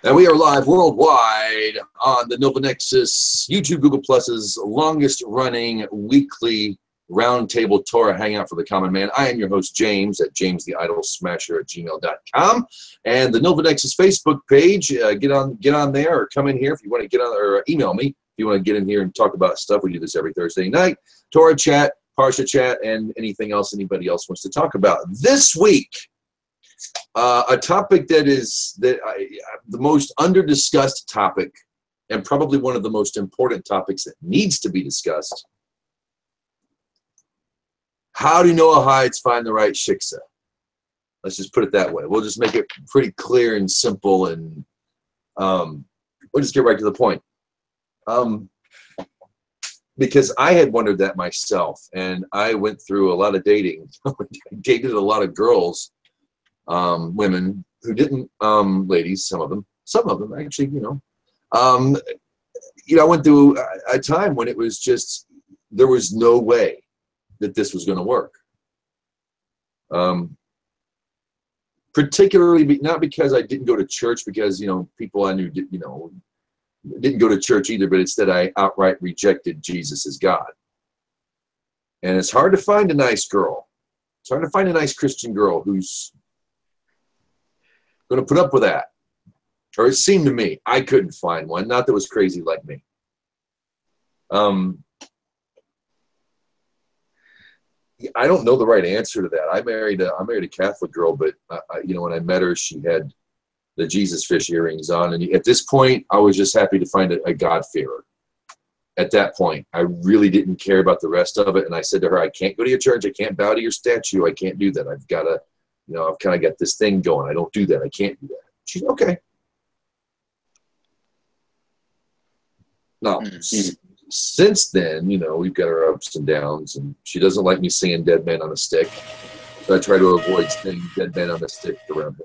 And we are live worldwide on the Nilvah Nexus, YouTube, Google Plus's longest running weekly roundtable Torah hangout for the common man. I am your host, James, at jamestheidolsmasher@gmail.com. And the Nilvah Nexus Facebook page, get on there, or come in here if you want to get on, or email me if you want to get in here and talk about stuff. We do this every Thursday night. Torah chat, Parsha chat, and anything else anybody else wants to talk about. This week, a topic that is the most under-discussed topic, and probably one of the most important topics that needs to be discussed. How do Noahides find the right shiksa? Let's just put it that way. We'll just make it pretty clear and simple, and we'll just get right to the point. Because I had wondered that myself, and I went through a lot of dating. I dated a lot of girls, women who didn't, ladies, some of them actually, I went through a time when it was just, there was no way that this was going to work. Particularly not because I didn't go to church, because, people I knew, didn't go to church either, but it's that I outright rejected Jesus as God. And it's hard to find a nice girl. It's hard to find a nice Christian girl who's going to put up with that. Or it seemed to me. I couldn't find one. Not that was crazy like me. I don't know the right answer to that. I married a Catholic girl, but when I met her, she had the Jesus fish earrings on, and at this point, I was just happy to find a God-fearer. At that point, I really didn't care about the rest of it, and I said to her, "I can't go to your church. I can't bow to your statue. I can't do that. I've got to, I've kind of got this thing going. I don't do that. I can't do that." She's okay. Now, since then, we've got our ups and downs, and she doesn't like me singing "Dead Man on a Stick," so I try to avoid saying "Dead Man on a Stick" around her.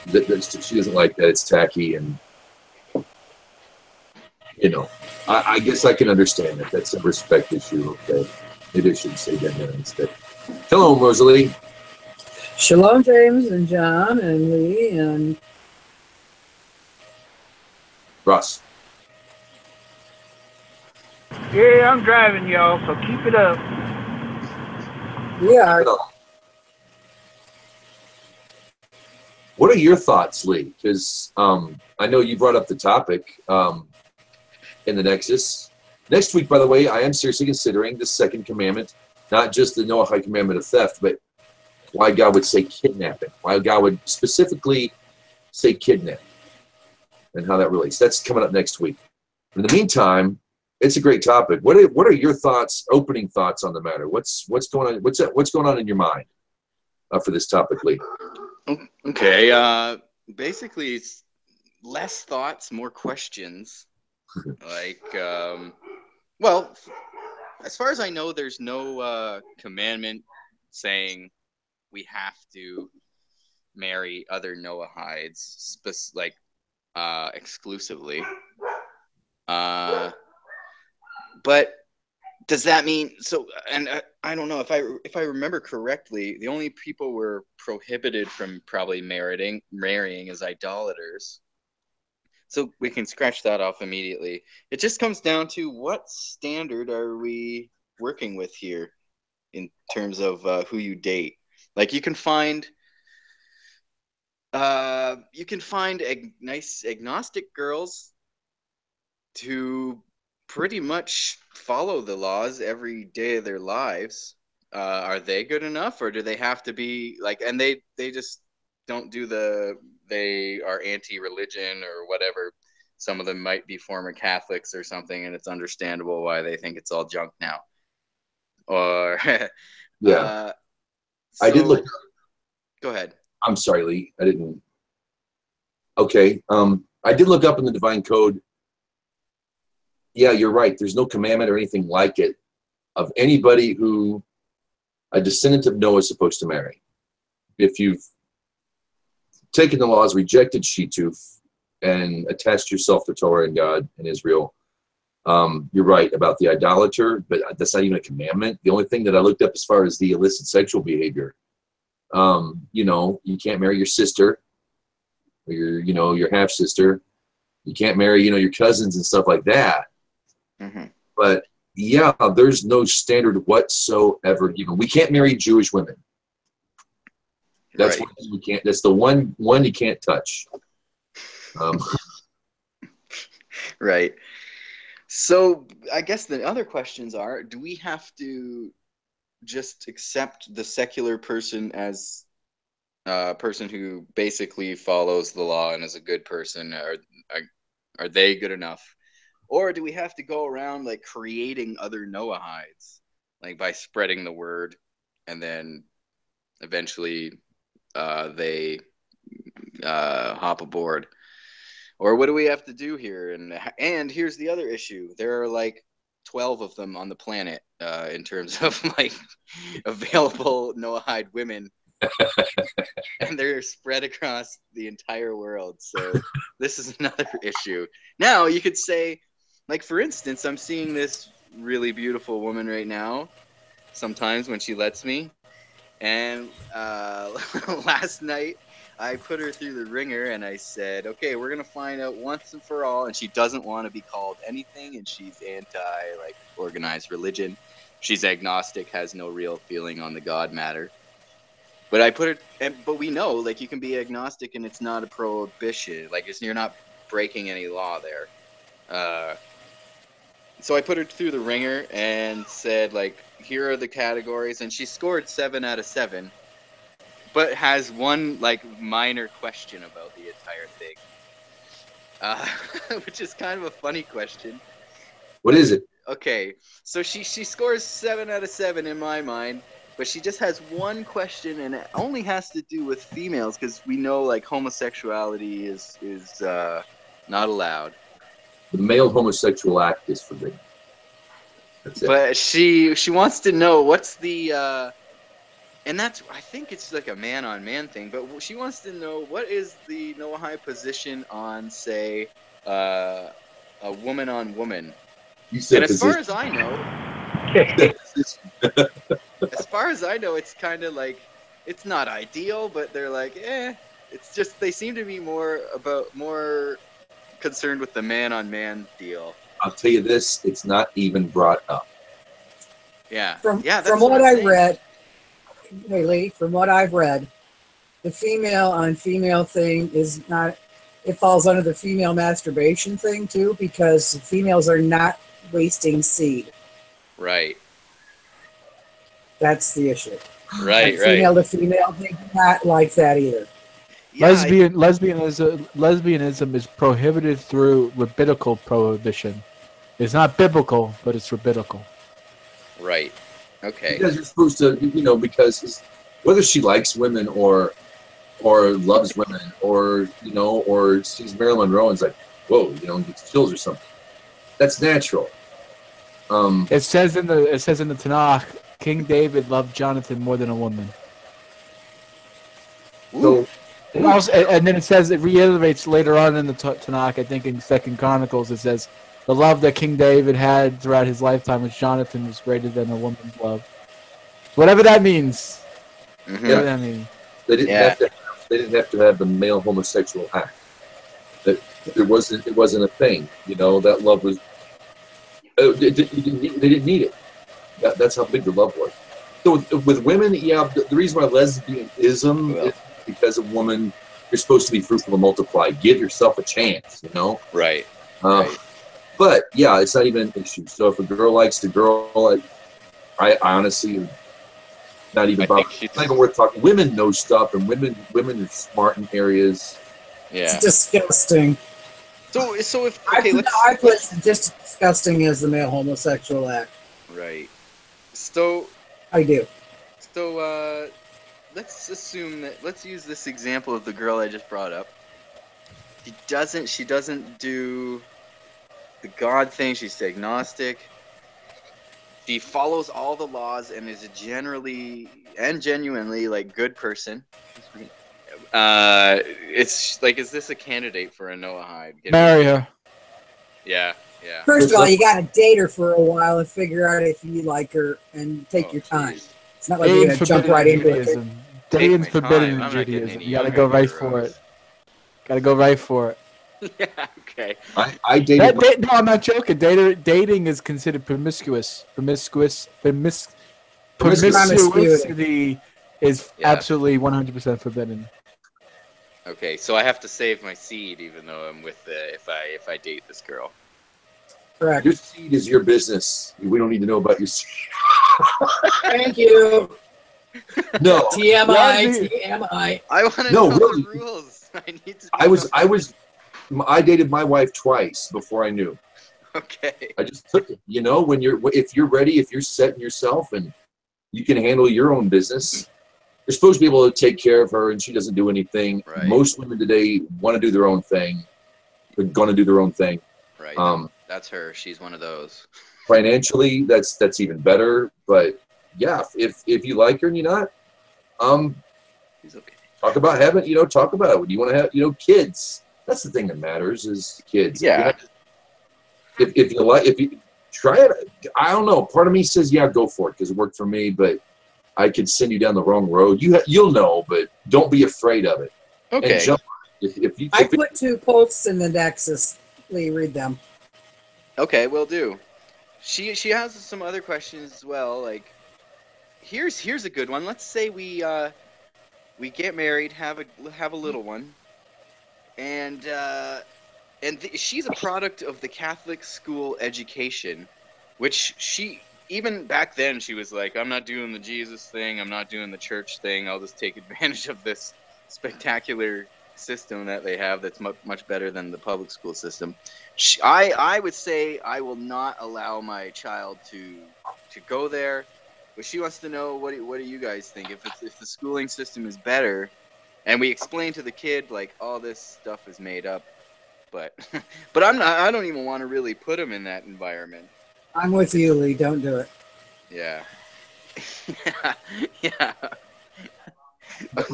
She doesn't like that. It's tacky, and I guess I can understand that. That's a respect issue. Okay, maybe I shouldn't say "Dead Man on a Stick." Hello, Rosalie. Shalom, James and John and Lee and Ross. Yeah, I'm driving, y'all, so keep it up. yeah. What are your thoughts, Lee? Because I know you brought up the topic in the Nexus. Next week, by the way, I am seriously considering the second commandment, not just the Noahide commandment of theft, but why God would say kidnapping, why God would specifically say kidnap, and how that relates. That's coming up next week. In the meantime, it's a great topic. What are your thoughts, opening thoughts on the matter? What's going on? What's going on in your mind for this topic, Lee? Okay. Basically, it's less thoughts, more questions. Well, as far as I know, there's no commandment saying we have to marry other Noahides, exclusively. But does that mean so? And I don't know if I remember correctly, the only people we're prohibited from probably marrying is idolaters. So we can scratch that off immediately. It just comes down to what standard are we working with here in terms of who you date. Like you can find nice agnostic girls to pretty much follow the laws every day of their lives. Are they good enough, or do they have to be and they just don't do they are anti-religion or whatever. Some of them might be former Catholics or something, and it's understandable why they think it's all junk now. Or yeah. I did look. Go ahead. I'm sorry, Lee. I didn't. Okay. I did look up in the Divine Code. Yeah, you're right. There's no commandment or anything like it of anybody who a descendant of Noah is supposed to marry. If you've taken the laws, rejected Shituf, and attached yourself to Torah and God and Israel, you're right about the idolater, but that's not even a commandment. The only thing that I looked up as far as the illicit sexual behavior, you can't marry your sister. or your half sister. You can't marry, your cousins and stuff like that. Mm-hmm. But yeah, there's no standard whatsoever given. We can't marry Jewish women. That's Right. one thing we can't. That's the one you can't touch. Right. So I guess the other questions are: do we have to just accept the secular person as a person who basically follows the law and is a good person? Are they good enough? Or do we have to go around like creating other Noahides, like by spreading the word, and then eventually they hop aboard? Or what do we have to do here? And here's the other issue: there are like 12 of them on the planet in terms of like available Noahide women, and they're spread across the entire world. So this is another issue. Now you could say, like, for instance, I'm seeing this really beautiful woman right now, sometimes when she lets me. And last night, I put her through the ringer and I said, okay, we're going to find out once and for all. And she doesn't want to be called anything. And she's anti, like, organized religion. She's agnostic, has no real feeling on the God matter. But I put her, but we know, like, you can be agnostic and it's not a prohibition. Like, you're not breaking any law there. So I put her through the ringer and said, like, here are the categories, and she scored 7 out of 7, but has one like minor question about the entire thing, which is kind of a funny question. What is it? Okay, so she scores 7 out of 7 in my mind, but she just has one question, and it only has to do with females, because we know like homosexuality is not allowed. The male homosexual act is forbidden. That's it. But she wants to know what's the and that's, I think it's like a man-on-man thing, but she wants to know what is the Noahide position on, say, a woman-on-woman. And as far as I know, it's kind of like, it's not ideal, but they're like, it's just, they seem to be more concerned with the man-on-man deal. I'll tell you this, it's not even brought up. Yeah. From That's what I saying. read, hey Lee, from what I've read, the female-on-female thing is not, it falls under the female masturbation thing too, because females are not wasting seed. Right. That's the issue. Right. Female to female, they do not like that either. Yeah, lesbianism is prohibited through rabbinical prohibition. It's not biblical, but it's rabbinical. Right. Okay. Because you're supposed to, because whether she likes women or loves women or sees Marilyn Monroe and is like, whoa, gets chills or something. That's natural. It says in the Tanakh, King David loved Jonathan more than a woman. So. And then it reiterates later on in the Tanakh, I think in 2 Chronicles, it says, the love that King David had throughout his lifetime with Jonathan was greater than a woman's love. Whatever that means. Mm-hmm. Whatever that means. They didn't have to have the male homosexual act. It wasn't a thing. That love was. They didn't need it. That's how big the love was. So with women, the reason why lesbianism is because a woman, you're supposed to be fruitful and multiply. Give yourself a chance, Right. Right. But yeah, it's not even an issue. So if a girl likes the girl, I honestly, not even worth talking. Women know stuff, and women are smart in areas. Yeah. It's disgusting. So if I put it just as disgusting as the male homosexual act. Right. So I do. So let's assume let's use this example of the girl I just brought up. She doesn't do the God thing. She's agnostic. She follows all the laws and is a generally and genuinely like good person. It's like, is this a candidate for a Noahide? Marry her. Yeah. First of all, you got to date her for a while and figure out if you like her and take your time. Geez. It's not like you're going to jump right into it. Dating's forbidden in Judaism. You got to go right for it. Gotta go right for it. Yeah, okay. I dated. No, I'm not joking. Dating is considered promiscuous. Promiscuity is Yeah. absolutely 100% forbidden. Okay, so I have to save my seed, even though I'm with if I date this girl. Correct. Your seed is your business. We don't need to know about your seed. Thank you. No. TMI. TMI. I want to No, know really. the rules. I need to. I dated my wife twice before I knew. Okay. I just took it. You know, if you're ready, if you're setting yourself and you can handle your own business, you're supposed to be able to take care of her, and she doesn't do anything. Right. Most women today want to do their own thing. They're going to do their own thing. Right. That's her. She's one of those. Financially, that's even better. But yeah, if you like her and you're not, He's okay. talk about having, talk about it. When you want to have, kids. That's the thing that matters is kids. Yeah. If you try it, I don't know. Part of me says, yeah, go for it because it worked for me. But I could send you down the wrong road. You'll know, but don't be afraid of it. Okay. And jump. I put 2 posts in the Nexus. Lee, read them. Okay, will do. She has some other questions as well. Like, here's a good one. Let's say we get married, have a little one, and she's a product of the Catholic school education, which even back then she was like, I'm not doing the Jesus thing, I'm not doing the church thing. I'll just take advantage of this spectacular system that they have that's much better than the public school system. I would say I will not allow my child to go there, but she wants to know what do you guys think if the schooling system is better, and we explain to the kid like all this stuff is made up, but I don't even want to really put him in that environment. I'm with you, Lee. Don't do it. Yeah. Yeah.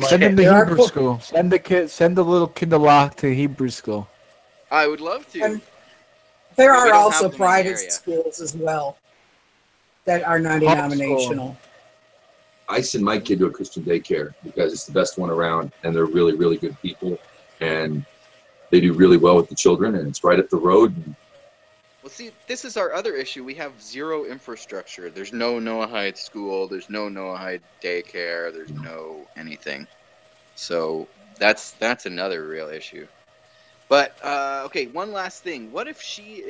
Send him to Hebrew school. Send the little kinderlock to Hebrew school. I would love to. And there are also private schools as well that are non-denominational. I send my kid to a Christian daycare because it's the best one around, and they're really, really good people, and they do really well with the children, and it's right up the road. Well, see, this is our other issue. We have zero infrastructure. There's no Noahide school. There's no Noahide daycare. There's no anything. So that's another real issue. But okay, one last thing. What if she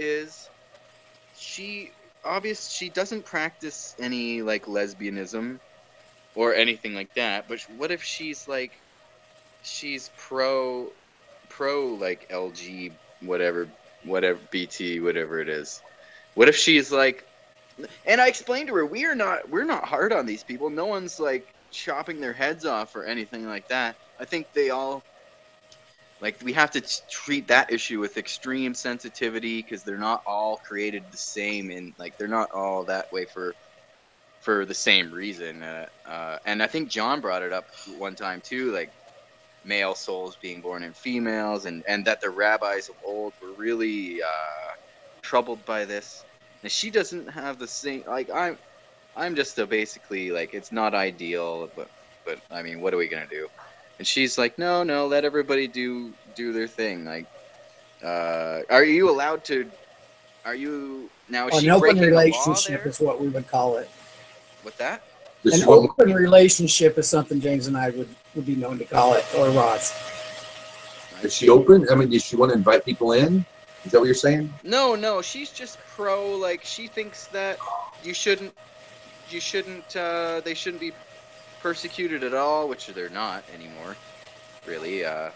doesn't practice any like lesbianism or anything like that, but what if she's pro like LG whatever BT whatever it is? What if she's like, and I explained to her we're not hard on these people. No one's like chopping their heads off or anything like that. I think they all we have to treat that issue with extreme sensitivity because they're not all created the same, and they're not all that way for the same reason. And I think John brought it up one time too, like male souls being born in females, and that the rabbis of old were really troubled by this. And she doesn't have the same. I'm just basically it's not ideal, but I mean, what are we gonna do? And she's like, no, let everybody do their thing. Are you allowed to? Are you now? Is An open relationship is what we would call it. What's that? An open relationship is something James and I would be known to call it, or Ross. Is she open? I mean, does she want to invite people in? Is that what you're saying? No, she's just pro. She thinks that they shouldn't be persecuted at all, which they're not anymore, really. I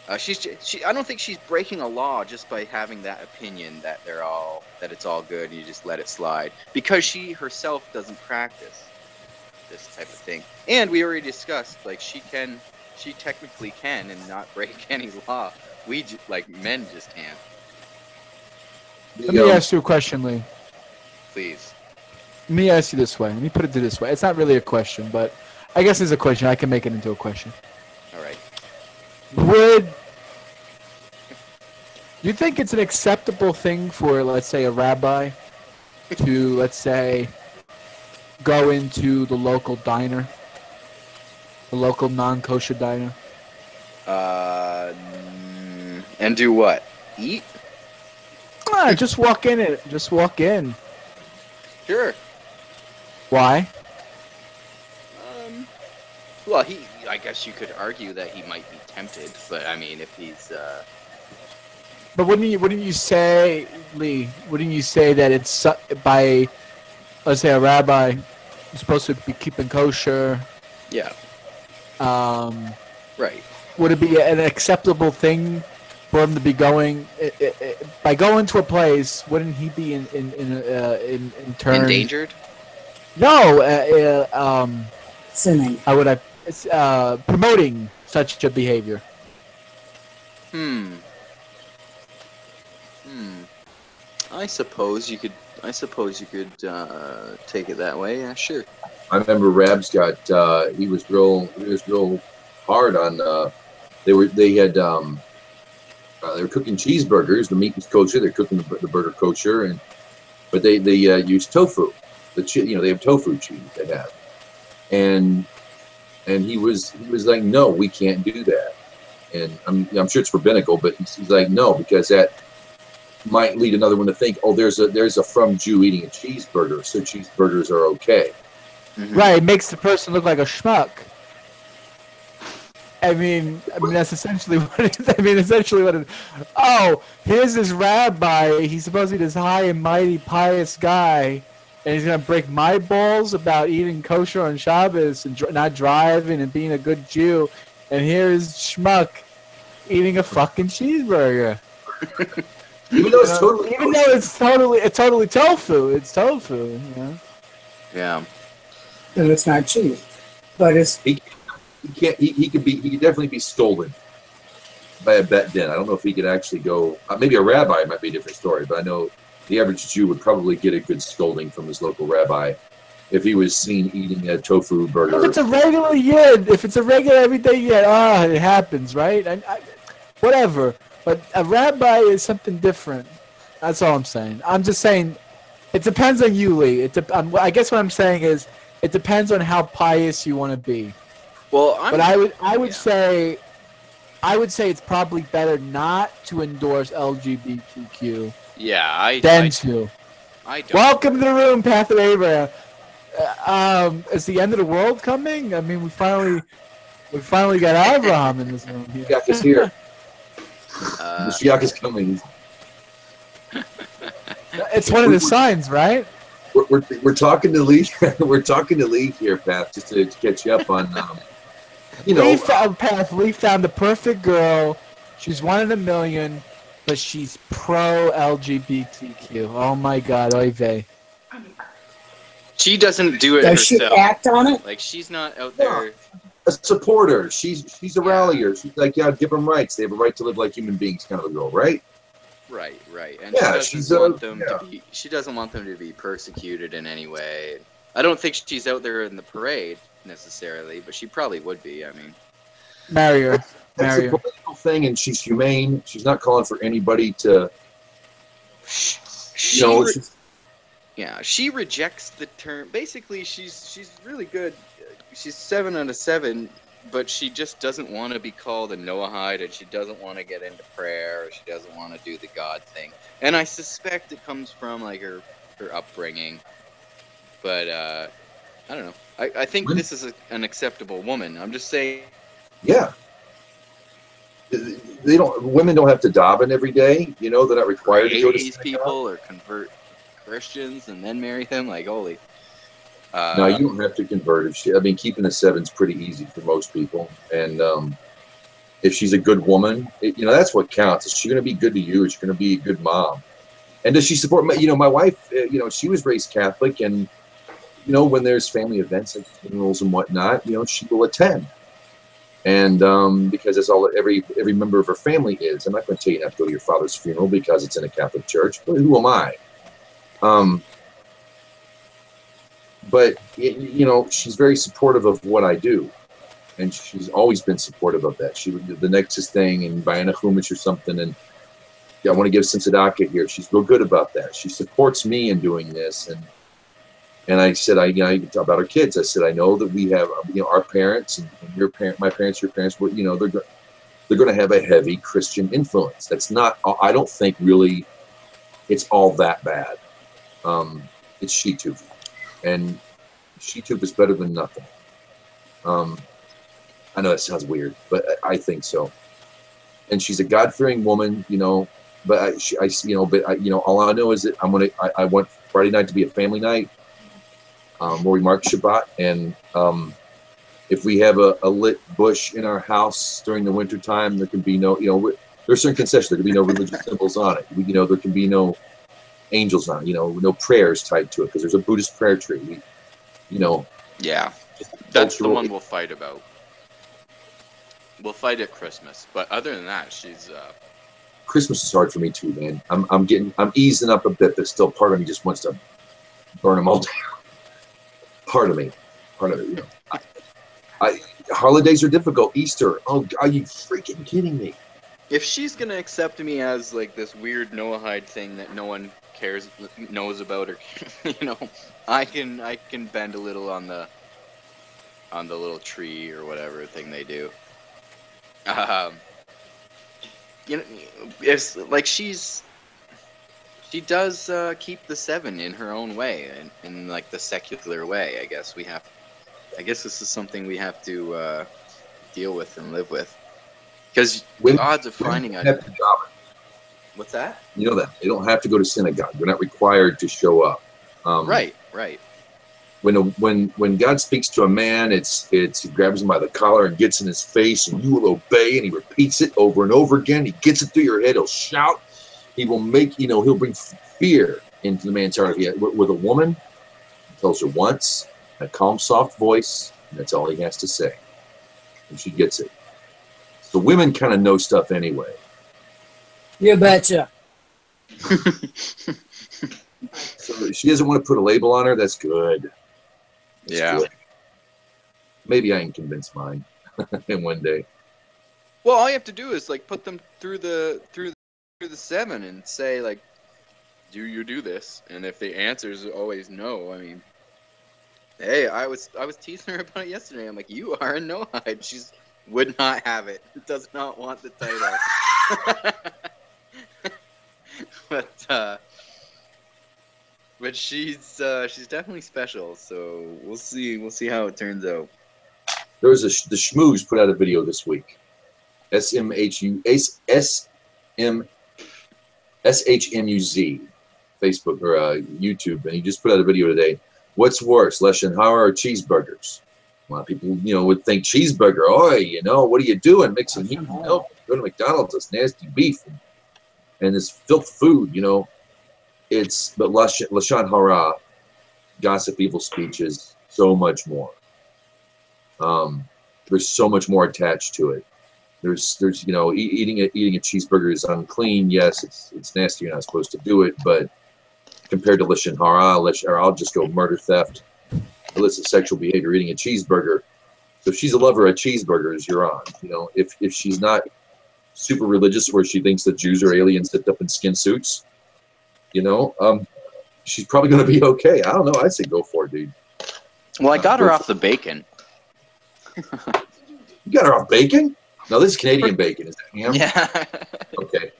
don't think she's breaking a law just by having that opinion that it's all good and you just let it slide, because she herself doesn't practice this type of thing. And we already discussed she technically can and not break any law. Men just can't. Let me ask you a question, Lee. Please. Let me ask you this way. Let me put it this way. It's not really a question, but I guess it's a question. I can make it into a question. All right. Do you think it's an acceptable thing for, let's say, a rabbi to, let's say, go into the local diner, the local non-kosher diner, And do what? Eat? Just walk in it. Just walk in. Sure. Why? Well, I guess you could argue that he might be tempted, but I mean, if he's, But wouldn't you say, Lee? Wouldn't you say that it's by, let's say, a rabbi who's supposed to be keeping kosher? yeah, right. Would it be an acceptable thing for him to be going by going to a place? Wouldn't he be in turn Endangered? No, Sinning. It's promoting such a behavior. I suppose you could take it that way. Yeah, sure. I remember Rabs got he was real hard on they were cooking cheeseburgers. The meat was kosher. They're cooking the burger kosher, but they use tofu. They have tofu cheese. They have, and he was like, no, we can't do that. And I'm sure it's rabbinical, but he's like, no, because that might lead another one to think, oh, there's a from Jew eating a cheeseburger, so cheeseburgers are okay. Mm-hmm. Right, it makes the person look like a schmuck. I mean that's essentially what it is. Oh, here's this rabbi. He's supposed to be this high and mighty, pious guy, and he's gonna break my balls about eating kosher on Shabbos and not driving and being a good Jew. And here's schmuck eating a fucking cheeseburger. Even though it's totally tofu. It's tofu. You know? Yeah. And it's not cheese, but it's. He could definitely be stolen by a bet den. I don't know if he could actually go. Maybe a rabbi might be a different story, but I know the average Jew would probably get a good scolding from his local rabbi if he was seen eating a tofu burger. If it's a regular yid, everyday yid, it happens, right? Whatever. But a rabbi is something different. That's all I'm saying. I'm just saying, it depends on you, Lee. I guess what I'm saying is, it depends on how pious you want to be. Well, I would say it's probably better not to endorse LGBTQ. Yeah, I don't. Welcome to the room, Path of Abraham. Is the end of the world coming? I mean, we finally got Abraham in this room. Mashiach is here. Mashiach is coming. It's one of the signs, right? We're talking to Lee. We're talking to Lee here, Pat, just to catch you up on. Lee found the perfect girl. She's one in a million, but she's pro LGBTQ. Oh my God, oy vey. She doesn't do it Does herself. she act on it? Like, she's not out there. A supporter. She's a rallier. She's like, yeah, give them rights. They have a right to live like human beings, kind of a girl, right? Right. And yeah, she doesn't want them to be persecuted in any way. I don't think she's out there in the parade necessarily, but she probably would be. I mean, marry her. That's a political thing, and she's humane. She's not calling for anybody to. She rejects the term. Basically, she's really good. She's 7 out of 7, but she just doesn't want to be called a Noahide, and she doesn't want to get into prayer, or she doesn't want to do the God thing. And I suspect it comes from like her upbringing. But I don't know. I think this is an acceptable woman. I'm just saying. Yeah. Women don't have to daven every day. They're not required to go to these people or convert Christians and then marry them. Like, holy. No, you don't have to convert. Keeping the 7's pretty easy for most people. And if she's a good woman, that's what counts. Is she going to be good to you? Is she going to be a good mom? And does she support my wife? She was raised Catholic, and when there's family events like funerals and whatnot, she will attend. And because that's all every member of her family is. I'm not going to tell you not to go to your father's funeral because it's in a Catholic church. But who am I? But she's very supportive of what I do, and she's always been supportive of that. She would do the Nexus thing and buy a chumash or something, and I want to give some tzedakah here. She's real good about that. She supports me in doing this, and I said, I talk about our kids. I said, I know that we have our parents and your parent, my parents, your parents. They're they're going to have a heavy Christian influence. That's not, I don't think really it's all that bad. It's She-Tooth, and She-Tooth is better than nothing. I know that sounds weird, but I think so. And she's a God-fearing woman, you know. But all I know is that I want Friday night to be a family night, where we mark Shabbat, and if we have a lit bush in our house during the winter time, there can be no, there's certain concessions. There can be no religious symbols on it. There can be no angels on it. No prayers tied to it, because there's a Buddhist prayer tree. Yeah, that's the one we'll fight about. We'll fight at Christmas, but other than that, she's. Christmas is hard for me too, man. I'm easing up a bit, but still, part of me just wants to burn them all down. Part of it. Holidays are difficult. Easter. Oh, are you freaking kidding me? If she's gonna accept me as like this weird Noahide thing that no one knows about, or I can bend a little on the little tree or whatever thing they do. It's like she does keep the 7 in her own way, in like the secular way. I guess this is something we have to deal with and live with, because the odds of finding out. What's that? You know that they don't have to go to synagogue. They're not required to show up. Right. When God speaks to a man, he grabs him by the collar and gets in his face, and you will obey, and he repeats it over and over again. He gets it through your head. He'll shout. He will he'll bring fear into the man's heart. With a woman, he tells her once, in a calm, soft voice, and that's all he has to say. And she gets it. So women kind of know stuff anyway. You betcha. So she doesn't want to put a label on her. That's good. Yeah. Good. Maybe I can convince mine in one day. Well, all you have to do is like put them through the 7 and say like, do you do this? And if the answer is always no, I mean, hey, I was teasing her about it yesterday. I'm like, you are a Noahide. She would not have it. Does not want the title. But she's definitely special. So we'll see how it turns out. There was the Shmooze put out a video this week. SHMUZ, Facebook or YouTube, and he just put out a video today. What's worse, Lashon Hara or cheeseburgers? A lot of people, would think cheeseburger. Oh, what are you doing? Mixing meat and milk. Go to McDonald's. It's nasty beef and this filth food. But Lashon Hara, gossip, evil speech is so much more. There's so much more attached to it. There's eating a cheeseburger is unclean. Yes, it's nasty. You're not supposed to do it. But compared to Lashon Hara, or I'll just go murder, theft, illicit sexual behavior, eating a cheeseburger. So if she's a lover of cheeseburgers, you're on. If she's not super religious, where she thinks that Jews are aliens zipped up in skin suits, she's probably going to be okay. I don't know. I'd say go for it, dude. Well, I got her off the bacon. You got her off bacon? No, this is Canadian bacon. Is that ham? Yeah. Okay.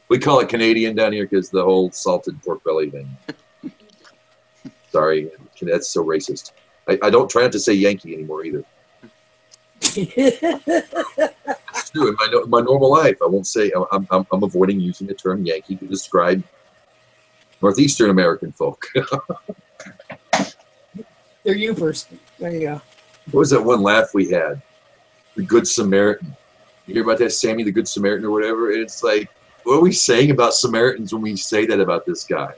We call it Canadian down here because the whole salted pork belly thing. Sorry, that's so racist. I don't try not to say Yankee anymore either. It's true. In my normal life, I won't say. I'm avoiding using the term Yankee to describe Northeastern American folk. They're Upers. There you go. What was that one laugh we had? The Good Samaritan. You hear about that, Sammy, the Good Samaritan or whatever? It's like, what are we saying about Samaritans when we say that about this guy?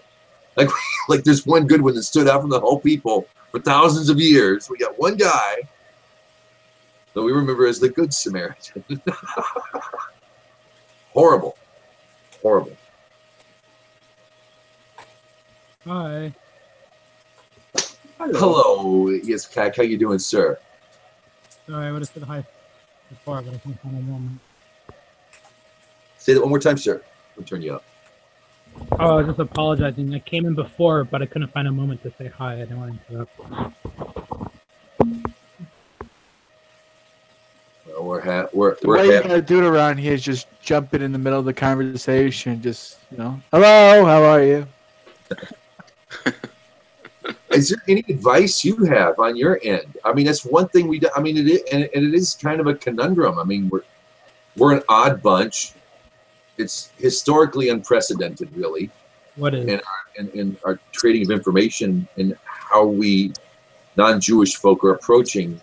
Like there's one good one that stood out from the whole people for thousands of years. We got one guy that we remember as the Good Samaritan. Horrible. Horrible. Hi. Hello. Yes, Kak. How you doing, sir? Sorry, I would have said hi before, but I can't find a moment. Say that one more time, sir. We'll turn you up. Oh, I was just apologizing. I came in before, but I couldn't find a moment to say hi. I didn't want to interrupt. Well, we're way you gotta do it around here is just jump in the middle of the conversation. Just, hello, how are you? Is there any advice you have on your end? I mean, that's one thing we do. I mean, it is, and it is kind of a conundrum. I mean, we're an odd bunch. It's historically unprecedented, really. What is? In our trading of information and how we non-Jewish folk are approaching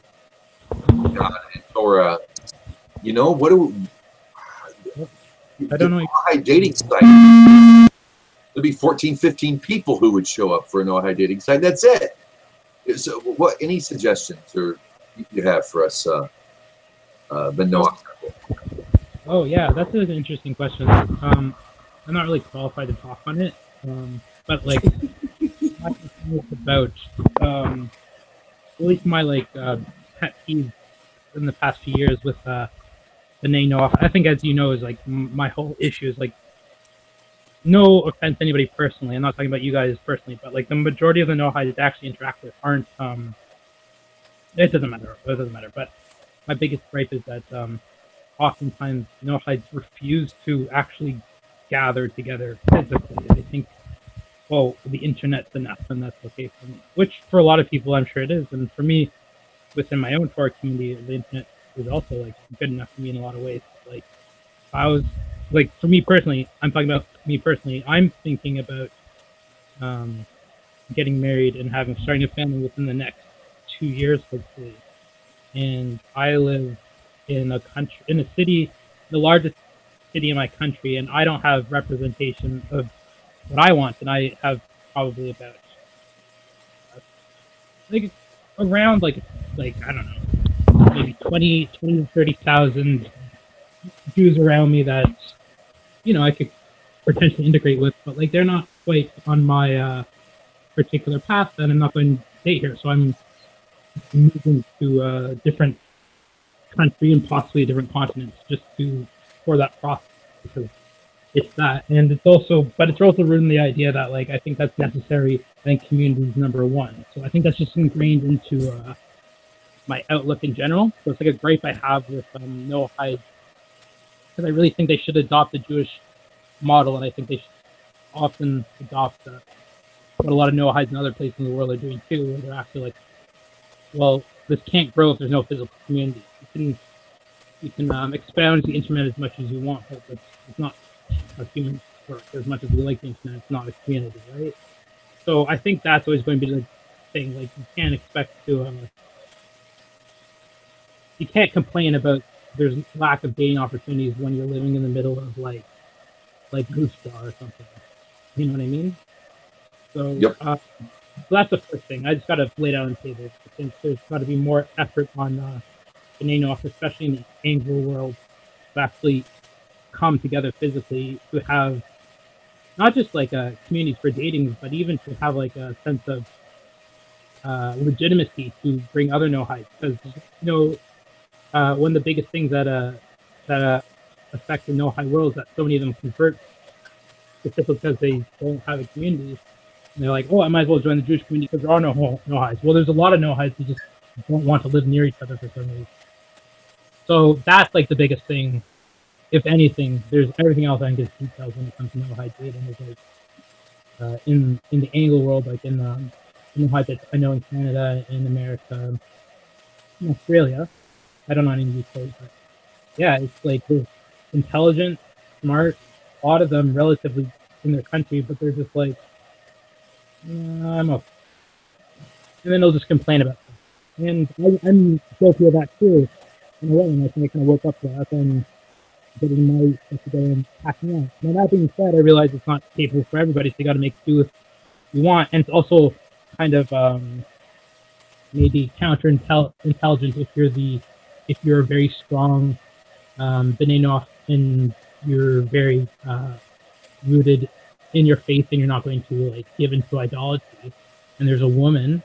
God and Torah. What do we, I don't know. High dating site. There'd be 14, 15 people who would show up for a no-high dating site. That's it. So, what? Any suggestions or you have for us, Benoit? Oh yeah, that's an interesting question. I'm not really qualified to talk on it, but like, it's about at least my pet peeve in the past few years with the Nexus. I think, as you know, is like my whole issue is like, no offense to anybody personally. I'm not talking about you guys personally, but like the majority of the no-hides that actually interact with aren't. It doesn't matter. It doesn't matter. But my biggest gripe is that oftentimes no-hides refuse to actually gather together physically. They think, well, the internet's enough, and that's okay for me. Which for a lot of people, I'm sure it is, and for me, within my own Torah community, the internet is also like good enough for me in a lot of ways. Like, I was like, for me personally, I'm talking about me personally. I'm thinking about getting married and starting a family within the next 2 years, hopefully. And I live in a city, the largest city in my country, and I don't have representation of what I want, and I have probably about around I don't know, maybe 20 to 30,000 Jews around me that I could potentially integrate with, but like they're not quite on my particular path, and I'm not going to stay here, so I'm moving to a different country and possibly a different continent just for that process, because it's that, and it's also rooted in the idea that like I think that's necessary. I think community is number one, so I think that's just ingrained into my outlook in general. So it's like a gripe I have with no hide, because I really think they should adopt the Jewish model, and I think they should often adopt what a lot of no hides in other places in the world are doing too, where they're actually like, well, this can't grow if there's no physical community. You can expound the internet as much as you want, but it's not a human work. As much as we like the internet, it's not a community, right? So I think that's always going to be the thing. Like, you can't expect to, you can't complain about there's lack of dating opportunities when you're living in the middle of like Goose Jar or something. You know what I mean? So, yep. So that's the first thing. I just got to lay down and say this. I think there's got to be more effort on the Nexus, especially in the angel world, to actually come together physically, to have not just like a community for dating, but even to have like a sense of legitimacy to bring other no-hides. Because one of the biggest things that affect the no-hide world is that so many of them convert specifically because they don't have a community. And they're like, oh, I might as well join the Jewish community because there are no hides. Well, there's a lot of no hides who just don't want to live near each other for some reason. So that's like the biggest thing. If anything, there's everything else I think is details when it comes to no hide dating. Is like in the angle world, like in the no hide that I know in Canada, in America, in Australia. I don't know any UK, but yeah, it's like they're intelligent, smart, a lot of them relatively in their country, but they're just like, I'm okay. And then they'll just complain about it. And I'm guilty of that too, in a way, and I think I kind of woke up to that and getting my stuff together and packing out. Now, that being said, I realize it's not capable for everybody, so you got to make do with what you want, and it's also kind of maybe counterintelligent if you're a very strong B'nai Noach and you're very rooted in your faith and you're not going to like give into idolatry, and there's a woman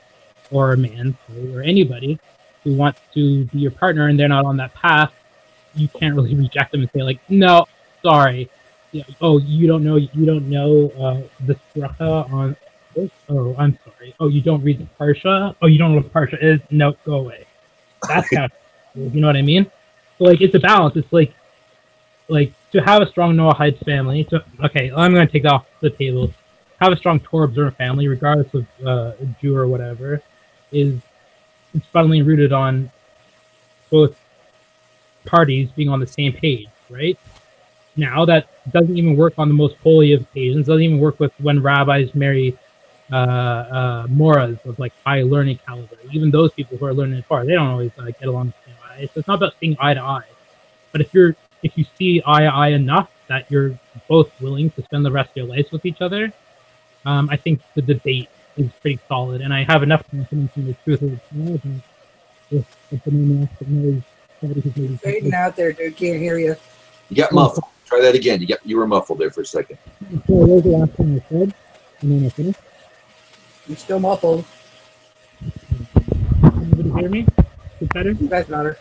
or a man or anybody who wants to be your partner and they're not on that path, you can't really reject them and say like, no, sorry, oh, you don't know the bracha on this? Oh, I'm sorry. Oh, you don't read the parsha? Oh, you don't know what parsha is? No, go away. That's kind of, you know what I mean? like it's a balance. It's like to have a strong Noahide family. Okay, I'm going to take that off the table. Have a strong Torah observant family, regardless of Jew or whatever, it's fundamentally rooted on both parties being on the same page, right? Now that doesn't even work on the most holy of occasions. Doesn't even work with when rabbis marry moras of like high learning caliber. Even those people who are learning Torah, they don't always get along the same eye. So it's not about seeing eye to eye. But if you see eye to eye enough that you're both willing to spend the rest of your lives with each other, I think the debate is pretty solid, and I have enough confidence in the truth of it. If the name knows somebody who's maybe Fading out there, dude. Can't hear you. You got muffled. Try that again. You were muffled there for a second. So what was the last thing I said? And then I finished. You're still muffled. Anybody hear me? Is it better? You guys matter.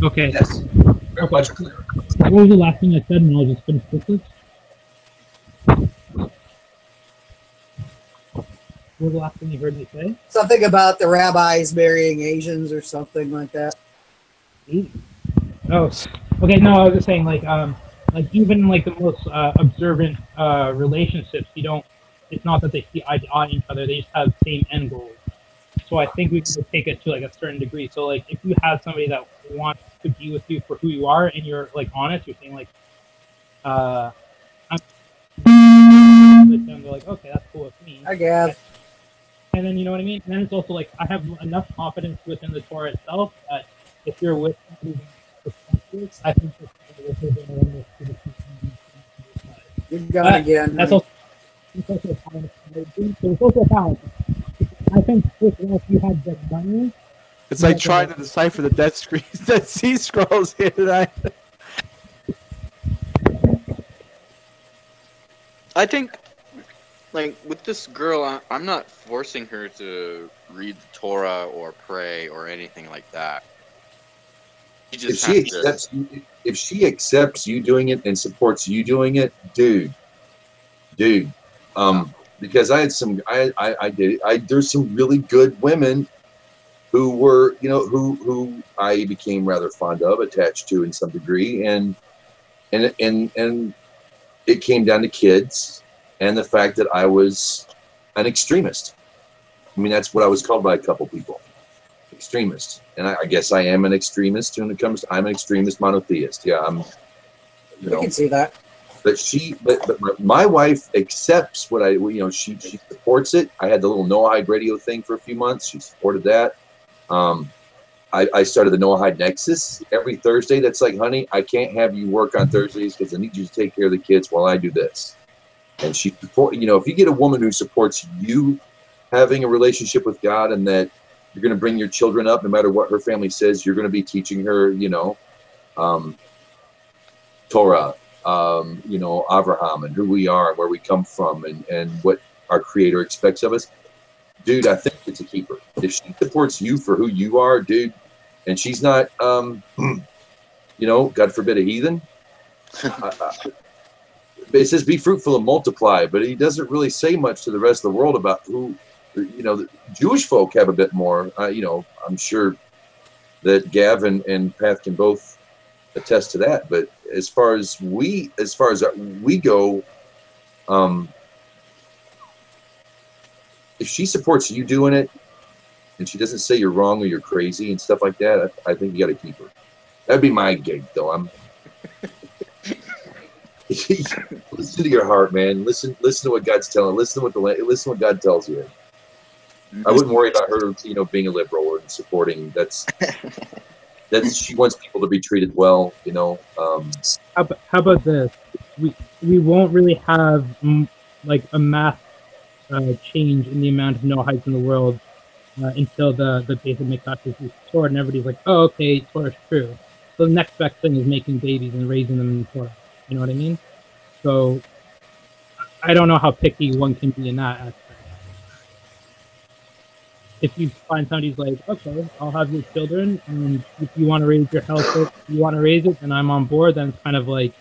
Okay. Yes. Very much clearer. What was the last thing I said, and I'll just finish quickly? What was the last thing you heard me say? Something about the rabbis marrying Asians or something like that. Oh, okay. No, I was just saying, like even like the most observant relationships, you don't. It's not that they see eye to eye each other; they just have the same end goals. So I think we can take it to like a certain degree. So like, if you have somebody that wants to be with you for who you are, and you're like honest, you're saying like, I'm they're like, okay, that's cool with me. I guess. And then you know what I mean. And then it's also like I have enough confidence within the Torah itself that if you're with somebody who's I think You're gone again. that's also a balance. It's also a balance. I think if you had the money, It's like trying to decipher the Dead Sea Scrolls here tonight. I think, like, with this girl, I'm not forcing her to read the Torah or pray or anything like that. If she accepts you doing it and supports you doing it, dude. Because I had some, there's some really good women who were, who I became rather fond of, attached to in some degree, and it came down to kids and the fact that I was an extremist. I mean, that's what I was called by a couple people, extremist. And I guess I am an extremist when it comes to, I'm an extremist monotheist. Yeah, I'm, You can see that. But my wife accepts what she supports it. I had the little Noahide radio thing for a few months. She supported that. I started the Noahide Nexus every Thursday. That's like, honey, I can't have you work on Thursdays because I need you to take care of the kids while I do this. And she support, if you get a woman who supports you having a relationship with God and that you're going to bring your children up, no matter what her family says, you're going to be teaching her, Torah, Abraham and who we are and where we come from and what our Creator expects of us. Dude, I think it's a keeper. If she supports you for who you are, dude, and she's not, God forbid, a heathen. It says be fruitful and multiply, but he doesn't really say much to the rest of the world about who, the Jewish folk have a bit more. I'm sure that Gav and Path can both attest to that. But as far as we go, if she supports you doing it and she doesn't say you're wrong or you're crazy and stuff like that, I think you got to keep her. That'd be my gig, though. Listen to your heart, man. Listen to what God's telling. Listen to what God tells you. I wouldn't worry about her, being a liberal or supporting. That's she wants people to be treated well, How about this? We won't really have like a mass change in the amount of Noahides in the world until the basic Mikdash is restored, and everybody's like, oh, okay, Torah is true. So the next best thing is making babies and raising them in Torah. You know what I mean? So I don't know how picky one can be in that aspect. If you find somebody who's like, okay, I'll have your children, and if you want to raise your household, and I'm on board, then it's kind of like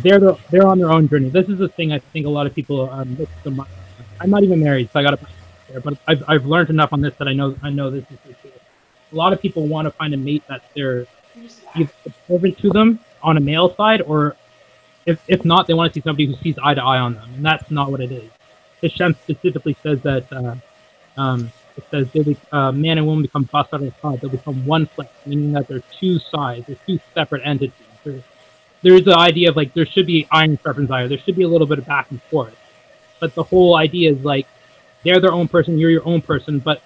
they're on their own journey. This is the thing I think a lot of people look to my. I'm not even married, so I got to there. But I've learned enough on this that I know this is the truth. a lot of people want to find a mate that they're either subservient to them on a male side, or if not, they want to see somebody who sees eye to eye on them, and that's not what it is. Hashem specifically says that it says man and woman become bust out of God, they'll become one flesh, meaning that they're two sides, they're two separate entities. There is the idea of like there should be iron sharpens iron, there should be a little bit of back and forth, but the whole idea is like they're their own person, you're your own person, but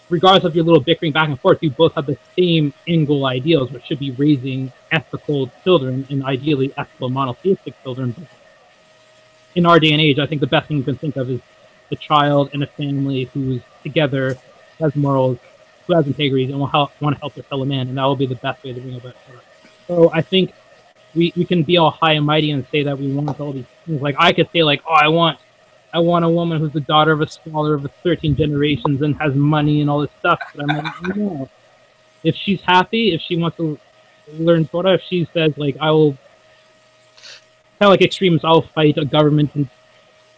regardless of your little bickering back and forth, you both have the same end goal ideals, which should be raising ethical children and ideally ethical monotheistic children. But in our day and age, I think the best thing you can think of is a child and a family who's together, has morals, who has integrity, and want to help their fellow man, and that will be the best way to bring about Torah. So I think we can be all high and mighty and say that we want all these things. Like I could say like, oh, I want a woman who's the daughter of a scholar of 13 generations and has money and all this stuff. But I'm like, no. If she's happy, if she wants to learn Torah, if she says, like, I will, kind of like extremists, I'll fight a government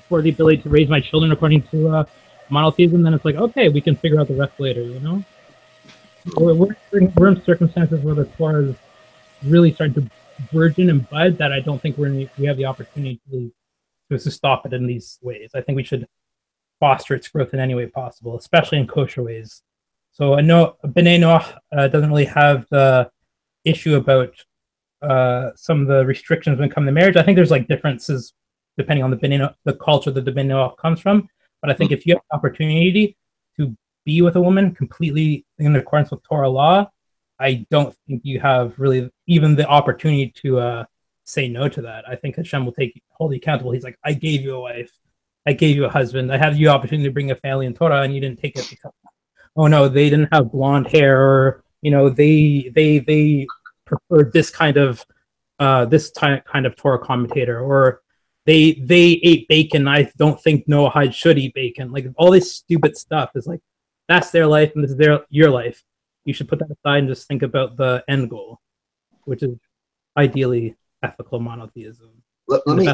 for the ability to raise my children according to monotheism, then it's like, okay, we can figure out the rest later, you know? We're in circumstances where the Torah is really starting to burgeon and bud that I don't think we have the opportunity to stop it in these ways. I think we should foster its growth in any way possible, especially in kosher ways. So I know B'nai Noach doesn't really have the issue about some of the restrictions when it comes to marriage. I think there's like differences depending on the culture that the B'nai Noach comes from. But I think if you have the opportunity to be with a woman completely in accordance with Torah law, I don't think you have really even the opportunity to say no to that. I think Hashem will hold you accountable. He's like, I gave you a wife, I gave you a husband, I had you the opportunity to bring a family in Torah, and you didn't take it because, oh no, they didn't have blonde hair, or you know, they preferred this kind of Torah commentator, or they ate bacon. I don't think Noahide should eat bacon. Like all this stupid stuff is like, that's their life and this is your life. You should put that aside and just think about the end goal, which is ideally ethical monotheism. Let me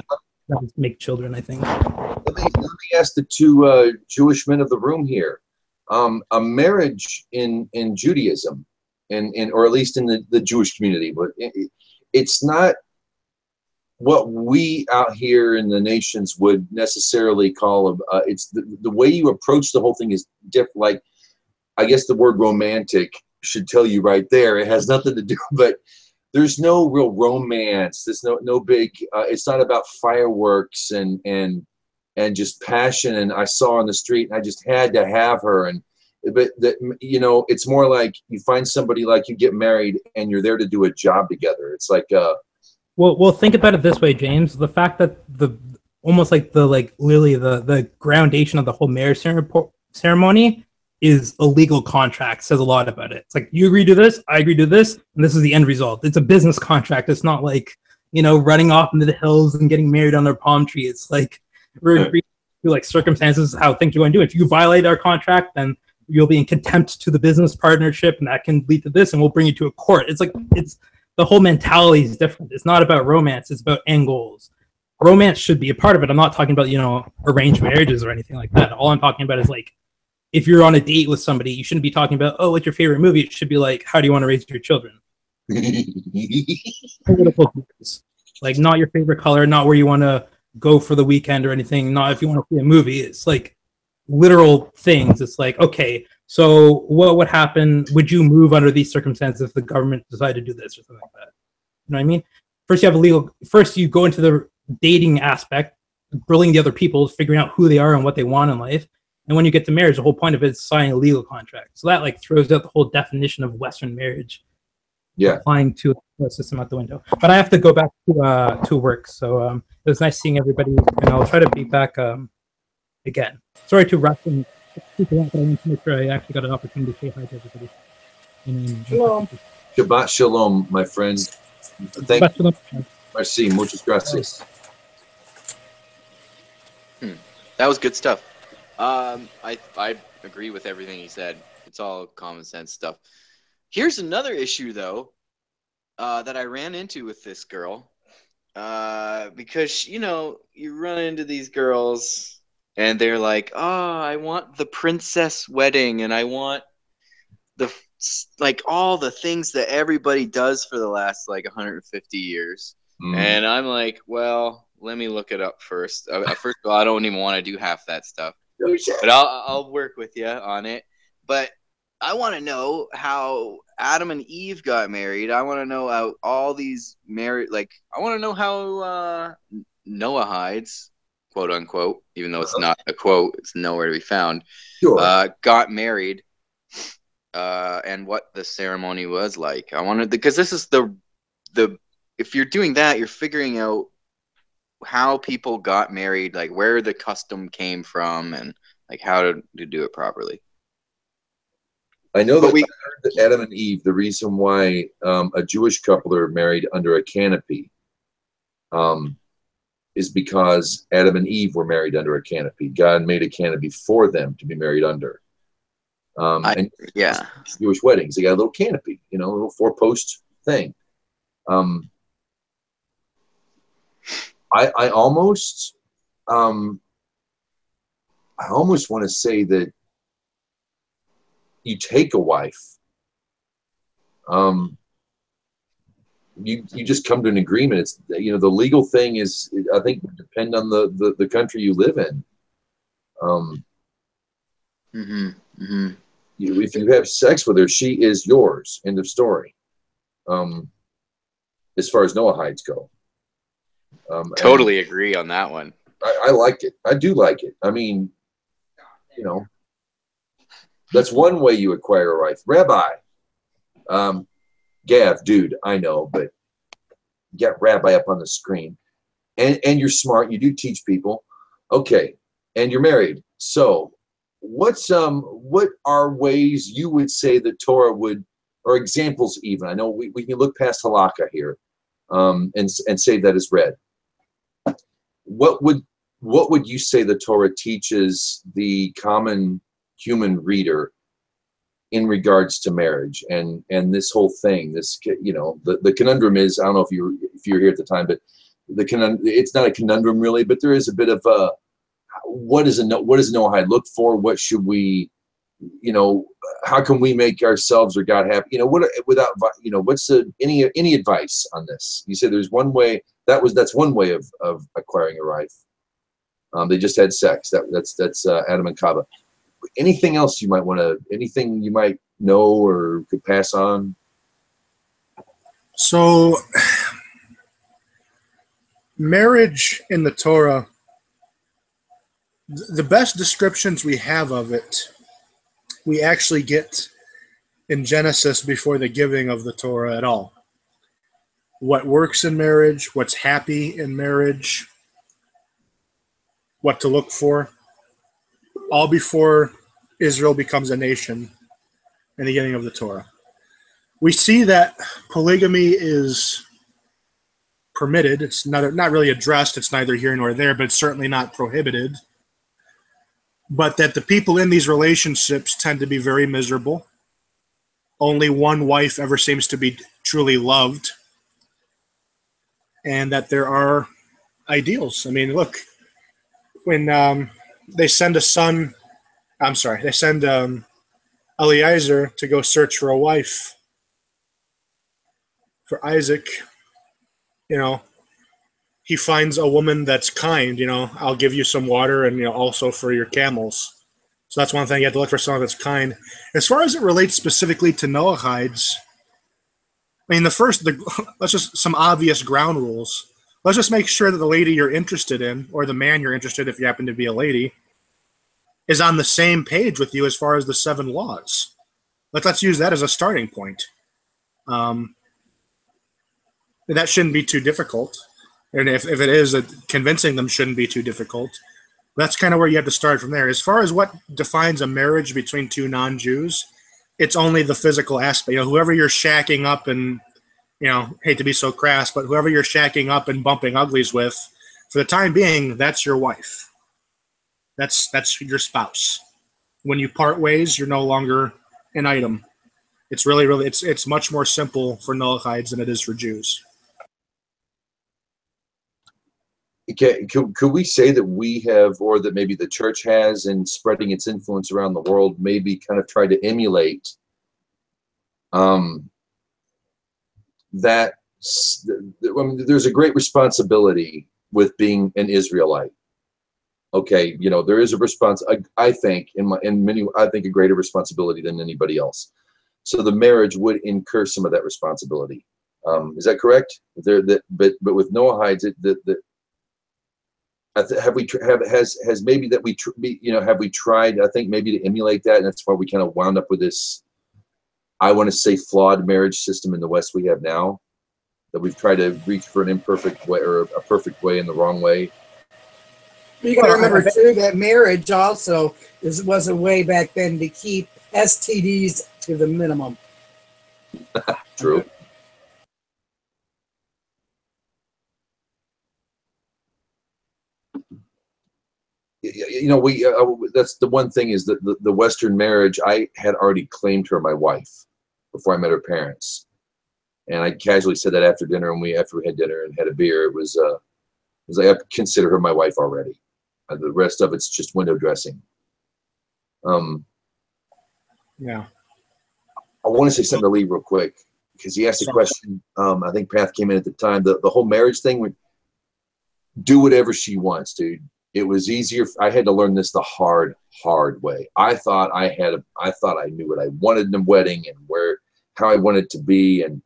make children, I think. Let me ask the two Jewish men of the room here. A marriage in Judaism, or at least in the Jewish community, but it's not what we out here in the nations would necessarily call it's the way you approach the whole thing is different. Like, I guess the word romantic should tell you right there. It has nothing to do, but there's no real romance. There's no big. It's not about fireworks and just passion. And I saw her on the street, and I just had to have her. But you know, it's more like you find somebody, like you get married, and you're there to do a job together. It's like Well, think about it this way, James. The fact that almost like the groundation of the whole marriage ceremony is a legal contract says a lot about it. It's like, you agree to this, I agree to this, and this is the end result. It's a business contract. It's not like, you know, running off into the hills and getting married on their palm tree. It's like we're agreeing to like circumstances, how things you want to do. If you violate our contract, then you'll be in contempt to the business partnership, and that can lead to this, and we'll bring you to a court. It's like the whole mentality is different. It's not about romance. It's about end goals. Romance should be a part of it. I'm not talking about, you know, arranged marriages or anything like that. All I'm talking about is like, if you're on a date with somebody, you shouldn't be talking about, oh, what's your favorite movie? It should be like, how do you want to raise your children? Political views. Like, not your favorite color, not where you want to go for the weekend or anything, not if you want to see a movie. It's like literal things. It's like, okay, so what would happen? Would you move under these circumstances if the government decided to do this or something like that? You know what I mean? First you go into the dating aspect, grilling the other people, figuring out who they are and what they want in life. And when you get to marriage, the whole point of it is signing a legal contract. So that like throws out the whole definition of Western marriage. Yeah. Applying to the system out the window. But I have to go back to work. So it was nice seeing everybody, and I'll try to be back again. Sorry to rush and people out, but I want to make sure I actually got an opportunity to say hi to everybody. Shalom. Shabbat shalom, my friend. Thank you. Merci, muchas gracias. That was good stuff. I agree with everything he said. It's all common sense stuff. Here's another issue, though, that I ran into with this girl. Because, you know, you run into these girls, and they're like, oh, I want the princess wedding, and I want the like all the things that everybody does for the last like 150 years. And I'm like, well, let me look it up first. First of all, I don't even want to do half that stuff, but I'll work with you on it. But I want to know how Adam and Eve got married. I want to know how all these married, like, I want to know how Noahides, quote unquote, even though it's not a quote, it's nowhere to be found, got married, and what the ceremony was like. I wanted, because this is the if you're doing that, you're figuring out how people got married, like where the custom came from, and like how to do it properly. I know that I heard that Adam and Eve, the reason why a Jewish couple are married under a canopy is because Adam and Eve were married under a canopy. God made a canopy for them to be married under. And Jewish weddings, they got a little canopy, a little 4-post thing. I almost want to say that you take a wife, you just come to an agreement. It's the legal thing is, I think, depend on the country you live in. If you have sex with her, she is yours. End of story. As far as Noahides go. Totally agree on that one. I like it. I do like it. I mean, that's one way you acquire a wife. Rabbi, Gav, dude, I know, but you got Rabbi up on the screen, and you're smart. You do teach people, okay, and you're married. So, what are ways you would say that Torah would, or examples even? I know we can look past halakha here, and say that is read. What would you say the Torah teaches the common human reader in regards to marriage and this whole thing? This, the conundrum is, I don't know if you were here at the time, but it's not a conundrum really, but there is a bit of a, what does Noahide look for? What should we, how can we make ourselves or God happy? What's any advice on this? You said there's one way. That's one way of acquiring a wife. They just had sex. That's Adam and Kava. Anything else you might anything you might know or could pass on? So, marriage in the Torah, the best descriptions we have of it, we actually get in Genesis before the giving of the Torah at all. What works in marriage, what's happy in marriage, what to look for, all before Israel becomes a nation in the beginning of the Torah. We see that polygamy is permitted. It's not really addressed. It's neither here nor there, but it's certainly not prohibited. But that the people in these relationships tend to be very miserable. Only one wife ever seems to be truly loved. And that there are ideals. I mean, look, when they send Eliezer to go search for a wife for Isaac, he finds a woman that's kind, I'll give you some water and, also for your camels. So that's one thing, you have to look for someone that's kind. As far as it relates specifically to Noahides, I mean, let's just some obvious ground rules. Let's just make sure that the lady you're interested in, or the man you're interested in if you happen to be a lady, is on the same page with you as far as the 7 laws. Let's use that as a starting point. That shouldn't be too difficult. And if it is, convincing them shouldn't be too difficult. That's kind of where you have to start from there. As far as what defines a marriage between 2 non-Jews, it's only the physical aspect. Whoever you're shacking up and, hate to be so crass, but whoever you're shacking up and bumping uglies with, for the time being, that's your wife. That's your spouse. When you part ways, you're no longer an item. It's really, it's much more simple for Noahides than it is for Jews. Could we say that we have, or that maybe the church has, in spreading its influence around the world, maybe kind of tried to emulate that there's a great responsibility with being an Israelite. Okay, you know, there is a response. I think I think a greater responsibility than anybody else. So the marriage would incur some of that responsibility. Is that correct? But with Noahides, have we tried? I think maybe to emulate that, and that's why we kind of wound up with this. I want to say flawed marriage system in the West we have now. That we've tried to reach for an imperfect way or a perfect way in the wrong way. You got to remember too that marriage also was a way back then to keep STDs to the minimum. True. You know, that's the one thing is that the Western marriage, I had already claimed her my wife before I met her parents. And I casually said that after dinner, and after we had dinner and had a beer, it was like I consider her my wife already. The rest of it's just window dressing. Yeah. I want to say something to Lee real quick because he asked a question. I think Path came in at the time. The whole marriage thing would do whatever she wants, dude. It was easier. I had to learn this the hard way. I thought I knew what I wanted in a wedding and how I wanted it to be and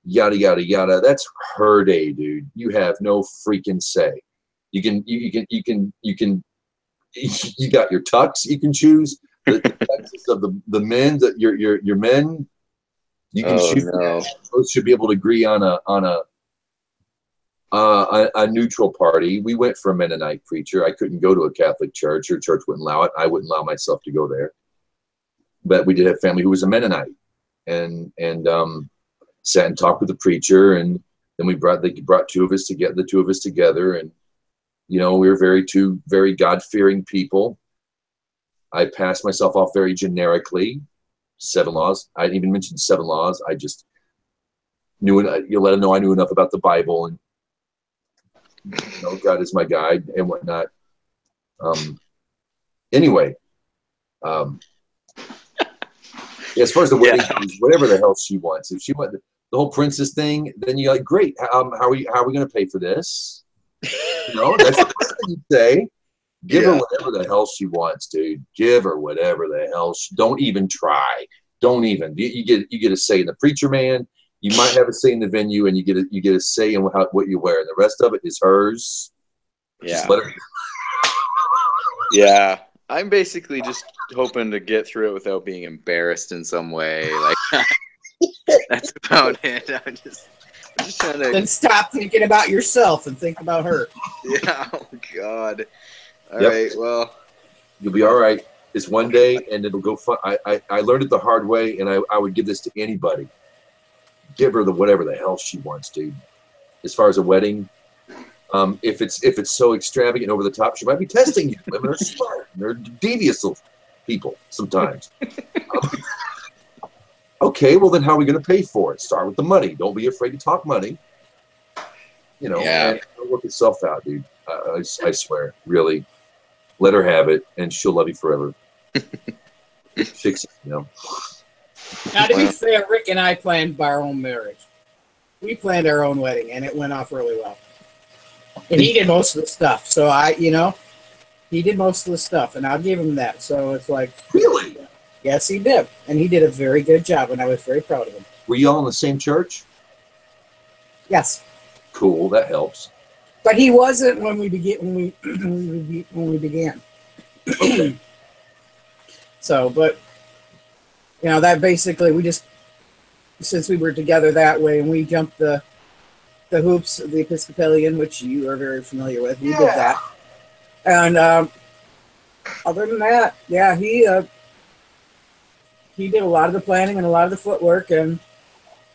yada yada yada. That's her day, dude. You have no freaking say. You got your tux you can choose. The tuxes of the men that your men you can choose. No. Both should be able to agree on a neutral party. We went for a Mennonite preacher. I couldn't go to a Catholic church. Her church wouldn't allow it. I wouldn't allow myself to go there. But we did have family who was a Mennonite, and sat and talked with the preacher, and then they brought the two of us together, and you know, we were two very God-fearing people. I passed myself off very generically. 7 laws. I didn't even mention 7 laws. I just knew it. You let them know I knew enough about the Bible and God is my guide and whatnot. Anyway, as far as the wedding, whatever the hell she wants. If she wants the whole princess thing, then you're like, great. How are we going to pay for this? You know, that's the first thing you say. Give her whatever the hell she wants, dude. Give her whatever the hell. Don't even try. Don't even. You get a say in the preacher man. You might have a say in the venue, and you get a say in what you wear. And the rest of it is hers. Yeah. Just let her. Yeah. I'm basically just hoping to get through it without being embarrassed in some way. Like that's about it. I'm just trying to. Then stop thinking about yourself and think about her. Yeah. Oh God. All right. Well, you'll be all right. It's one day, and it'll go fun. I learned it the hard way, and I would give this to anybody. Give her whatever the hell she wants, dude. As far as a wedding, if it's so extravagant over the top, she might be testing you. Women are smart. They're devious people sometimes. Okay, well then how are we going to pay for it? Start with the money. Don't be afraid to talk money. You know, and it'll work itself out, dude. I swear, really. Let her have it, and she'll love you forever. Fix it, you know. Now, to be fair, Rick and I planned our own marriage. We planned our own wedding, and it went off really well. And he did most of the stuff. So he did most of the stuff, and I'll give him that. So it's like, really? Yes, he did, and he did a very good job, and I was very proud of him. Were you all in the same church? Yes. Cool, that helps. But he wasn't when we began. Okay. So, but you know, that basically since we were together that way, and we jumped the hoops of the Episcopalian, which you are very familiar with. We did that, and other than that, he did a lot of the planning and a lot of the footwork, and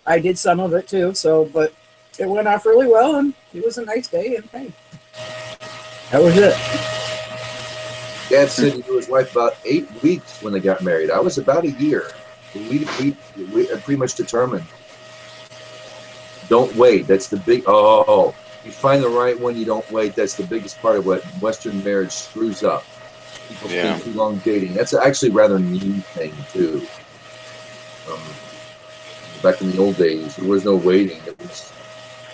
I did some of it too. So, but it went off really well, and it was a nice day, and hey, that was it. Dad said he knew his wife about 8 weeks when they got married. I was about a year. We pretty much determined. Don't wait. That's the big. Oh, you find the right one. You don't wait. That's the biggest part of what Western marriage screws up. People spend too long dating. That's actually rather mean thing too. back in the old days. There was no waiting. It was,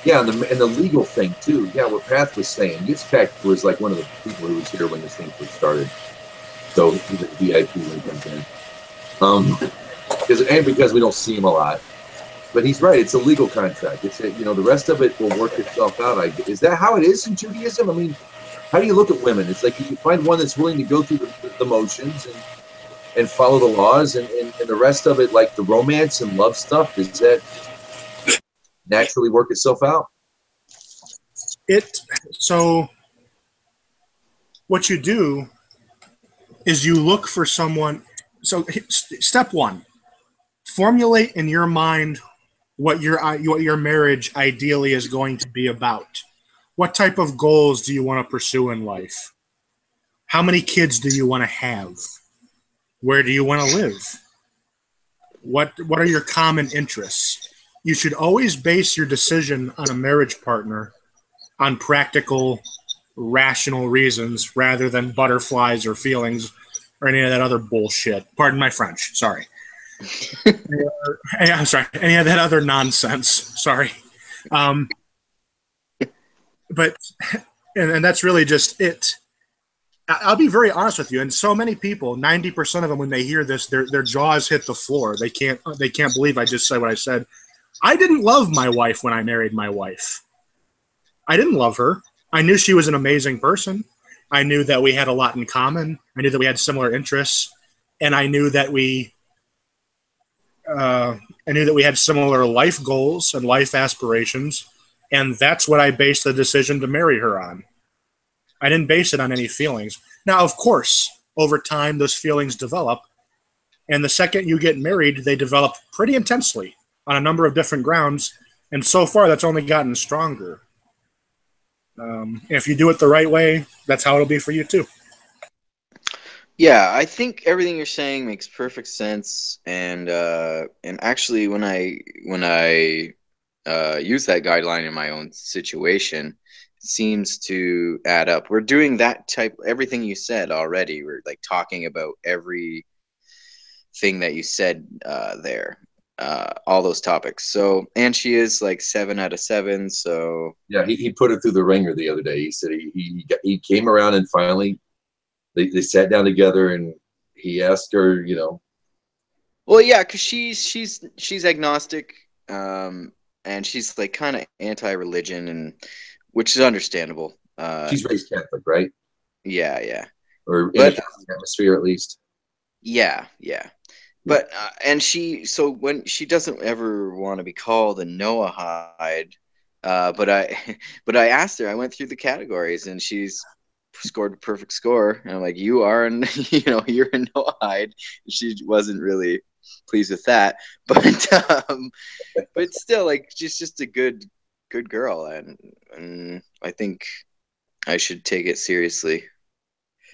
yeah, and the legal thing too. Yeah, what Path was saying. Yitzhak was like one of the people who was here when this thing first started. So he's a VIP when he comes in. Because we don't see him a lot. But he's right. It's a legal contract. It's the rest of it will work itself out. Is that how it is in Judaism? I mean, how do you look at women? It's like you find one that's willing to go through the motions and follow the laws, and the rest of it, like the romance and love stuff, does that naturally work itself out? So what you do is you look for someone. So step one, formulate in your mind what your marriage ideally is going to be about. What type of goals do you want to pursue in life? How many kids do you want to have? Where do you want to live? What are your common interests? You should always base your decision on a marriage partner on practical, rational reasons rather than butterflies or feelings or any of that other bullshit. Pardon my French. Sorry. I'm sorry. Any of that other nonsense. Sorry. But that's really just it. I'll be very honest with you. And so many people, 90% of them, when they hear this, their jaws hit the floor. They can't believe I just said what I said. I didn't love my wife when I married my wife. I didn't love her. I knew she was an amazing person. I knew that we had a lot in common. I knew that we had similar interests, and I knew that we had similar life goals and life aspirations, and that's what I based the decision to marry her on. I didn't base it on any feelings. Now, of course, over time, those feelings develop, and the second you get married, they develop pretty intensely on a number of different grounds, and so far, that's only gotten stronger. If you do it the right way, that's how it'll be for you too. Yeah, I think everything you're saying makes perfect sense, and actually, when I use that guideline in my own situation, it seems to add up. We're doing that everything you said already. We're like talking about everything that you said there. All those topics. So, and she is like 7 out of 7. So yeah, he put it through the ringer the other day. He said he came around and finally they sat down together and he asked her, Well, yeah, because she's agnostic, and she's like kind of anti-religion, and which is understandable. She's raised Catholic, right? Yeah. Or in the Catholic atmosphere, at least. Yeah. But when she doesn't ever want to be called a Noahide, but I asked her. I went through the categories, and she's scored a perfect score. And I'm like, you are, you're a Noahide. She wasn't really pleased with that, but still, like, just a good girl, and I think I should take it seriously.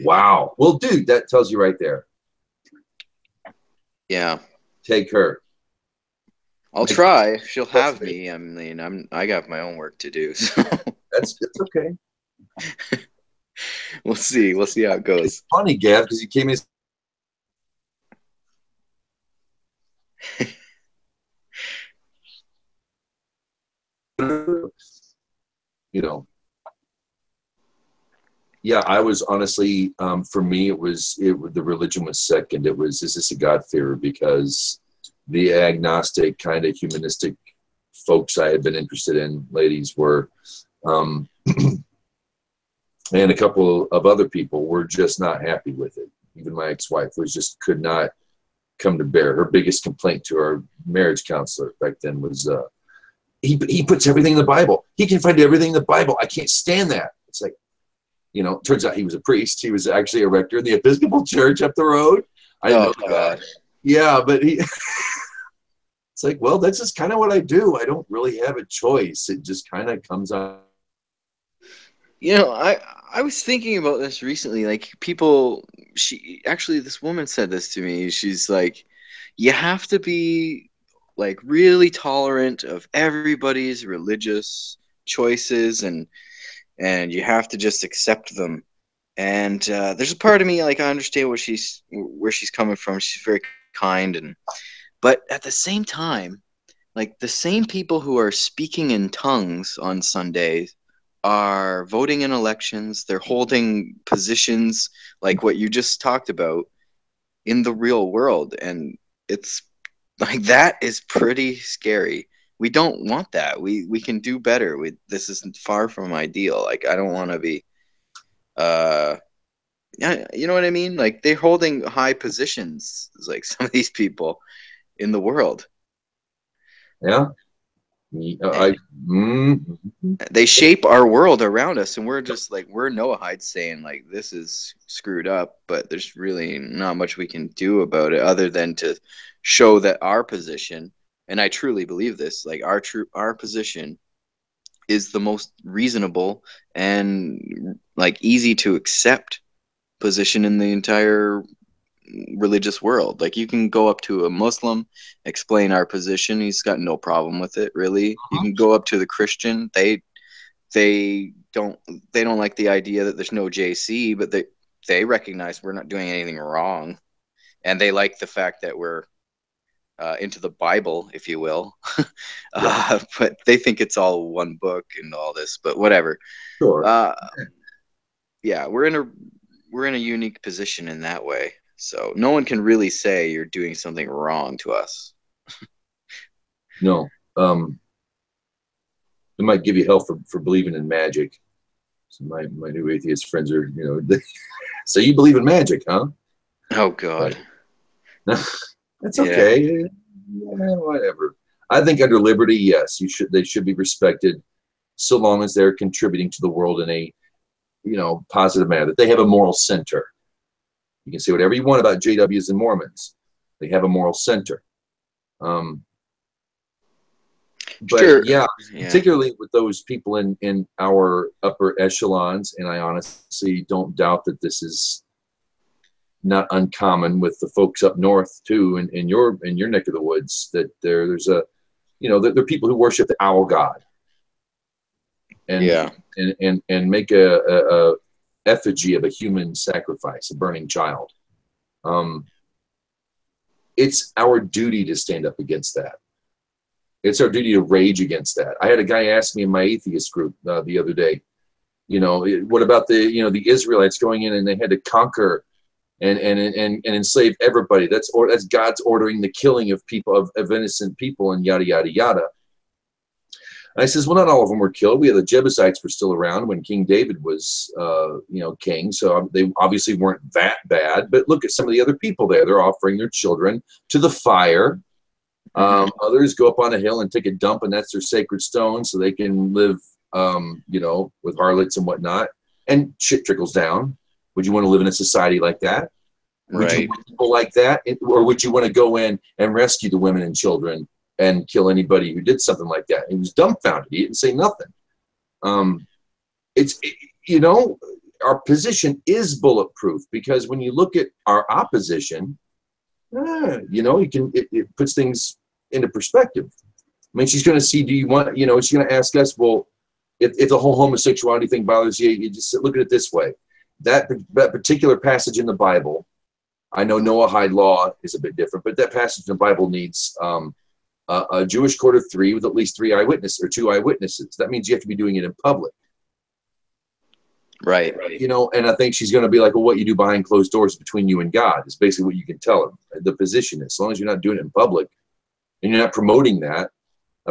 Wow. Well, dude, that tells you right there. Yeah. Take her. I'll try. She'll have me. I mean, I got my own work to do. So that's okay. We'll see how it goes. It's funny, Gav, because you came in. Yeah, I was honestly, for me, the religion was second. It was, is this a God-fearer? Because the agnostic kind of humanistic folks I had been interested in, ladies, were, and a couple of other people were just not happy with it. Even my ex-wife could not come to bear. Her biggest complaint to our marriage counselor back then was, he puts everything in the Bible. He can find everything in the Bible. I can't stand that. It's like, turns out he was a priest. He was actually a rector in the Episcopal Church up the road. I didn't know that. Yeah, but it's like, well, that's just kind of what I do. I don't really have a choice. It just kind of comes out. I was thinking about this recently. Like, this woman said this to me. She's like, you have to be like really tolerant of everybody's religious choices, and you have to just accept them. And there's a part of me, like, I understand where she's coming from. She's very kind, but at the same time, like the same people who are speaking in tongues on Sundays are voting in elections. They're holding positions like what you just talked about in the real world. And it's like, that is pretty scary. We don't want that. We can do better. This is far from ideal. Like, I don't want to be, yeah, you know what I mean? Like, they're holding high positions, like some of these people in the world. Yeah. They shape our world around us, and we're just like, we're Noahides saying like, this is screwed up, but there's really not much we can do about it other than to show that our position, and I truly believe this, like our position is the most reasonable and like easy to accept position in the entire religious world. Like, you can go up to a Muslim, explain our position, he's got no problem with it, really. You can go up to the Christian, they don't like the idea that there's no JC, but they recognize we're not doing anything wrong, and they like the fact that we're into the Bible, if you will. But they think it's all one book and all this, but whatever. Sure. Yeah, we're in a unique position in that way. So no one can really say you're doing something wrong to us. No. It might give you hell for believing in magic. So my new atheist friends are, so you believe in magic, huh? Oh God. That's okay. Yeah, whatever. I think under liberty, yes, they should be respected, so long as they're contributing to the world in a positive manner, that they have a moral center. You can say whatever you want about JWs and Mormons. They have a moral center. But sure. yeah, particularly with those people in our upper echelons, and I honestly don't doubt that this is not uncommon with the folks up north too, in your neck of the woods, that there's a, there are people who worship the owl god, and make a effigy of a human sacrifice, a burning child. It's our duty to stand up against that. It's our duty to rage against that. I had a guy ask me in my atheist group the other day, what about the Israelites going in and they had to conquer and enslave everybody? That's God's ordering the killing of people, of innocent people, and yada yada yada. And I says, well, not all of them were killed. The Jebusites were still around when King David was king, so they obviously weren't that bad. But look at some of the other people there. They're offering their children to the fire. Others go up on a hill and take a dump, and that's their sacred stone, so they can live, with harlots and whatnot. And shit trickles down. Would you want to live in a society like that? Would you want people like that, or would you want to go in and rescue the women and children and kill anybody who did something like that? He was dumbfounded. He didn't say nothing. Our position is bulletproof, because when you look at our opposition, it puts things into perspective. I mean, she's going to see, do you want, she's going to ask us, well, if the whole homosexuality thing bothers you, you just look at it this way. That particular passage in the Bible, I know Noahide law is a bit different, but that passage in the Bible needs a Jewish court of 3 with at least 2 eyewitnesses. That means you have to be doing it in public. Right. And I think she's going to be like, well, what you do behind closed doors between you and God is basically what you can tell her. The position is, as long as you're not doing it in public and you're not promoting that.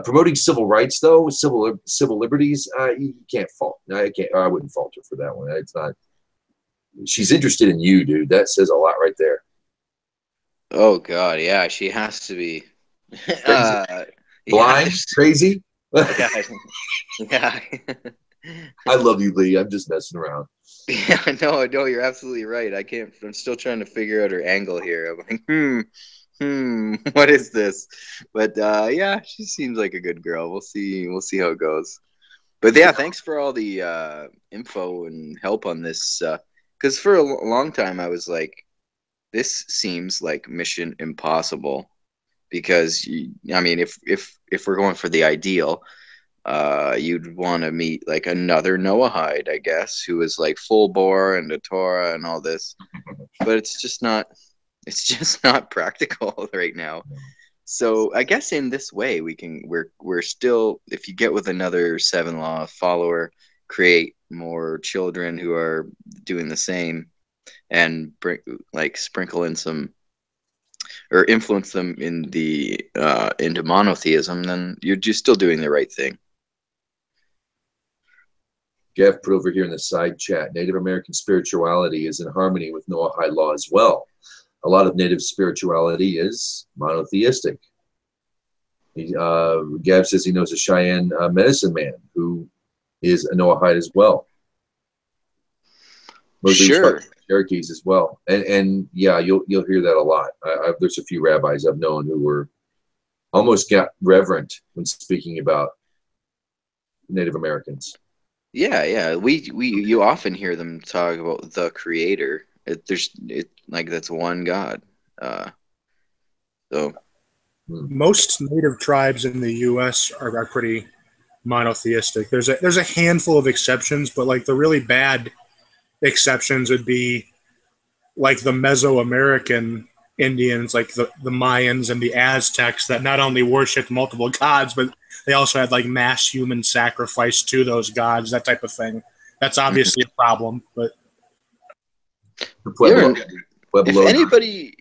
Promoting civil rights, though, civil liberties, you can't fault. I wouldn't fault her for that one. It's not. She's interested in you, dude. That says a lot right there. Oh God, yeah, she has to be. Blind, crazy. Yeah. I love you, Lee. I'm just messing around. Yeah, no, you're absolutely right. I'm still trying to figure out her angle here. I'm like, what is this? But yeah, she seems like a good girl. We'll see how it goes. But yeah, thanks for all the info and help on this. Because for a long time I was like, this seems like mission impossible. Because if we're going for the ideal, you'd want to meet like another Noahide, I guess, who is like full bore and the Torah and all this. But it's just not practical right now. So I guess in this way we're still, if you get with another 7 law follower, create more children who are doing the same, and sprinkle in some, or influence them in the into monotheism, then you're just still doing the right thing. Jeff put over here in the side chat, Native American spirituality is in harmony with Noahide law as well. A lot of Native spirituality is monotheistic. Gav says he knows a Cheyenne medicine man who is a Noahide as well. Sure. Cherokees as well, and yeah, you'll hear that a lot. There's a few rabbis I've known who were almost got reverent when speaking about Native Americans. Yeah. You often hear them talk about the Creator. That's one God. So most native tribes in the U.S. are pretty monotheistic. There's a handful of exceptions, but like the really bad exceptions would be like the Mesoamerican Indians, like the Mayans and the Aztecs, that not only worshipped multiple gods, but they also had like mass human sacrifice to those gods, that type of thing. That's obviously a problem, but if anybody,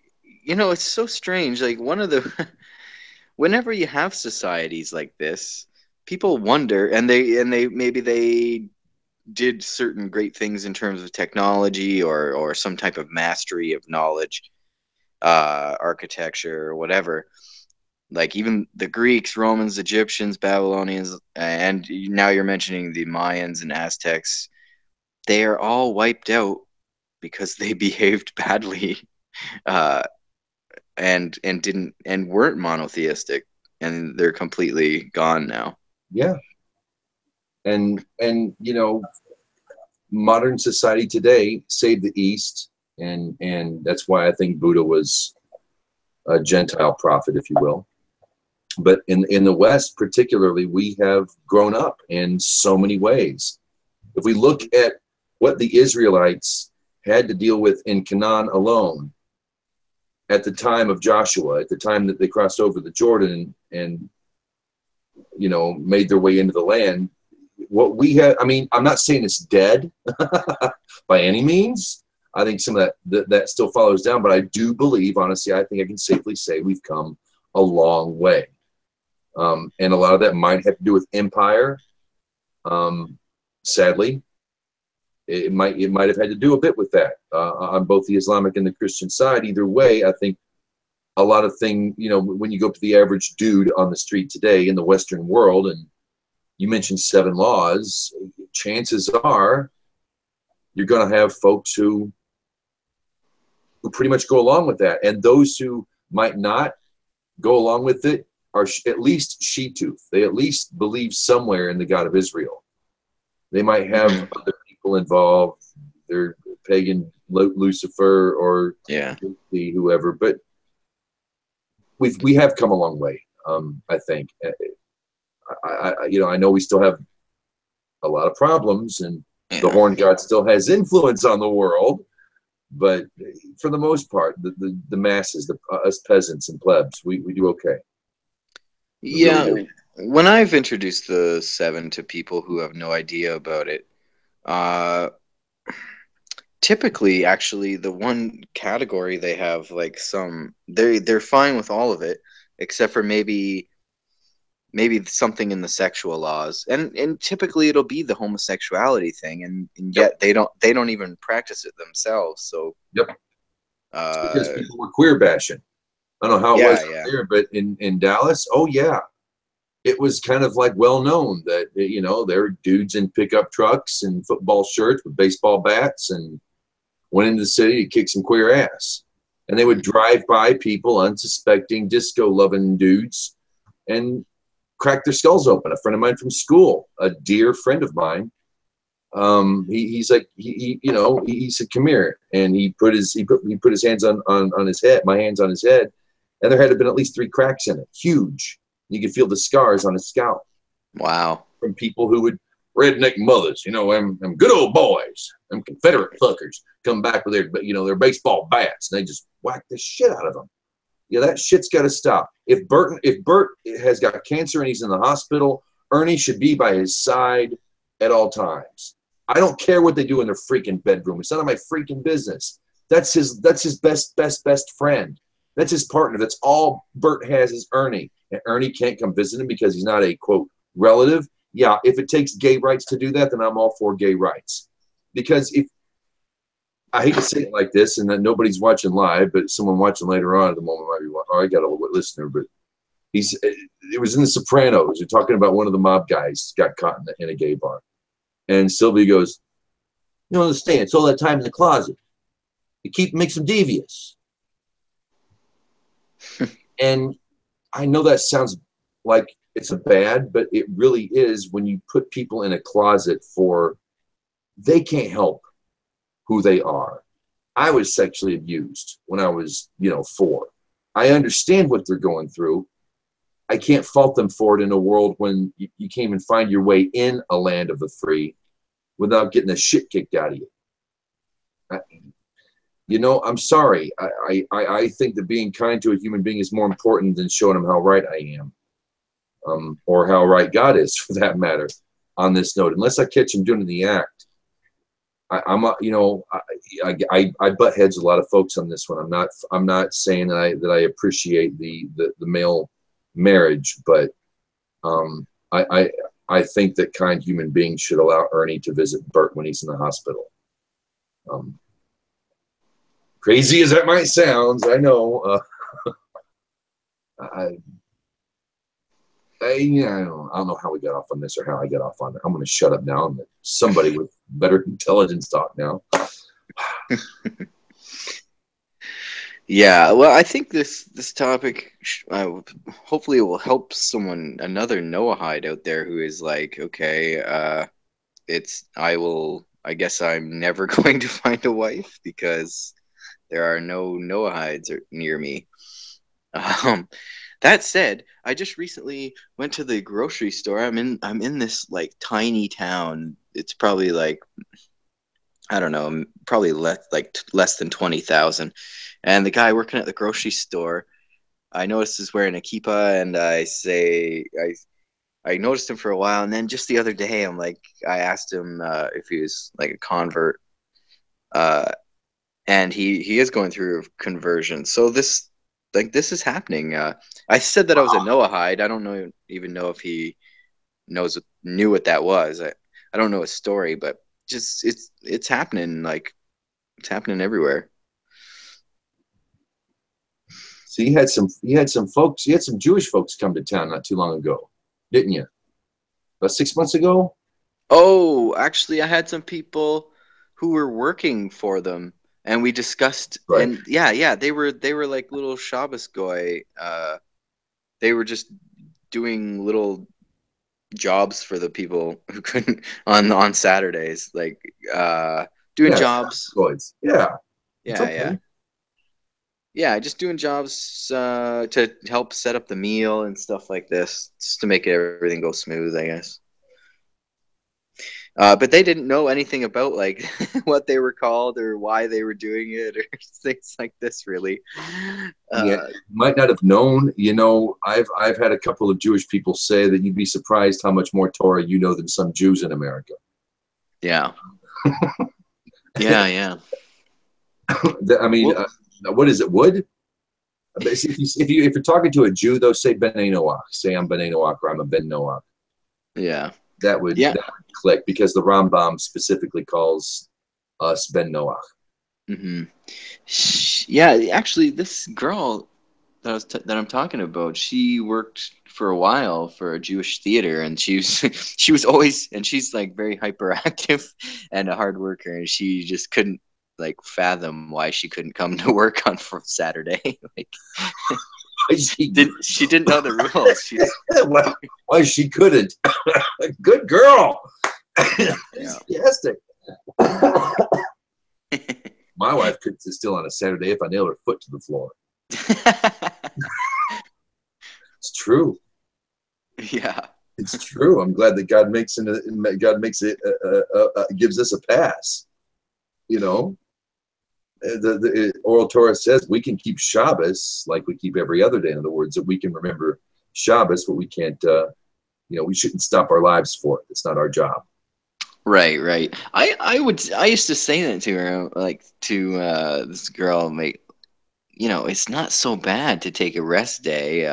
it's so strange. Like whenever you have societies like this, people wonder, and they did certain great things in terms of technology or some type of mastery of knowledge, architecture or whatever. Like even the Greeks, Romans, Egyptians, Babylonians, and now you're mentioning the Mayans and Aztecs, they are all wiped out because they behaved badly, and weren't monotheistic, and they're completely gone now. Yeah. And modern society today saved the East, and that's why I think Buddha was a Gentile prophet, if you will. But in the West, particularly, we have grown up in so many ways. If we look at what the Israelites had to deal with in Canaan alone, at the time of Joshua, at the time that they crossed over the Jordan and made their way into the land, what we have, I mean, I'm not saying it's dead by any means. I think some of that still follows down, but I do believe, honestly, I think I can safely say we've come a long way. And a lot of that might have to do with empire. Sadly, it might have had to do a bit with that on both the Islamic and the Christian side. Either way, I think a lot of things, when you go up to the average dude on the street today in the Western world, and you mentioned 7 laws, chances are you're going to have folks who pretty much go along with that. And those who might not go along with it are at least she-tooth. They at least believe somewhere in the God of Israel. They might have other people involved. They're pagan Lucifer or whoever. But we have come a long way, I think. I know we still have a lot of problems, and the horn god still has influence on the world, but for the most part, the masses, us peasants and plebs, we do okay. Yeah, really do. When I've introduced the 7 to people who have no idea about it, typically, actually, the one category they have, like they're fine with all of it, except for maybe something in the sexual laws, and typically it'll be the homosexuality thing, and yet they don't even practice it themselves. So because people were queer bashing. I don't know how it was there, but in Dallas, it was kind of like well known that there were dudes in pickup trucks and football shirts with baseball bats and went into the city to kick some queer ass, and they would drive by people, unsuspecting disco loving dudes, and crack their skulls open. A friend of mine from school, a dear friend of mine, he's like, he said, "Come here," and he put his hands on his head, my hands on his head, and there had to have been at least 3 cracks in it, huge. You could feel the scars on his scalp. Wow. From people who would redneck mothers, them good old boys, them Confederate fuckers come back with their baseball bats, and they just whack the shit out of them. Yeah, that shit's got to stop. If Bert has got cancer and he's in the hospital, Ernie should be by his side at all times. I don't care what they do in their freaking bedroom. It's none of my freaking business. That's his best friend. That's his partner. That's all Bert has is Ernie. And Ernie can't come visit him because he's not a, quote, relative. Yeah, if it takes gay rights to do that, then I'm all for gay rights. Because if, I hate to say it like this, and that nobody's watching live, but someone watching later on at the moment might be, oh, I got a listener, but it was in The Sopranos. You're talking about one of the mob guys got caught in a gay bar. And Sylvia goes, you don't understand, it's all that time in the closet. It makes them devious. And I know that sounds like it's a bad, but it really is when you put people in a closet they can't help who they are. I was sexually abused when I was, 4. I understand what they're going through. I can't fault them for it in a world when you can't even find your way in a land of the free without getting the shit kicked out of you. I'm sorry. I think that being kind to a human being is more important than showing them how right I am. Or how right God is, for that matter, on this note. Unless I catch him doing the act, I butt heads a lot of folks on this one. I'm not saying that I appreciate the male marriage, but I think that kind human beings should allow Ernie to visit Bert when he's in the hospital. Crazy as that might sound, I know. I don't know how we got off on this or how I got off on it. I'm going to shut up now and let somebody with better intelligence talk now. Yeah, well, I think this topic hopefully it will help another Noahide out there who is like, okay, I guess I'm never going to find a wife because there are no Noahides near me. That said, I just recently went to the grocery store. I'm in this like tiny town. It's probably like, I don't know, probably less than 20,000. And the guy working at the grocery store, I noticed is wearing a kippah, and I noticed him for a while, and then just the other day, I asked him if he was like a convert, and he is going through conversion. So this is happening. I said that I was a Noahide. I don't even know if he knew what that was. I don't know his story, but just it's happening. Like, it's happening everywhere. So you had some Jewish folks come to town not too long ago, didn't you? About 6 months ago? Oh, actually, I had some people who were working for them, and we discussed. Right. And yeah, they were like little Shabbos goy. They were just doing little jobs for the people who couldn't on Saturdays, like doing jobs. Goys. Yeah. Yeah, just doing jobs to help set up the meal and stuff like this, just to make everything go smooth, I guess. But they didn't know anything about like what they were called or why they were doing it or things like this, really. Might not have known. I've had a couple of Jewish people say that you'd be surprised how much more Torah you know than some Jews in America. Yeah. Yeah. I mean, what is it? Wood? If you're talking to a Jew, though, say B'nai Noach. Say I'm B'nai Noach or I'm a Ben Noach. Yeah. That would click, because the Rambam specifically calls us Ben Noach. Mm-hmm. Yeah, actually, this girl that I'm talking about, she worked for a while for a Jewish theater, and she was always, and she's like very hyperactive and a hard worker, and she just couldn't like fathom why she couldn't come to work on Saturday. Like, she didn't know the rules. Why she couldn't? Good girl. Enthusiastic. My wife could still on a Saturday if I nailed her foot to the floor. It's true. Yeah, it's true. I'm glad that God makes gives us a pass. the oral Torah says we can keep Shabbos like we keep every other day. In other words, that we can remember Shabbos, but we can't, we shouldn't stop our lives for it. It's not our job. Right, right. I used to say that to her, like to this girl, mate. It's not so bad to take a rest day.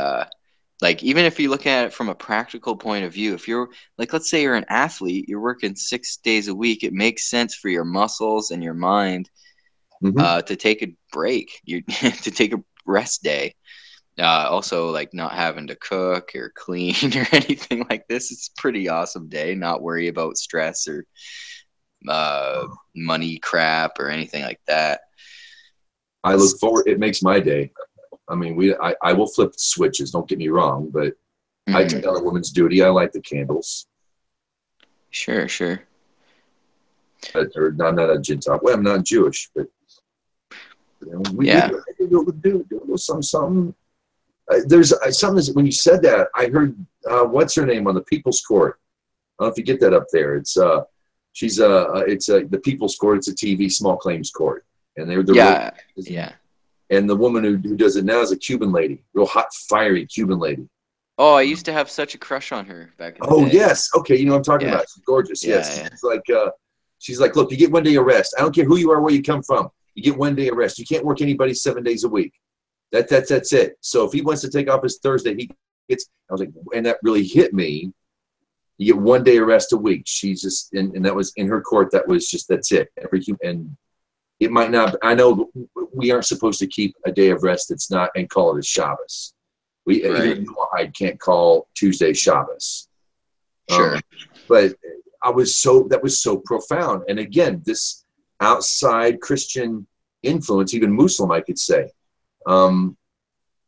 Like, even if you look at it from a practical point of view, if you're like, let's say you're an athlete, you're working 6 days a week, it makes sense for your muscles and your mind to take a break, to take a rest day. Also, like, not having to cook or clean or anything like this. It's a pretty awesome day. Not worry about stress or money crap or anything like that. I look forward. It makes my day. I mean, I will flip switches. Don't get me wrong, but I take on a woman's duty. I light the candles. Sure. Or I'm not a Gentile. Well, I'm not Jewish, but we do something. There's something when you said that, I heard what's her name on the People's Court. I don't know if you get that up there. It's the People's Court. It's a TV small claims court, and they're yeah. And the woman who does it now is a Cuban lady, real hot, fiery Cuban lady. Oh, I used to have such a crush on her back in the day. Oh yes, okay, you know what I'm talking about. She's gorgeous. Yes, yeah. She's like, look, you get 1 day of rest. I don't care who you are, where you come from. You get 1 day of rest. You can't work anybody 7 days a week. That's it. So if he wants to take off his Thursday, he gets. I was like, and that really hit me. You get 1 day of rest a week. She's just, and that was in her court. That was just, that's it. And it might not. I know we aren't supposed to keep a day of rest that's not and call it a Shabbos. I can't call Tuesday Shabbos. Sure. But that was so profound. And again, this outside Christian influence, even Muslim, I could say,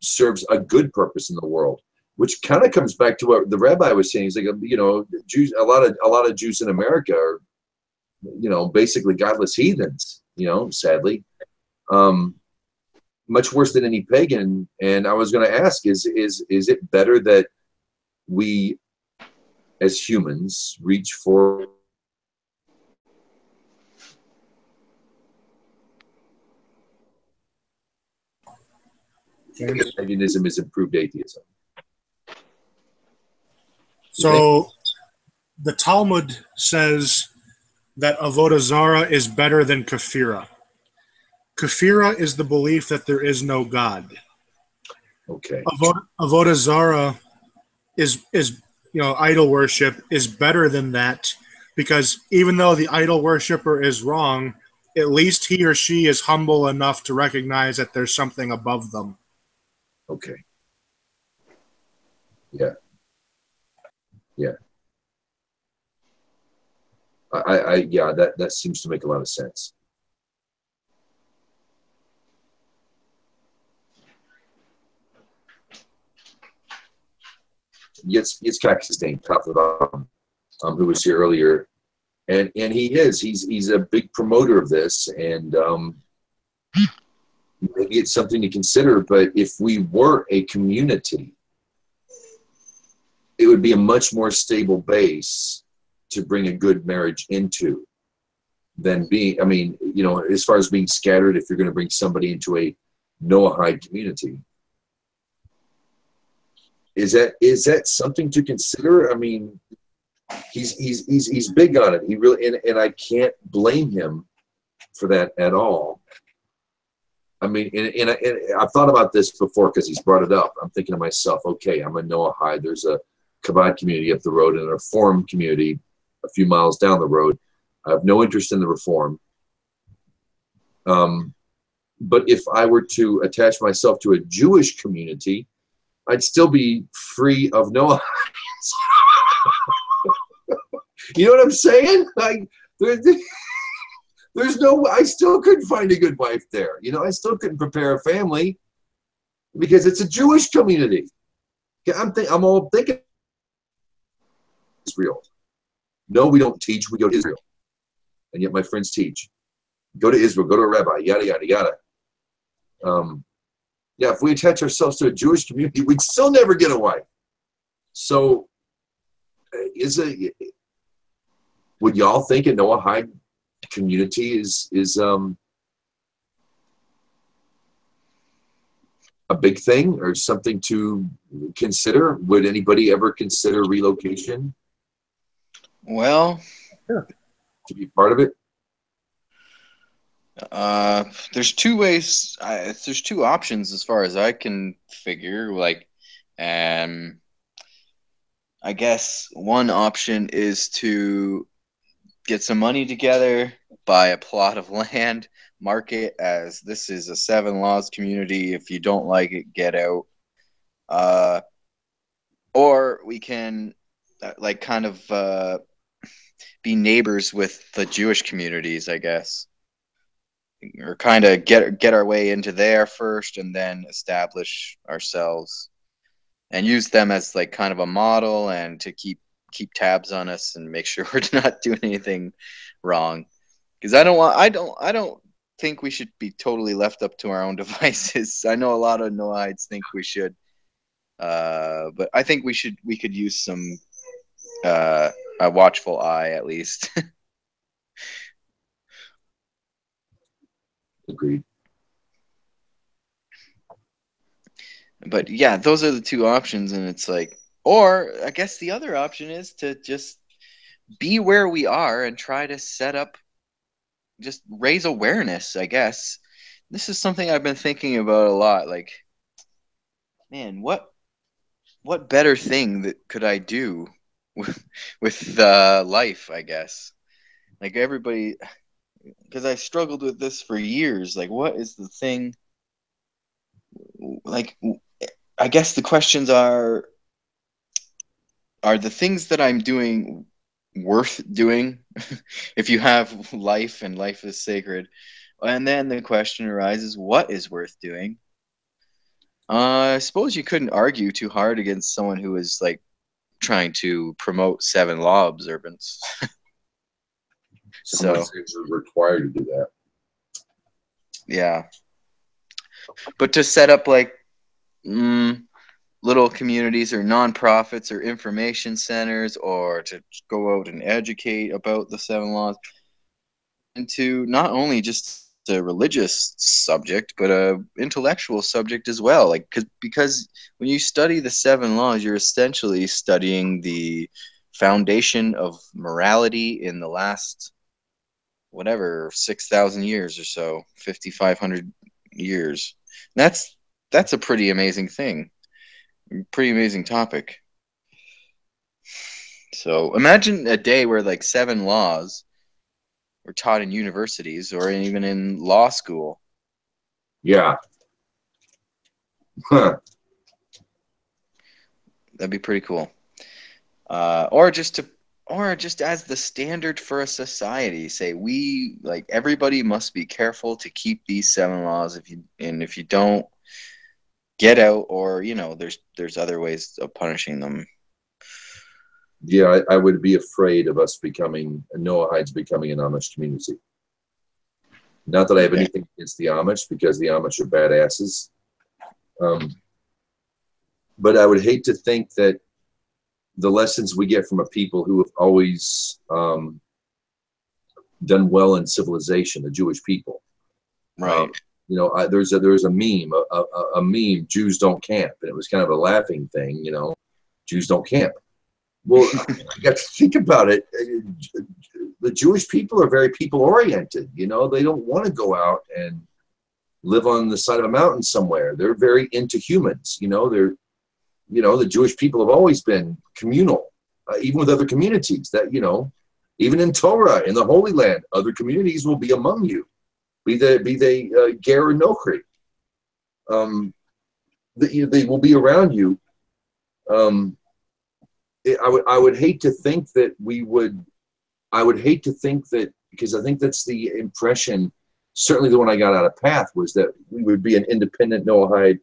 serves a good purpose in the world, which kind of comes back to what the rabbi was saying. He's like, Jews, a lot of Jews in America are, basically godless heathens, sadly, much worse than any pagan. And I was going to ask, is it better that we as humans reach for paganism is improved atheism? So the Talmud says that Avodah Zarah is better than Kafira. Kafira is the belief that there is no God. Okay. Avodah Zarah is idol worship is better than that, because even though the idol worshiper is wrong, at least he or she is humble enough to recognize that there's something above them. Okay. Yeah. That seems to make a lot of sense. Yitzchak Sustain, who was here earlier, and he's a big promoter of this, and maybe it's something to consider. But if we were a community, it would be a much more stable base to bring a good marriage into than being, as far as being scattered, if you're going to bring somebody into a Noahide community. Is that something to consider? I mean, he's big on it. He really, and I can't blame him for that at all. I mean, and I've thought about this before because he's brought it up. I'm thinking to myself, okay, I'm a Noahide. There's a Chabad community up the road and a Reform community a few miles down the road. I have no interest in the Reform. But if I were to attach myself to a Jewish community, I'd still be free of Noah. You know what I'm saying? There's no. I still couldn't find a good wife there. I still couldn't prepare a family because it's a Jewish community. I'm all thinking Israel. No, we don't teach. We go to Israel, and yet my friends teach. Go to Israel. Go to a rabbi. Yada yada yada. Yeah, if we attach ourselves to a Jewish community, we'd still never get a wife. So, would y'all think a Noahide community is a big thing or something to consider? Would anybody ever consider relocation Well, to be part of it? there's two ways. There's two options as far as I can figure. Like, I guess one option is to get some money together, buy a plot of land, mark it as this is a Seven Laws community. If you don't like it, get out. Or we can like kind of be neighbors with the Jewish communities, I guess, or kind of get our way into there first, and then establish ourselves and use them as like kind of a model and to keep tabs on us and make sure we're not doing anything wrong. Because I don't think we should be totally left up to our own devices. I know a lot of Noahides think we should, but I think we could use some a watchful eye at least. Agreed. But yeah, those are the two options, and it's like, or I guess the other option is to just be where we are and try to set up, just raise awareness, I guess. This is something I've been thinking about a lot. Like, man, what better thing that could I do with life, I guess? Like everybody, because I struggled with this for years. Like, what is the thing? Like, I guess the questions are the things that I'm doing worth doing? If you have life and life is sacred. And then the question arises, what is worth doing? I suppose you couldn't argue too hard against someone who is like trying to promote 7 law observance. Someone seems required to do that. Yeah. But to set up like little communities or nonprofits or information centers, or to go out and educate about the 7 laws, and to not only just a religious subject, but a intellectual subject as well. Like, because when you study the 7 laws, you're essentially studying the foundation of morality in the last, whatever, 6,000 years or so, 5,500 years. That's a pretty amazing thing. Pretty amazing topic. So imagine a day where like 7 laws were taught in universities or even in law school. Yeah. Huh. That'd be pretty cool. Or just as the standard for a society, say we, like, everybody must be careful to keep these 7 laws. If you don't, get out, or there's other ways of punishing them. Yeah, I would be afraid of us becoming Noahides becoming an Amish community. Not that I have anything against the Amish, because the Amish are badasses. But I would hate to think that the lessons we get from a people who have always done well in civilization, the Jewish people. Right. There's a meme, a meme, Jews don't camp. And it was kind of a laughing thing, Jews don't camp. Well, I got to think about it. The Jewish people are very people-oriented. They don't want to go out and live on the side of a mountain somewhere. They're very into humans. The Jewish people have always been communal, even with other communities. That even in Torah, in the Holy Land, other communities will be among you, be they Ger or Nochri. They will be around you. I would hate to think that we would. I would hate to think that, because I think that's the impression. Certainly, the one I got out of Path was that we would be an independent Noahide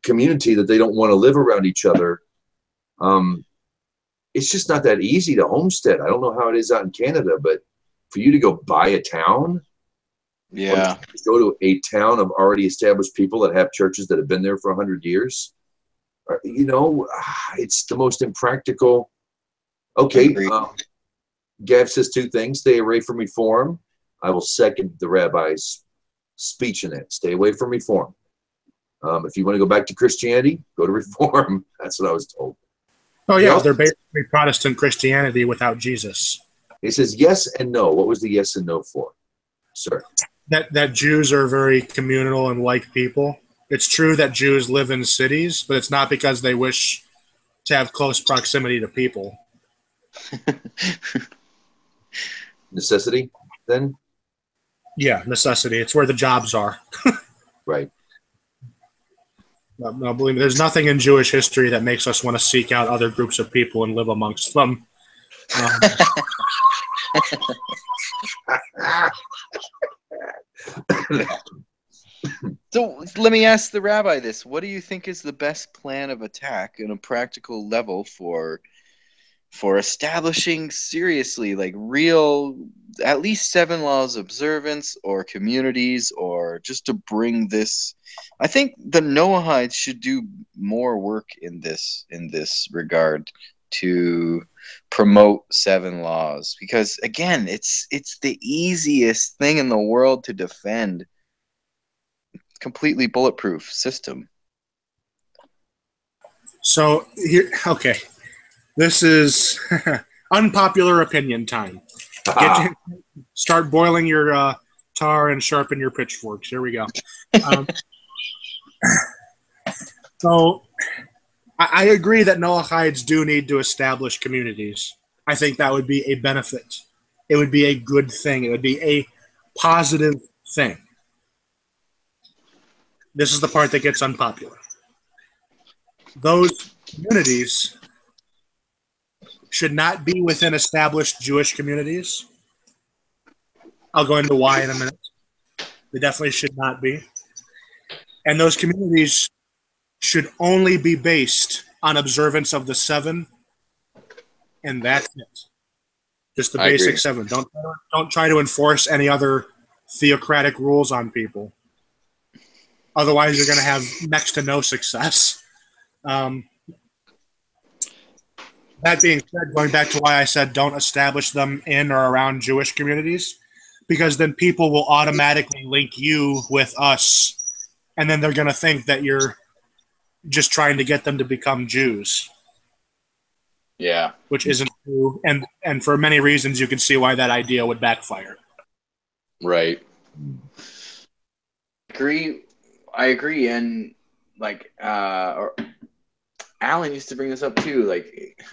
community, that they don't want to live around each other. It's just not that easy to homestead. I don't know how it is out in Canada, but for you to go buy a town, yeah, go to a town of already established people that have churches that have been there for 100 years. It's the most impractical. Okay, Gav says 2 things: stay away from reform. I will second the rabbi's speech in it. Stay away from reform. If you want to go back to Christianity, go to Reform. That's what I was told. Oh yeah, they're basically Protestant Christianity without Jesus. He says yes and no. What was the yes and no for, sir? That Jews are very communal and like people. It's true that Jews live in cities, but it's not because they wish to have close proximity to people. Necessity, then? Yeah, necessity. It's where the jobs are. Right. No, believe me, there's nothing in Jewish history that makes us want to seek out other groups of people and live amongst them. So let me ask the rabbi this. What do you think is the best plan of attack on a practical level for establishing seriously, like, real, at least 7 laws observance or communities, or just to bring this? I think the Noahites should do more work in this regard to promote 7 laws, because again, it's the easiest thing in the world to defend. Completely bulletproof system. So here, okay, this is unpopular opinion time. Start boiling your tar and sharpen your pitchforks. Here we go. So I agree that Noahites do need to establish communities. I think that would be a benefit. It would be a good thing. It would be a positive thing. This is the part that gets unpopular. Those communities should not be within established Jewish communities. I'll go into why in a minute. They definitely should not be. And those communities should only be based on observance of the 7, and that's it. Just the basic 7. Don't try to enforce any other theocratic rules on people. Otherwise, you're going to have next to no success. That being said, going back to why I said don't establish them in or around Jewish communities, because then people will automatically link you with us, and then they're going to think that you're just trying to get them to become Jews. Yeah. Which isn't true. And for many reasons, you can see why that idea would backfire. Right. I agree. And like, Alan used to bring this up too. Like,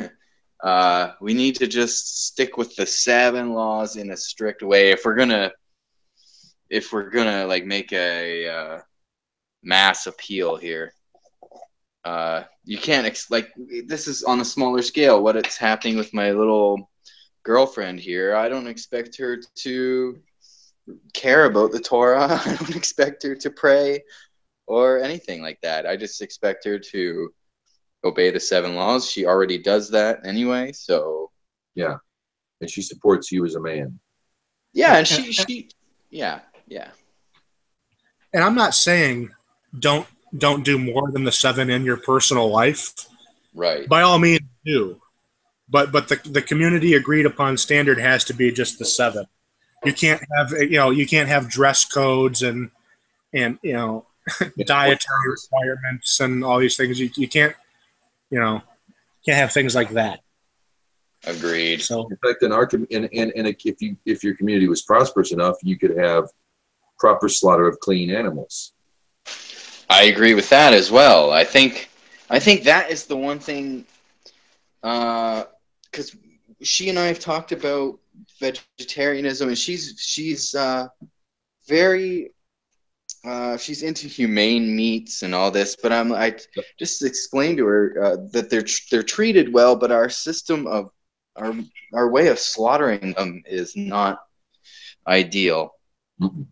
we need to just stick with the 7 laws in a strict way. If we're gonna like make a mass appeal here. You can't like, this is on a smaller scale. What it's happening with my little girlfriend here. I don't expect her to care about the Torah. I don't expect her to pray or anything like that. I just expect her to obey the 7 laws. She already does that anyway. So yeah, and she supports you as a man. Yeah, and she yeah. And I'm not saying don't do more than the 7 in your personal life. Right. By all means, do. But the community agreed upon standard has to be just the 7. You can't have dress codes and dietary requirements and all these things. You can't have things like that. Agreed. So in fact, if your community was prosperous enough, you could have proper slaughter of clean animals. I agree with that as well. I think that is the one thing, because she and I have talked about vegetarianism, and she's very she's into humane meats and all this. But I just explained to her that they're treated well, but our system of our way of slaughtering them is not ideal. Mm-hmm.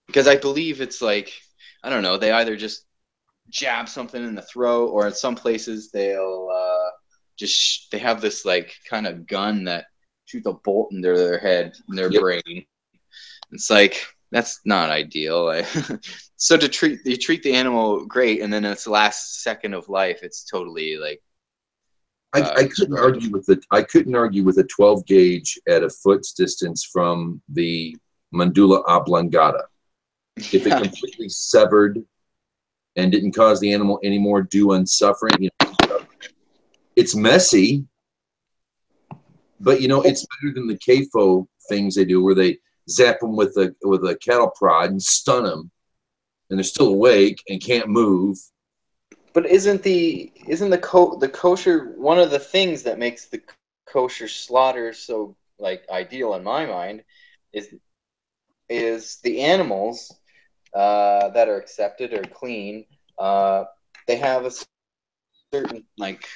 Because I believe it's like, I don't know, they either just jab something in the throat, or in some places they'll they have this like kind of gun that shoots a bolt into their head and their brain. It's like, that's not ideal. So you treat the animal great, and then its last second of life, it's totally like. I couldn't argue with a 12 gauge at a foot's distance from the medulla oblongata. If it completely severed and didn't cause the animal any more suffering. You know, it's messy, but you know, it's better than the CAFO things they do, where they zap them with a cattle prod and stun them, and they're still awake and can't move. But isn't the kosher, one of the things that makes the kosher slaughter so like ideal in my mind is the animals that are accepted or clean. They have a certain like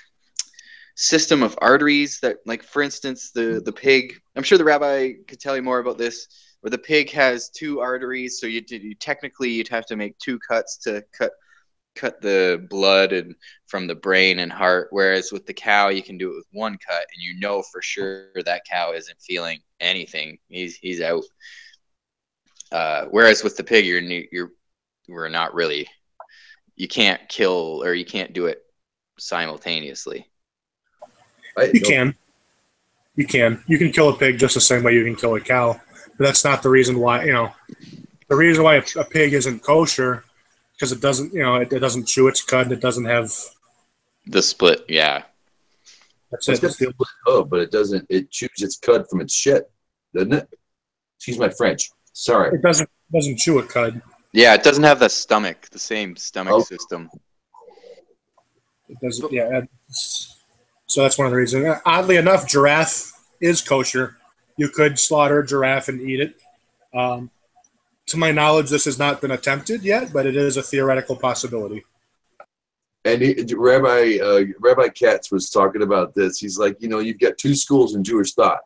system of arteries that, like, for instance, the pig, I'm sure the rabbi could tell you more about this, where the pig has 2 arteries, so you technically you'd have to make 2 cuts to cut the blood and from the brain and heart, whereas with the cow you can do it with 1 cut, and you know for sure that cow isn't feeling anything. He's out. Whereas with the pig, we're not really, you can't kill, or you can't do it simultaneously. You can kill a pig just the same way you can kill a cow, but that's not the reason why. You know, the reason why a pig isn't kosher, because it doesn't, you know, it doesn't chew its cud. It doesn't have the split. Yeah, that's it. It's split hoof, but it doesn't. It chews its cud from its shit, doesn't it? Excuse my French. Sorry. It doesn't chew a cud. Yeah, it doesn't have the same stomach system. It doesn't. Yeah. So that's one of the reasons. Oddly enough, giraffe is kosher. You could slaughter a giraffe and eat it. To my knowledge, this has not been attempted yet, but it is a theoretical possibility. And Rabbi Katz was talking about this. He's like, you know, you've got 2 schools in Jewish thought.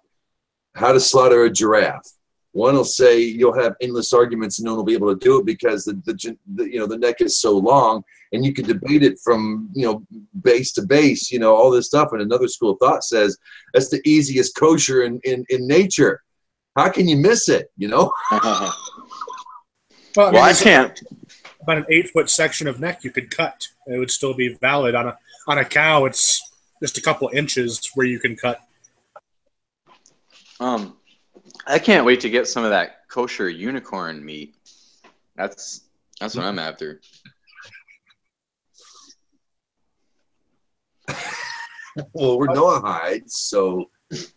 How to slaughter a giraffe. One will say you'll have endless arguments and no one will be able to do it because the neck is so long, and you can debate it from, you know, base to base, you know, all this stuff. And another school of thought says that's the easiest kosher in nature. How can you miss it, you know? Well, I can't. About an 8-foot section of neck you could cut. It would still be valid. On a cow, it's just a couple inches where you can cut. I can't wait to get some of that kosher unicorn meat. That's what I'm after. Well, we're Noahides, so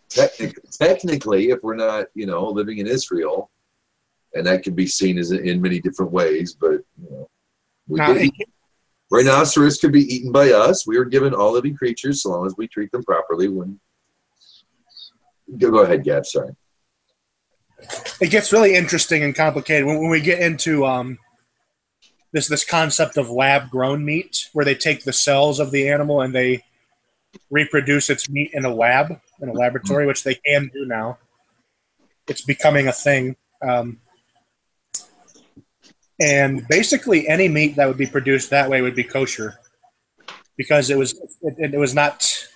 technically, if we're not, you know, living in Israel, and that can be seen as in many different ways, but you know, rhinoceros could be eaten by us. We are given all living creatures so long as we treat them properly. Go ahead, Gab. Sorry. It gets really interesting and complicated when we get into this concept of lab-grown meat, where they take the cells of the animal and they reproduce its meat in a laboratory, which they can do now. It's becoming a thing. And basically any meat that would be produced that way would be kosher, because it was not,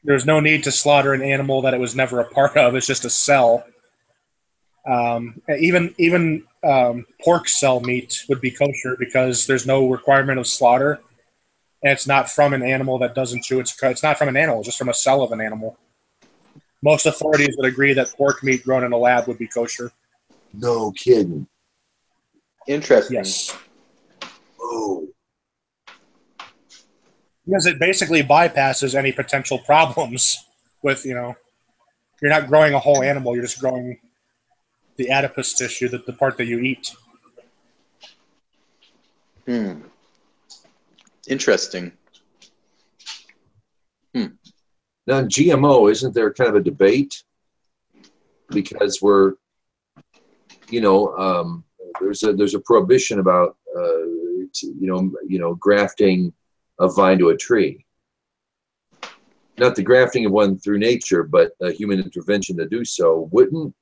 there was no need to slaughter an animal that it was never a part of. It's just a cell. Even pork cell meat would be kosher because there's no requirement of slaughter, and it's not from an animal that doesn't chew its cud. It's not from an animal, it's just from a cell of an animal. Most authorities would agree that pork meat grown in a lab would be kosher. No kidding. Interesting. Yes. Oh. Because it basically bypasses any potential problems with, you know, you're not growing a whole animal, you're just growing the adipose tissue, the part that you eat. Interesting. Now, in GMO, isn't there kind of a debate? Because we're, you know, there's a prohibition about, grafting a vine to a tree. Not the grafting of one through nature, but a human intervention to do so. Wouldn't,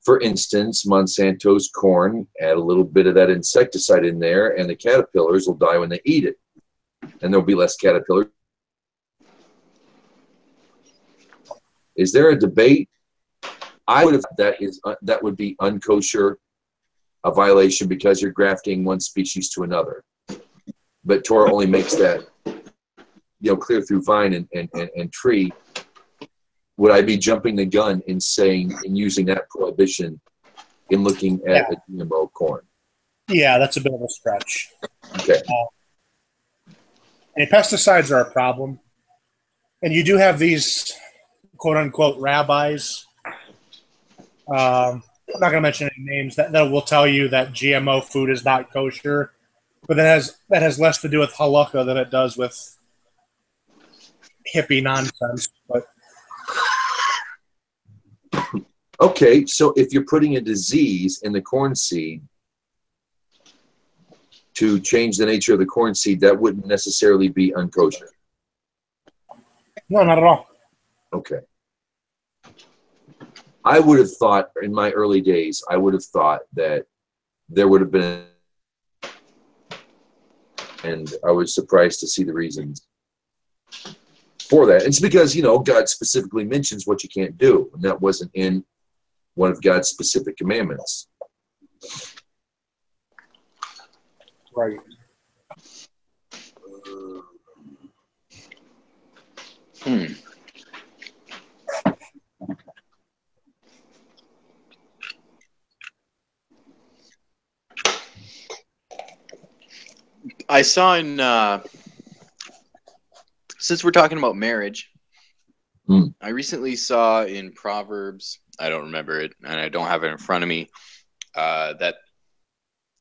for instance, Monsanto's corn add a little bit of that insecticide in there, and the caterpillars will die when they eat it, and there'll be less caterpillars. Is there a debate? I would have that would be unkosher, a violation, because you're grafting one species to another. But Torah only makes that, you know, clear through vine and tree. Would I be jumping the gun in saying and using that prohibition in looking at a GMO corn? Yeah, that's a bit of a stretch. Okay. And pesticides are a problem. And you do have these quote-unquote rabbis. I'm not going to mention any names that will tell you that GMO food is not kosher, but that has less to do with halakha than it does with hippie nonsense. But Okay, so if you're putting a disease in the corn seed to change the nature of the corn seed, that wouldn't necessarily be unkosher. no, not at all. Okay. I would have thought in my early days, I would have thought that there would have been, and I was surprised to see the reasons for that. It's because, you know, God specifically mentions what you can't do, and that wasn't in one of God's specific commandments. Right. I saw in since we're talking about marriage, I recently saw in Proverbs, I don't remember it and I don't have it in front of me, that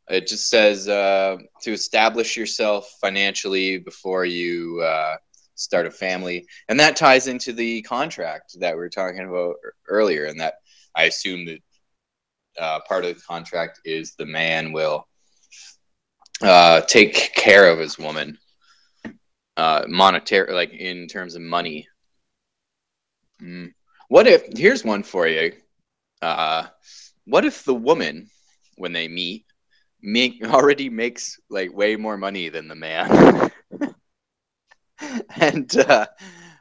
it just says to establish yourself financially before you start a family. And that ties into the contract that we were talking about earlier, and that I assume that part of the contract is the man will take care of his woman, monetary, like in terms of money. What if, here's one for you. What if the woman, when they meet, already makes like way more money than the man? And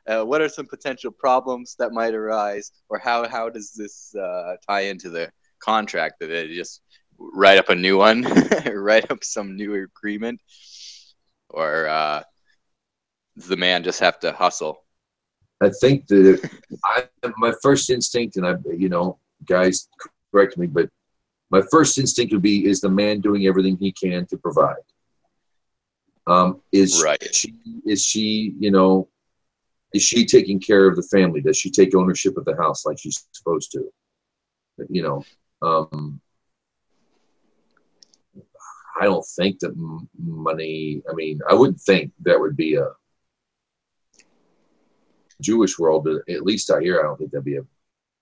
what are some potential problems that might arise, or how does this tie into the contract? That they just write up a new one, write up some new agreement, or does the man just have to hustle? I think that my first instinct, and you know, guys correct me, but my first instinct would be, is the man doing everything he can to provide? Is she, you know, is she taking care of the family? Does she take ownership of the house like she's supposed to? You know, I don't think that money, I mean, I wouldn't think that would be a Jewish world, but at least I don't think that'd be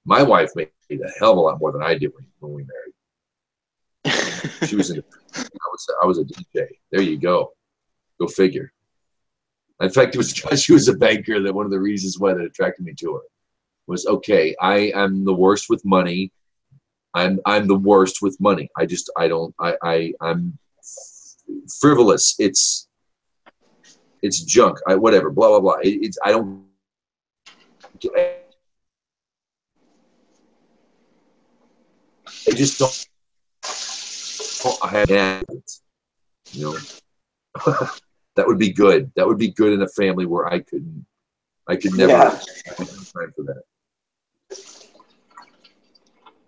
my wife made a hell of a lot more than I did when we married. She was I was a DJ. There you go. Go figure. In fact, it was because she was a banker that one of the reasons why that attracted me to her was, okay, I am the worst with money. I'm the worst with money. I'm frivolous. It's junk. Whatever. Blah blah blah. I don't. I just don't. I have it. You know. That would be good. That would be good in a family where I could never have time for that.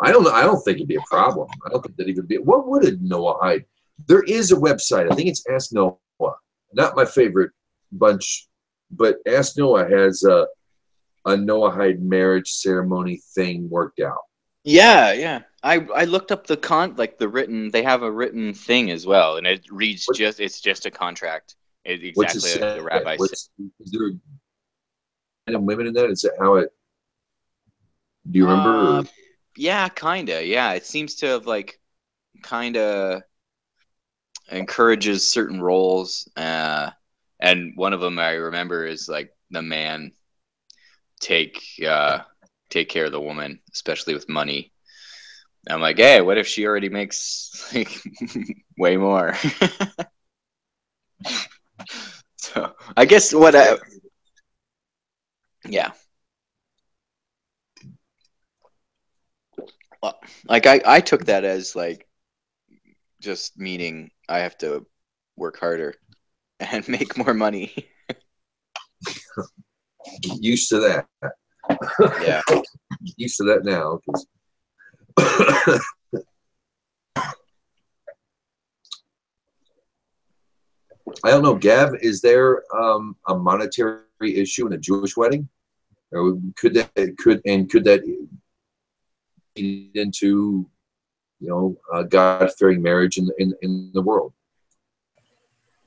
I don't know. I don't think it'd be a problem. I don't think that even be. What would a Noahide? There is a website. I think it's Ask Noah. Not my favorite bunch, but Ask Noah has a Noahide marriage ceremony thing worked out. Yeah. I looked up the written. They have a written thing as well, and it reads it's just a contract. Exactly like the rabbi said. Is there random women in that? Is that how it? Do you remember? Yeah, kinda. Yeah, it seems to have like kinda encourages certain roles, and one of them I remember is like the man take care of the woman, especially with money. I'm like, hey, what if she already makes like way more? So I guess yeah. Like I took that as like just meaning I have to work harder and make more money. Used to that. Yeah. Used to that now. I don't know, Gav, is there a monetary issue in a Jewish wedding? Or could that lead into, you know, God-fearing marriage in the world?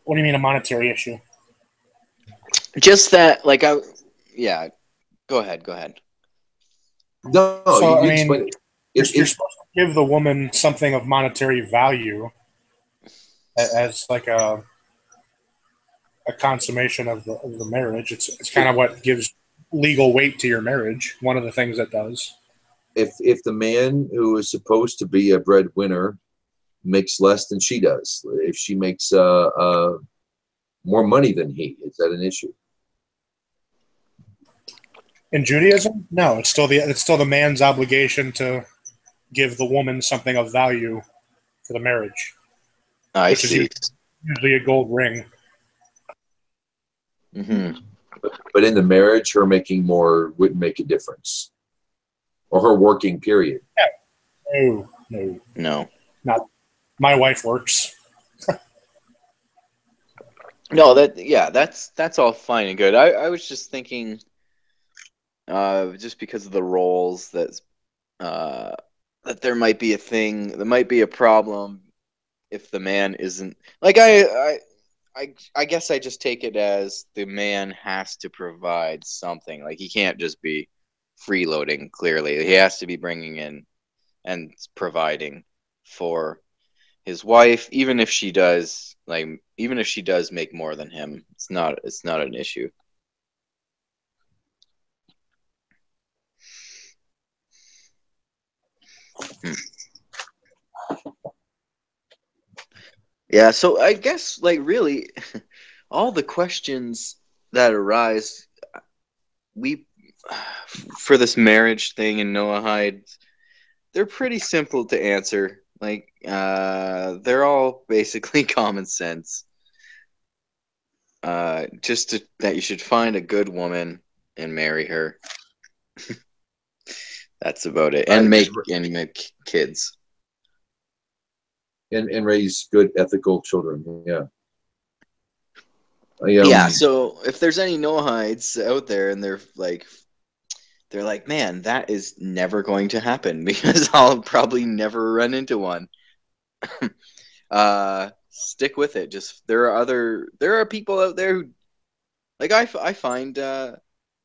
What do you mean a monetary issue? Just that, like, yeah. Go ahead. No, So, you I explain mean, it. you're supposed to give the woman something of monetary value as like a consummation of the marriage. It's kind of what gives legal weight to your marriage. One of the things that does. If the man who is supposed to be a breadwinner makes less than she does, if she makes more money than he, is that an issue? In Judaism, no. It's still the man's obligation to give the woman something of value for the marriage. I which see. is usually a gold ring. Mm-hmm. But in the marriage, her making more wouldn't make a difference, or her working period. No. Not. My wife works. No, that's all fine and good. I was just thinking, just because of the roles that there might be a thing, there might be a problem if the man isn't like I guess I just take it as the man has to provide something. Like he can't just be freeloading. Clearly, he has to be bringing in and providing for his wife, even if she does make more than him. It's not an issue. Yeah, so I guess like really all the questions that arise for this marriage thing in Noahide, they're pretty simple to answer. Like they're all basically common sense. That you should find a good woman and marry her. That's about it. And make kids. And raise good ethical children. Yeah. Yeah, so if there's any Noahides out there and they're like, man, that is never going to happen because I'll probably never run into one. Stick with it. Just there are people out there who like I find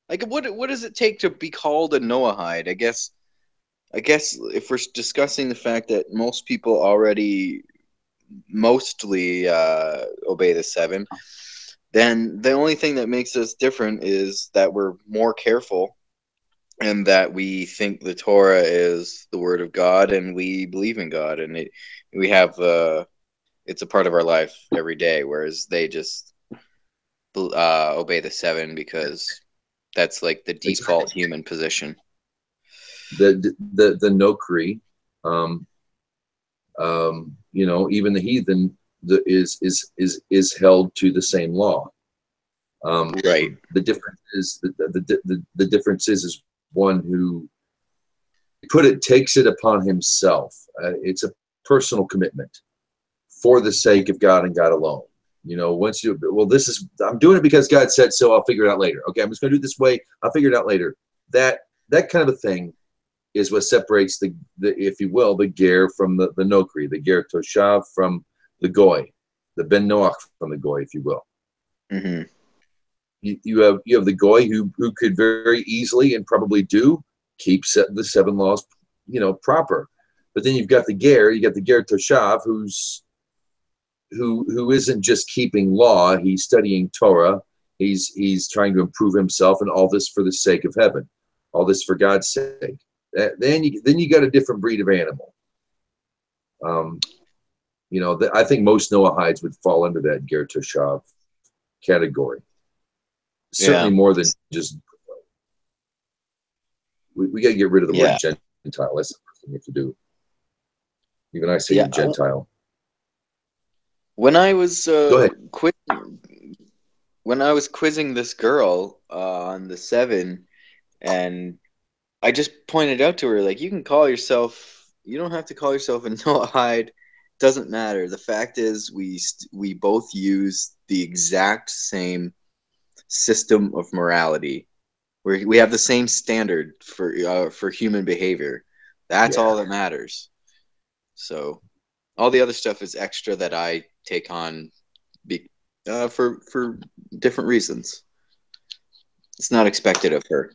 like what does it take to be called a Noahide? I guess if we're discussing the fact that most people already mostly obey the 7, then the only thing that makes us different is that we're more careful and that we think the Torah is the word of God and we believe in God and it's a part of our life every day, whereas they just obey the 7 because that's like the default human position. The Nokri, even the heathen is held to the same law. Right. The difference is the difference is one who takes it upon himself. It's a personal commitment for the sake of God and God alone. I'm doing it because God said so. I'll figure it out later. Okay, I'm just going to do it this way. I'll figure it out later. That kind of a thing is what separates the if you will, the ger from the nokri, the ger toshav from the goy, the ben noach from the goy, if you will. Mm-hmm. You have the goy who could very easily and probably do keep the 7 laws, proper. But then you've got the ger toshav who isn't just keeping law, he's studying Torah, he's trying to improve himself, and all this for the sake of heaven, all this for God's sake. Then you got a different breed of animal. I think most Noahides would fall under that ger toshav category. Certainly more than just. We got to get rid of the word Gentile. That's the first thing we have to do. Even I say Gentile. When I was Go ahead. When I was quizzing this girl on the 7, and I just pointed out to her, like, you don't have to call yourself a Noahide. Doesn't matter. The fact is, we both use the exact same system of morality. We have the same standard for human behavior. That's all that matters. So all the other stuff is extra that I take on for different reasons. It's not expected of her.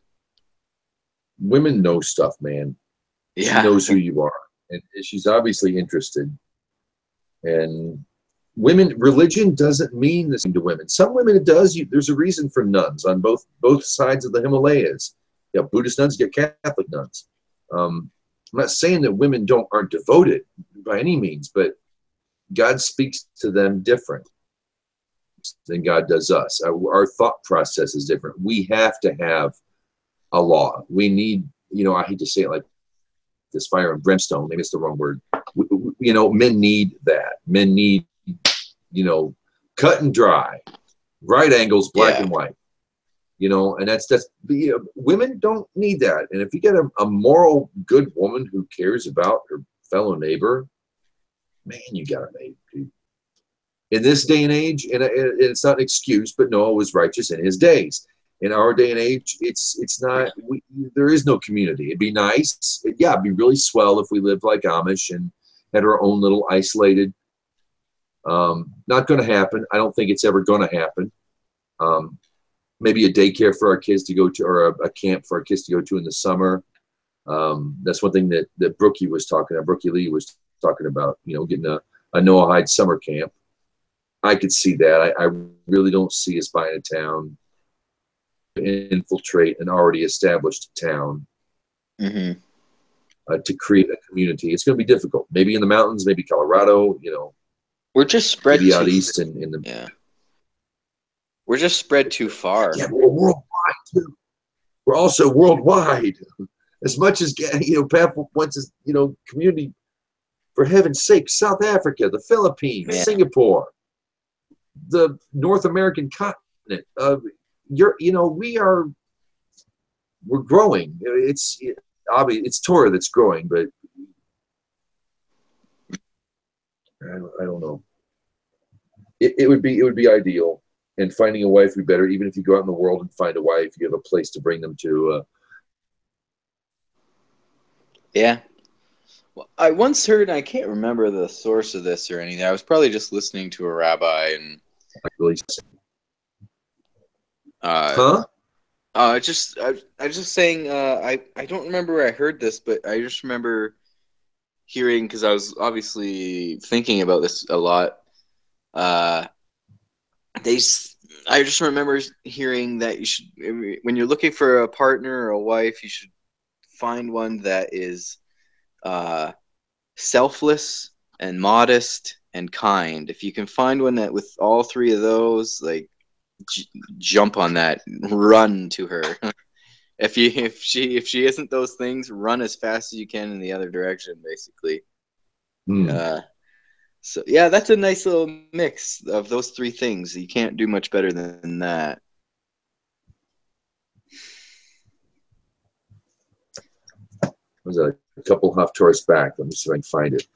Women know stuff, man. Yeah. She knows who you are, and she's obviously interested. And women, religion doesn't mean the same to women. Some women it does. There's a reason for nuns on both sides of the Himalayas. You have Buddhist nuns, you get Catholic nuns. I'm not saying that women aren't devoted by any means, but God speaks to them different than God does us. Our thought process is different. We have to have a law. We need, I hate to say it like this, fire and brimstone. Maybe it's the wrong word. Men need that. Men need, cut and dry, right angles, black and white. And that's women don't need that. And if you get a moral, good woman who cares about her fellow neighbor, man, you got it made, dude. In this day and age, and it's not an excuse, but Noah was righteous in his days. In our day and age, it's not. There is no community. It'd be nice, it'd be really swell if we lived like Amish and had our own little isolated. Not going to happen. I don't think it's ever going to happen. Maybe a daycare for our kids to go to, or a camp for our kids to go to in the summer. That's one thing that Brookie Lee was talking about. Getting a Noahide summer camp. I could see that. I really don't see us buying a town, infiltrate an already established town to create a community. It's going to be difficult. Maybe in the mountains, maybe Colorado. We're just spread maybe out east in the. Yeah. We're just spread too far. Yeah, we're worldwide too. We're also worldwide. As much as Pat wants his community. For heaven's sake, South Africa, the Philippines, Singapore, the North American continent. We're growing. It's obvious. It's Torah that's growing, but I don't know. It would be ideal, and finding a wife would be better. Even if you go out in the world and find a wife, you have a place to bring them to. Yeah. Well, I once heard, I can't remember the source of this or anything. I was probably just listening to a rabbi, and I just saying, I don't remember where I heard this, but I just remember hearing, because I was obviously thinking about this a lot. I just remember hearing that you should, when you're looking for a partner or a wife, you should find one that is selfless and modest and kind. If you can find one that with all three of those, like jump on that, run to her. if she isn't those things, run as fast as you can in the other direction, basically. So yeah, that's a nice little mix of those three things. You can't do much better than that. Was a couple Haftorahs back. Let me see if I can find it.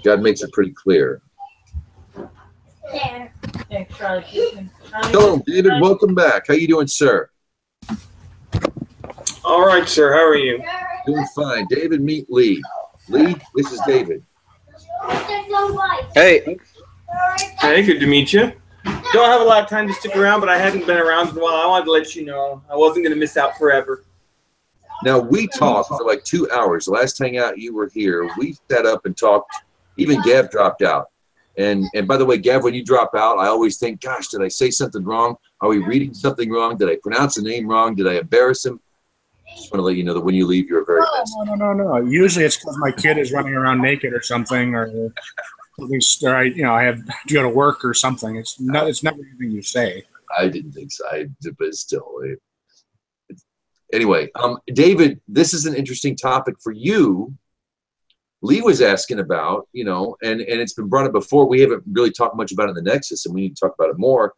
God makes it pretty clear. Hello, David. Welcome back. How you doing, sir? All right, sir. How are you? Doing fine. David, meet Lee. Lee, this is David. Hey. Hey, good to meet you. Don't have a lot of time to stick around, but I hadn't been around in a while. I wanted to let you know I wasn't going to miss out forever. Now, we talked for like 2 hours. The last time out you were here, we sat up and talked. Even Gav dropped out. And by the way, Gav, when you drop out, I always think, gosh, did I say something wrong? Are we reading something wrong? Did I pronounce the name wrong? Did I embarrass him? Just want to let you know that when you leave, you're very nice. No. Usually it's because my kid is running around naked or something, or at least I have to go to work or something. It's never anything you say. I didn't think so. But still. Anyway, David, this is an interesting topic for you. Lee was asking about, and it's been brought up before. We haven't really talked much about it in the Nexus, and we need to talk about it more.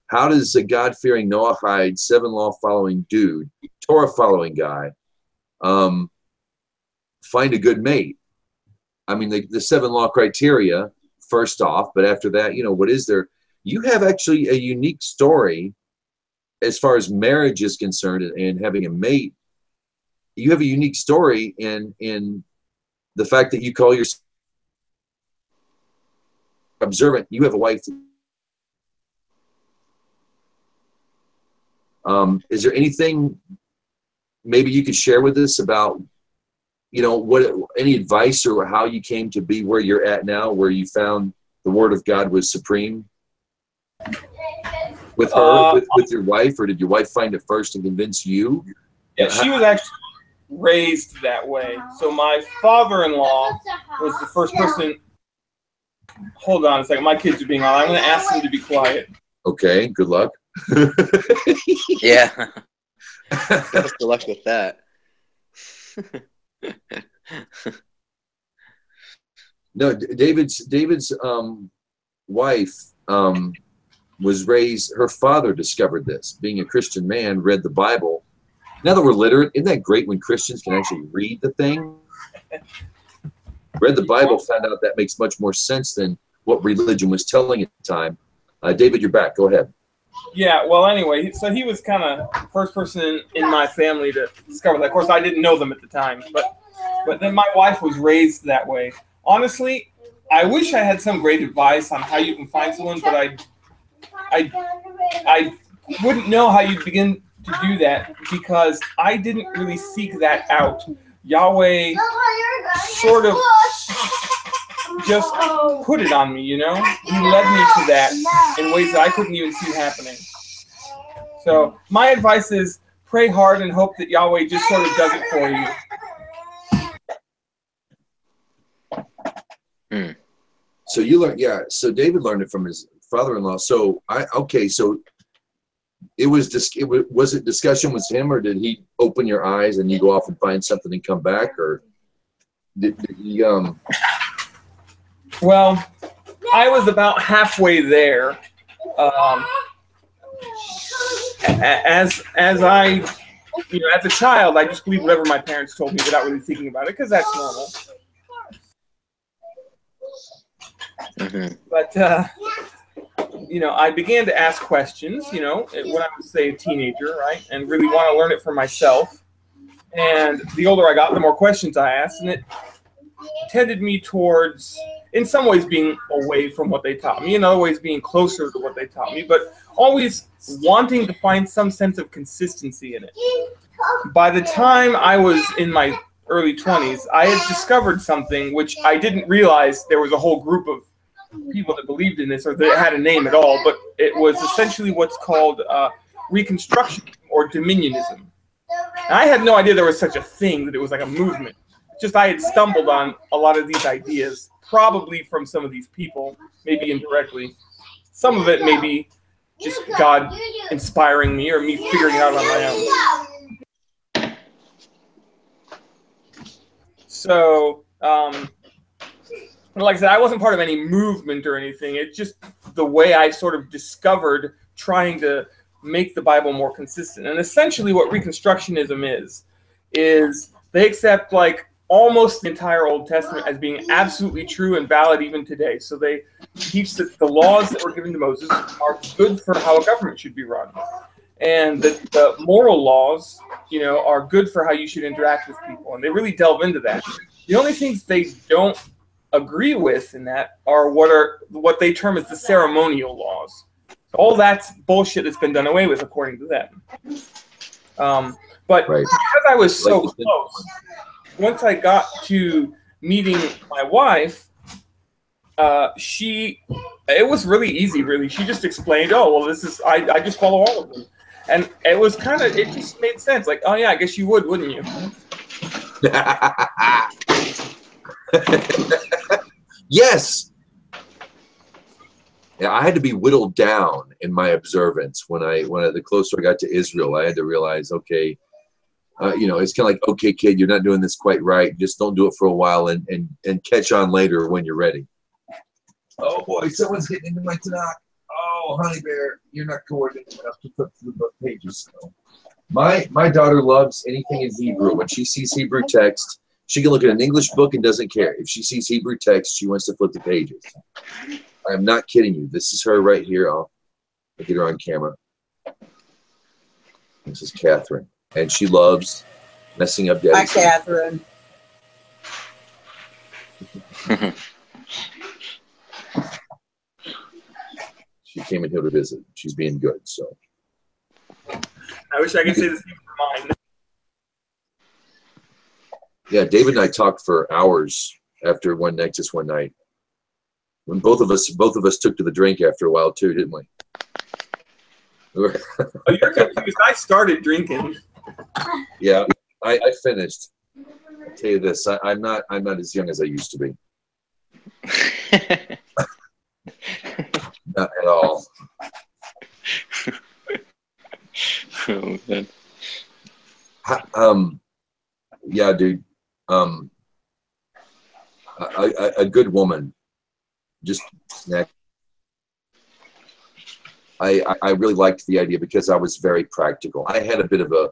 How does a God-fearing, Noahide, 7-law following dude, Torah following guy, find a good mate? I mean, the 7 law criteria, first off, but after that, you know, what is there? You have actually a unique story as far as marriage is concerned and having a mate. You have a unique story in the fact that you call yourself observant. You have a wife. Is there anything maybe you could share with us about, you know, what any advice or how you came to be where you're at now, where you found the Word of God was supreme with her, with your wife, or did your wife find it first and convince you? Yeah, she was actually raised that way. So my father-in-law was the first person. Hold on a second. My kids are being on. I'm going to ask them to be quiet. Okay. Good luck. Yeah. Good luck with that. No, David's wife was raised. Her father discovered this. Being a Christian man, read the Bible. Now that we're literate, isn't that great when Christians can actually read the thing? Read the Bible, found out that makes much more sense than what religion was telling at the time. David, you're back. Go ahead. Yeah, well, anyway, so he was kind of the first person in my family to discover that. Of course, I didn't know them at the time, but then my wife was raised that way. Honestly, I wish I had some great advice on how you can find someone, but I wouldn't know how you'd begin to do that because I didn't really seek that out. Yahweh sort of just put it on me, you know? He led me to that in ways that I couldn't even see happening. So my advice is pray hard and hope that Yahweh just sort of does it for you. So you learned, yeah. So David learned it from his father-in-law. So so was it discussion with him, or did he open your eyes and you go off and find something and come back, or did he Well, I was about halfway there. As I, you know, as a child, I just believed whatever my parents told me without really thinking about it, because that's normal. Mm-hmm. But you know, I began to ask questions, you know, when I was, say, a teenager, right, and really want to learn it for myself. And the older I got, the more questions I asked, and it tended me towards, in some ways, being away from what they taught me, in other ways, being closer to what they taught me, but always wanting to find some sense of consistency in it. By the time I was in my early 20s, I had discovered something which I didn't realize there was a whole group of people that believed in this or that had a name at all, but it was essentially what's called Reconstruction or Dominionism. And I had no idea there was such a thing, that it was like a movement. Just I had stumbled on a lot of these ideas, probably from some of these people, maybe indirectly. Some of it maybe just God inspiring me or me figuring it out on my own. So, like I said, I wasn't part of any movement or anything. It's just the way I sort of discovered trying to make the Bible more consistent. And essentially what Reconstructionism is they accept like almost the entire Old Testament as being absolutely true and valid even today. So they teach that the laws that were given to Moses are good for how a government should be run. And that the moral laws, you know, are good for how you should interact with people. And they really delve into that. The only things they don't agree with in that are what they term as the ceremonial laws. All that's bullshit that's been done away with according to them. But because I was so close, once I got to meeting my wife, it was really easy, really. She just explained, oh, well, this is, I just follow all of them. And it was kind of, it just made sense. Like, oh yeah, I guess you would, wouldn't you? Yes. Yeah, I had to be whittled down in my observance when the closer I got to Israel. I had to realize, okay, you know, it's kind of like, okay, kid, you're not doing this quite right. Just don't do it for a while and catch on later when you're ready. Oh boy, someone's getting into my Tanakh. Oh, honey bear, you're not coordinated enough to flip through both pages. So. My daughter loves anything in Hebrew. When she sees Hebrew text, She can look at an English book and doesn't care. If she sees Hebrew text, she wants to flip the pages. I'm not kidding you. This is her right here. I'll get her on camera. This is Catherine. And she loves messing up Daddy's. Hi, Catherine. She came in here to visit. She's being good, so. I wish I could say the same for mine. Yeah, David and I talked for hours after one Nexus one night. When both of us took to the drink after a while too, didn't we? Oh, you're confused. I started drinking. Yeah, I finished. I'll tell you this, I'm not as young as I used to be. Not at all. Oh, man. Yeah, dude. A good woman. Just I really liked the idea because I was very practical. I had a bit of a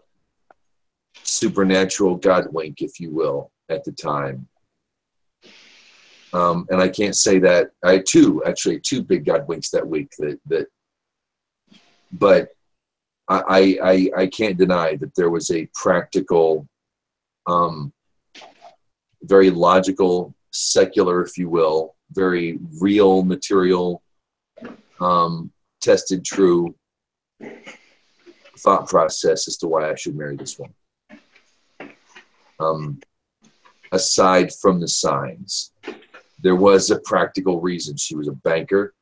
supernatural God wink, if you will, at the time. And I can't say that I had two big God winks that week but I can't deny that there was a practical, very logical, secular, if you will, very real, material, tested, true thought process as to why I should marry this woman. Aside from the signs, there was a practical reason. She was a banker.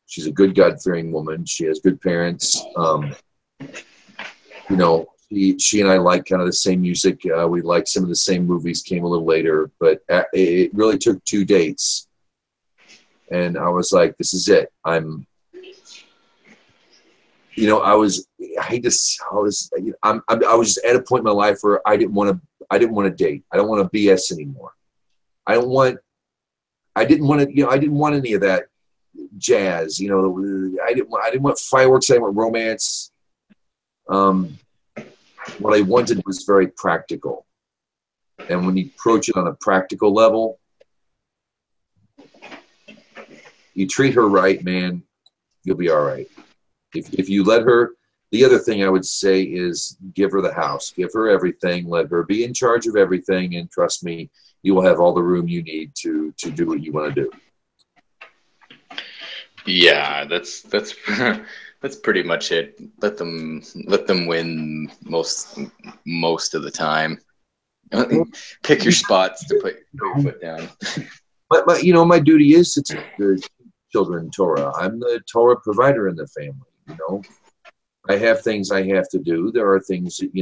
She's a good God-fearing woman. She has good parents. You know, she and I like kind of the same music. We like some of the same movies, came a little later, but it really took 2 dates. And I was like, this is it. I was just at a point in my life where I didn't want to date. I don't want to BS anymore. I didn't want any of that jazz. I didn't want fireworks. I didn't want romance. What I wanted was very practical. And when you approach it on a practical level, you treat her right, man, you'll be all right. If you let her, the other thing I would say is give her the house, give her everything, let her be in charge of everything, and trust me, you will have all the room you need to do what you want to do. Yeah, that's pretty much it. Let them win most of the time. Pick your spots to put your foot down. But my duty is to teach the children Torah. I'm the Torah provider in the family. I have things I have to do. There are things that,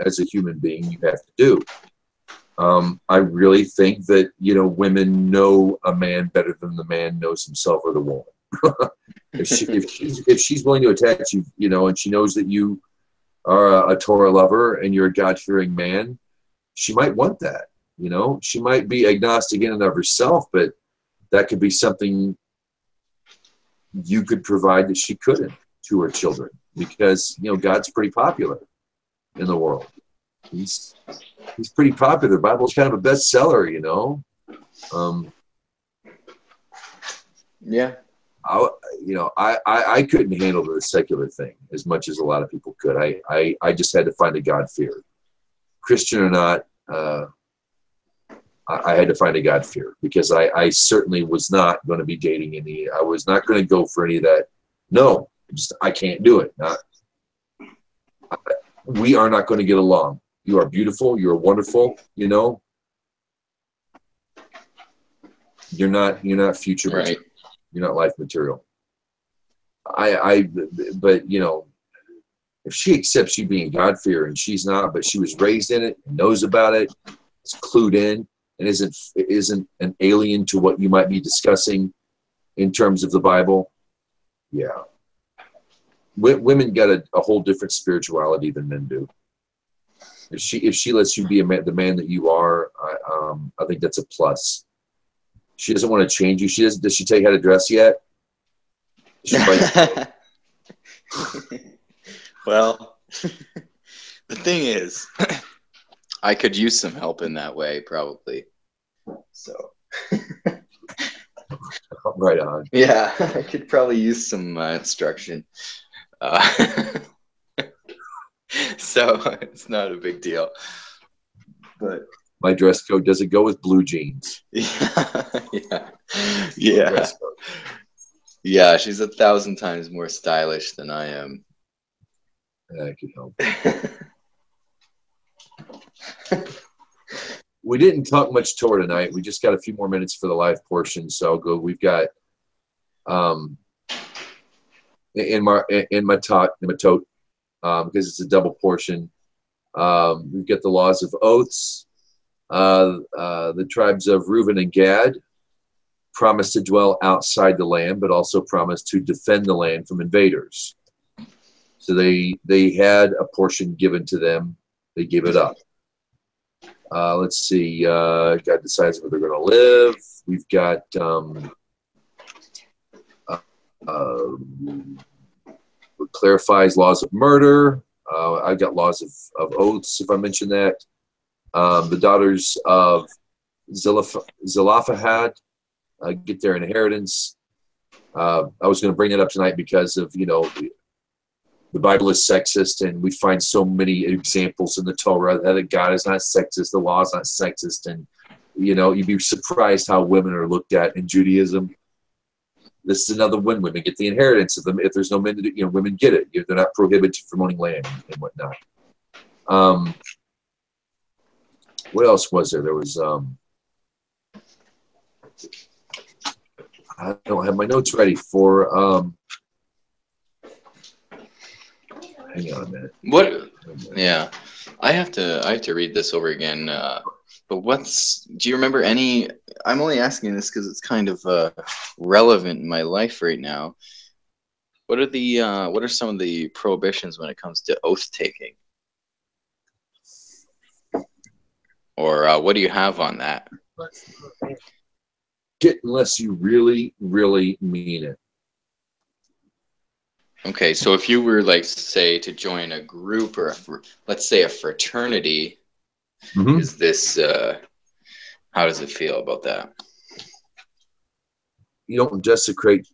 as a human being, you have to do. I really think that, women know a man better than the man knows himself or the woman. if she's willing to attach you, and she knows that you are a Torah lover and you're a God-fearing man, she might want that. She might be agnostic in and of herself, but that could be something you could provide that she couldn't to her children, because God's pretty popular in the world. He's pretty popular. The Bible's kind of a bestseller, Yeah. I couldn't handle the secular thing as much as a lot of people could. I just had to find a God fear, Christian or not. I had to find a God fear, because I certainly was not going to be dating I was not going to go for any of that. No, I can't do it. We are not going to get along. You are beautiful. You're wonderful. You're not future right. material. You're not life material. But if she accepts you being God-fearing and she's not, but she was raised in it, knows about it, is clued in, and isn't an alien to what you might be discussing in terms of the Bible, yeah. Women got a whole different spirituality than men do. If she lets you be the man that you are, I think that's a plus. She doesn't want to change you. Does she tell you how to dress yet? Well, the thing is, I could use some help in that way, probably. So. Right on. Yeah, I could probably use some instruction. So it's not a big deal. But my dress code doesn't go with blue jeans. Yeah. Yeah, she's 1,000 times more stylish than I am. I can help. We didn't talk much Torah tonight. We just got a few more minutes for the live portion, so I'll go. We've got in Matot, because it's a double portion. We've got the laws of oaths. The tribes of Reuben and Gad promised to dwell outside the land, but also promised to defend the land from invaders. So they had a portion given to them. They gave it up. Let's see. God decides where they're going to live. We've got clarifies laws of murder. I've got laws of oaths, if I mention that. The daughters of Zelophehad get their inheritance. I was going to bring it up tonight because of, the Bible is sexist, and we find so many examples in the Torah that God is not sexist, the law is not sexist, and you'd be surprised how women are looked at in Judaism. This is another when women get the inheritance of them. If there's no men to do, women get it. They're not prohibited from owning land and whatnot. What else was there? There was I don't have my notes ready for hang on a minute. What? Yeah, I have to read this over again. But do you remember any? I'm only asking this because it's kind of relevant in my life right now. What are some of the prohibitions when it comes to oath taking? Or what do you have on that? Unless you really, really mean it. Okay, so if you were, like, say, to join a group or let's say a fraternity, is this how does it feel about that? You don't desecrate.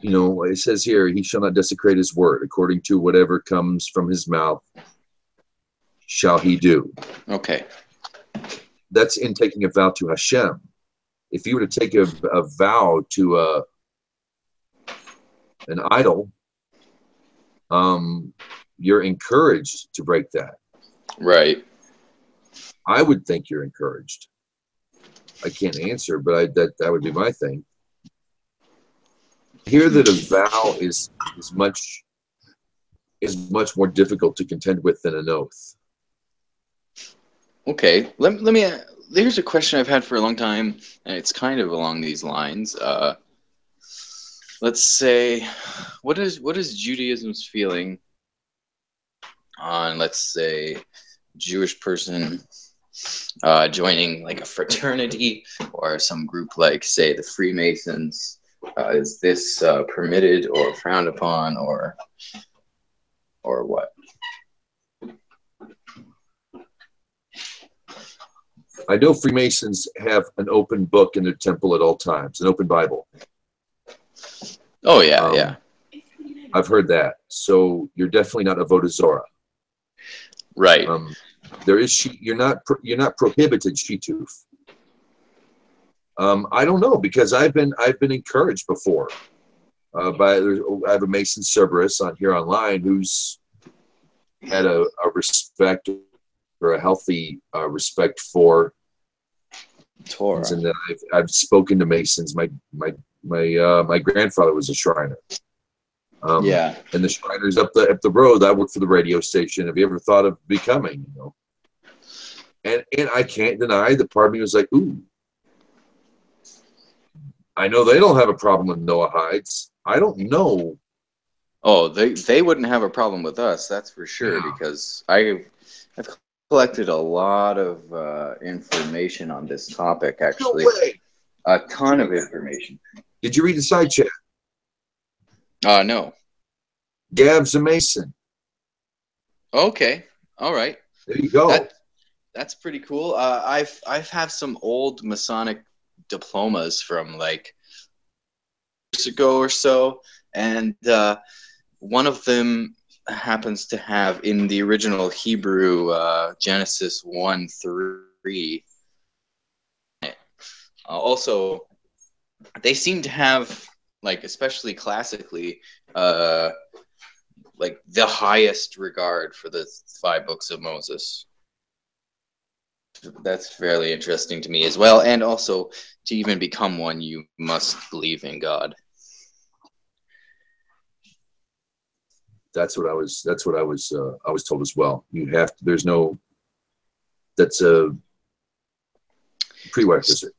It says here, he shall not desecrate his word. According to whatever comes from his mouth shall he do. Okay. That's in taking a vow to Hashem. If you were to take a vow to an idol, you're encouraged to break that. Right. I would think you're encouraged. I can't answer, but that would be my thing. Hear that a vow is much more difficult to contend with than an oath. Okay, let me. Here's a question I've had for a long time, and it's kind of along these lines. Let's say, what is Judaism's feeling on, let's say, Jewish person joining like a fraternity or some group like, say, the Freemasons? Is this permitted or frowned upon, or what? I know Freemasons have an open book in their temple at all times, an open Bible. Oh yeah, yeah. I've heard that. So you're definitely not avodah zarah. Right. There is you're not prohibited shituf. I don't know, because I've been encouraged before I have a Mason Cerberus on here online who's had a respect, or a healthy respect for Torah, and that I've spoken to Masons. My grandfather was a Shriner. Yeah, and the Shriners up the road. I worked for the radio station. Have you ever thought of becoming? And I can't deny that part of me was like, ooh. I know they don't have a problem with Noahides. I don't know. Oh, they wouldn't have a problem with us, that's for sure, because I've collected a lot of information on this topic, actually. No way. A ton of information. Did you read the side chat? No. Gav's a Mason. Okay. All right. There you go. That's pretty cool. I've have some old Masonic diplomas from like years ago or so, and one of them happens to have in the original Hebrew Genesis 1:3. Also, they seem to have, like, especially classically, like the highest regard for the 5 books of Moses. That's fairly interesting to me as well. And also, to even become one, you must believe in God. That's what I was told as well. You have to, there's no, that's a prerequisite.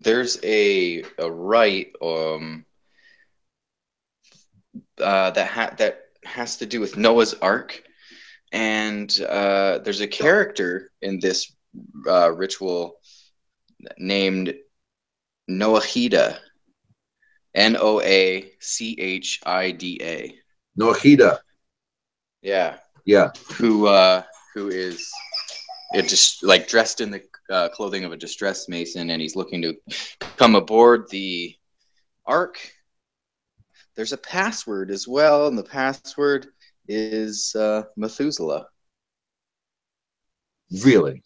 There's a rite that has to do with Noah's Ark, and there's a character in this ritual named Noachida, Noachida. Noachida. Yeah. Yeah. Who is just like dressed in the clothing of a distressed mason, and he's looking to come aboard the ark. There's a password as well, and the password is Methuselah. Really?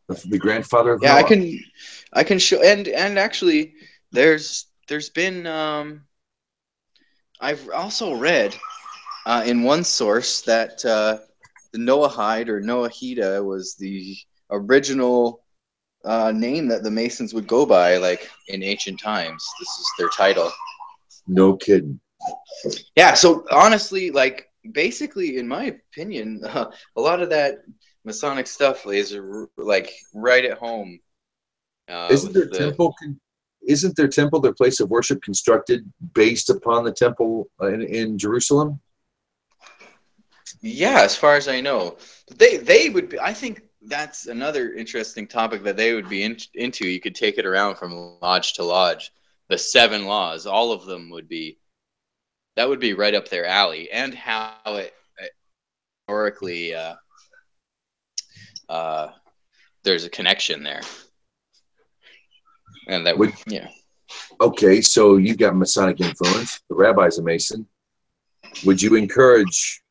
The grandfather of Yeah, Noah. I can show, and actually there's been I've also read in one source that the Noahide or Noahida was the original name that the Masons would go by, like in ancient times. This is their title. No kidding. Yeah, so honestly, like, basically, in my opinion, a lot of that Masonic stuff is like right at home. Isn't their temple, their place of worship, constructed based upon the temple in Jerusalem? Yeah, as far as I know, they would be. I think that's another interesting topic that they would be into. You could take it around from lodge to lodge. The 7 laws, all of them would be. That would be right up their alley, and how it historically there's a connection there, and that would, yeah. Okay, so you've got Masonic influence. The rabbi's a Mason. Would you encourage?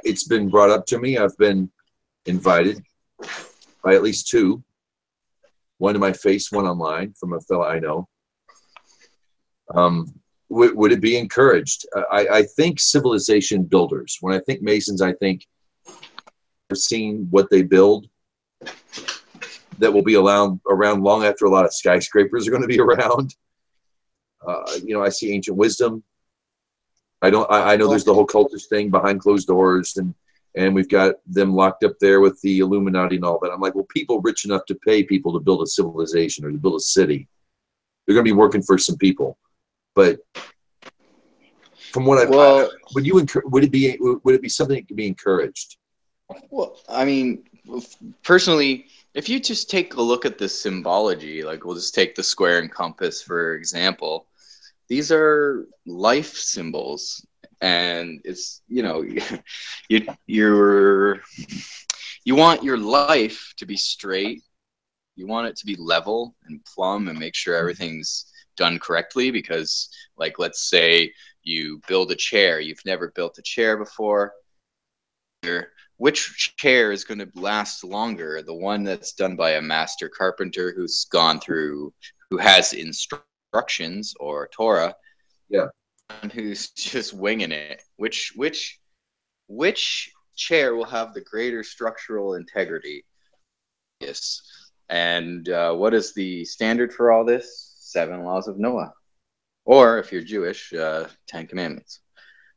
It's been brought up to me. I've been invited by at least 2. One to my face, one online, from a fella I know. Would it be encouraged? I think civilization builders. When I think Masons, I think I've seen what they build that will be around long after a lot of skyscrapers are going to be around. I see ancient wisdom. I know there's the whole cultist thing behind closed doors, and we've got them locked up there with the Illuminati and all that. I'm like, well, people rich enough to pay people to build a civilization or to build a city, they're going to be working for some people. But from what would it be something that could be encouraged? Well, I mean, personally, if you just take a look at the symbology, like we'll just take the square and compass for example. These are life symbols, and it's, you want your life to be straight. You want it to be level and plumb, and make sure everything's done correctly, because, like, let's say you build a chair. You've never built a chair before. Which chair is going to last longer? The one that's done by a master carpenter who has instructions or Torah, yeah, and who's just winging it. Which chair will have the greater structural integrity? Yes. And what is the standard for all this? 7 laws of Noah, or if you're Jewish, 10 commandments,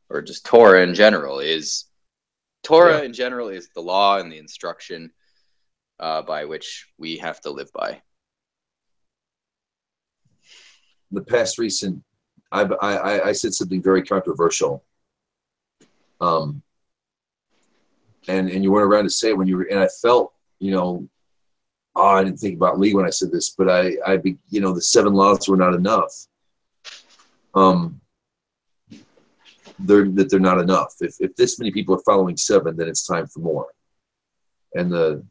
or just Torah in general is the law and the instruction by which we have to live by. The past recent, I said something very controversial, and you weren't around to say it when you were, and I felt, I didn't think about Lee when I said this, but the 7 laws were not enough. they're not enough. If this many people are following 7, then it's time for more. And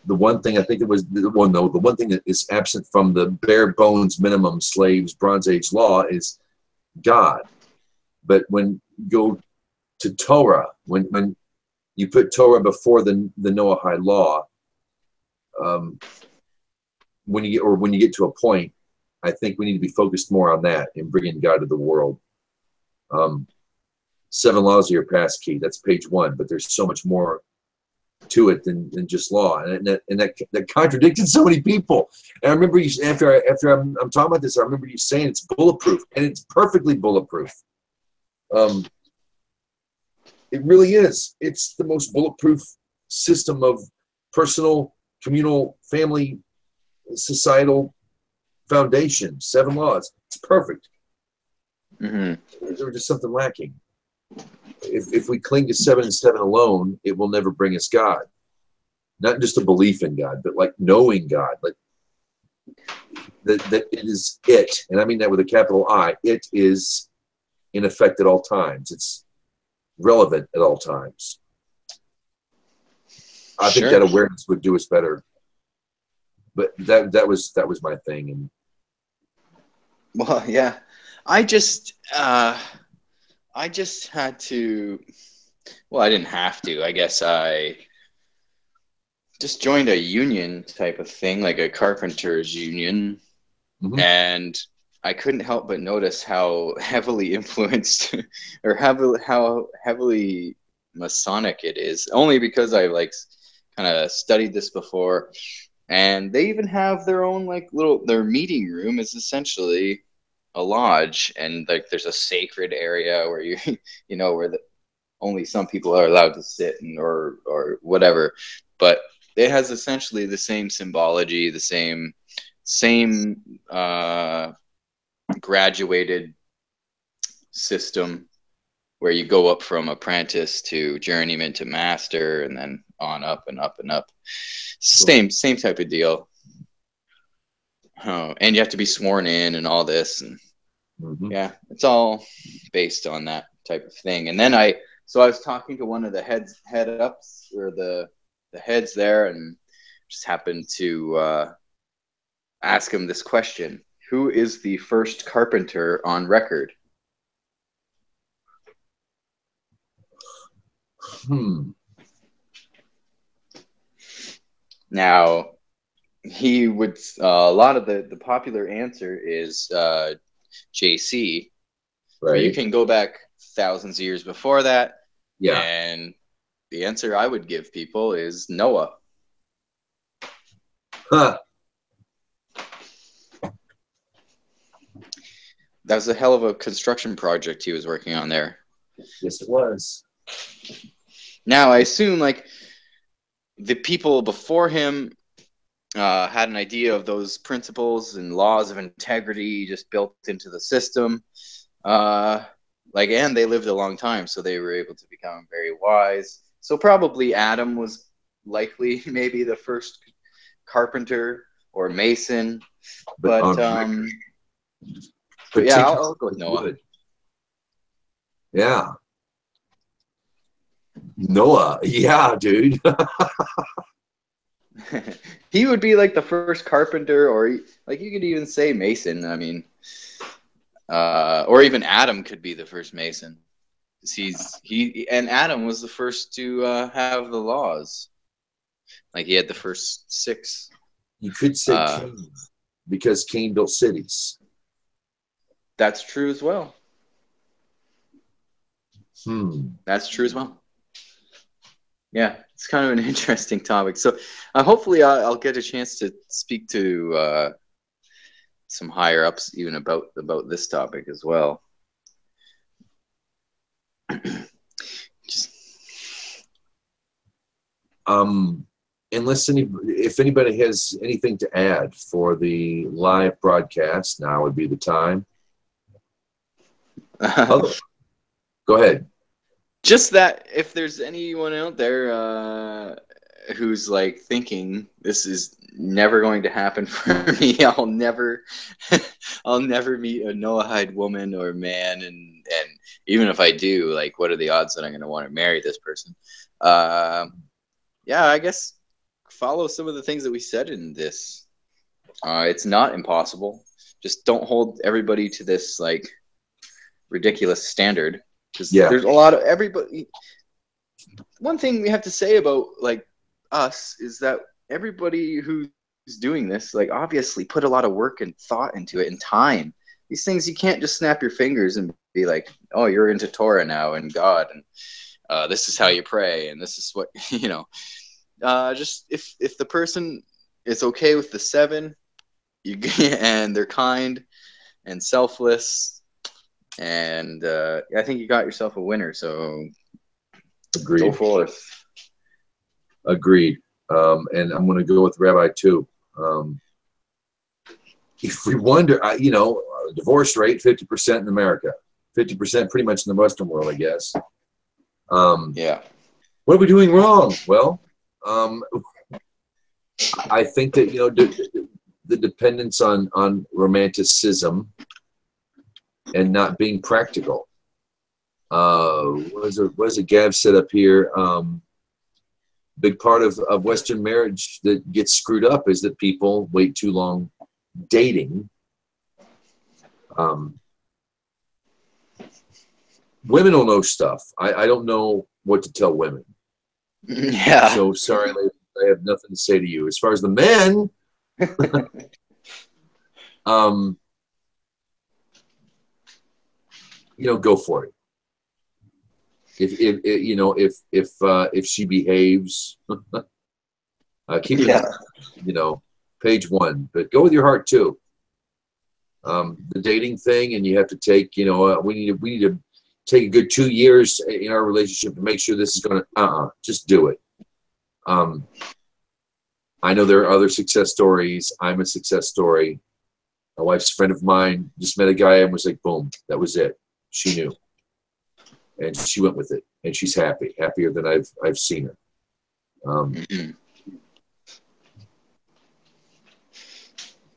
the one thing I think it was, the one thing that is absent from the bare bones minimum slaves Bronze Age law is God. But when you go to Torah, when you put Torah before the Noahide law, when you get to a point, I think we need to be focused more on that and bringing God to the world. 7 laws are your passkey. That's page 1, but there's so much more to it than just law, and that contradicted so many people. And I remember you, after I'm talking about this, I remember you saying it's bulletproof, and it's perfectly bulletproof. It really is. It's the most bulletproof system of personal, communal, family, societal foundation. 7 laws. It's perfect. Mm-hmm. There was just something lacking. If we cling to 7 and 7 alone, it will never bring us God. Not just a belief in God, but like knowing God. Like that it is it. And I mean that with a capital I. It is in effect at all times. It's relevant at all times. I think that awareness would do us better. But that was my thing. And well, yeah. I just had to, well, I didn't have to. I guess I just joined a union type of thing, like a carpenter's union. Mm-hmm. And I couldn't help but notice how heavily influenced or how heavily Masonic it is, only because I like kind of studied this before. And they even have their own like their meeting room is essentially a lodge, and like there's a sacred area where where only some people are allowed to sit or whatever, but it has essentially the same symbology, the same graduated system where you go up from apprentice to journeyman to master and then on up and up and up. Same type of deal. And you have to be sworn in and all this, and yeah, it's all based on that type of thing. And then I was talking to one of the head ups or the heads there, and just happened to ask him this question: who is the first carpenter on record? Now, he would a lot of the popular answer is JC. right. But you can go back thousands of years before that. Yeah. And the answer I would give people is Noah. Huh. That was a hell of a construction project he was working on there. Yes, it was. Now, I assume like the people before him had an idea of those principles and laws of integrity just built into the system. And they lived a long time, so they were able to become very wise. So probably Adam was likely maybe the first carpenter or mason. But yeah, I'll go with Noah. Yeah. Noah. Yeah, dude. He would be like the first carpenter, or like you could even say mason. I mean, or even Adam could be the first mason. And Adam was the first to have the laws. Like he had the first 6. You could say Cain, because Cain built cities. That's true as well. That's true as well. Yeah, it's kind of an interesting topic. So hopefully I'll get a chance to speak to some higher ups even about this topic as well. Unless if anybody has anything to add for the live broadcast, now would be the time. Go ahead. Just that if there's anyone out there who's like thinking this is never going to happen for me, I'll never meet a Noahide woman or man and even if I do, like, what are the odds that I'm going to want to marry this person? Yeah, I guess follow some of the things that we said in this. It's not impossible. Just don't hold everybody to this like ridiculous standard, because there's a lot of everybody. One thing we have to say about like us is that everybody who's doing this, like, obviously put a lot of work and thought into it and time. These things, you can't just snap your fingers and be like, oh, you're into Torah now and God, and this is how you pray, and this is what, you know. Just if the person is okay with the 7, and they're kind and selfless, and I think you got yourself a winner. So Agreed. Go forth. Agreed. And I'm going to go with Rabbi too. If we wonder, you know, divorce rate 50% in America, 50% pretty much in the Western world, I guess. Yeah. What are we doing wrong? Well, I think that, you know, the dependence on romanticism and not being practical. What is it Gav said up here? Big part of Western marriage that gets screwed up is that people wait too long dating. Women don't know stuff. I don't know what to tell women. Yeah. So sorry, ladies, I have nothing to say to you. As far as the men, you know, go for it. If she behaves, keep it, you know, page 1. But go with your heart too. The dating thing, and you have to take, you know, we need to take a good 2 years in our relationship to make sure this is going to. Just do it. I know there are other success stories. I'm a success story. My wife's a friend of mine. Just met a guy and was like, boom, that was it. She knew. And she went with it, and she's happy, happier than I've seen her.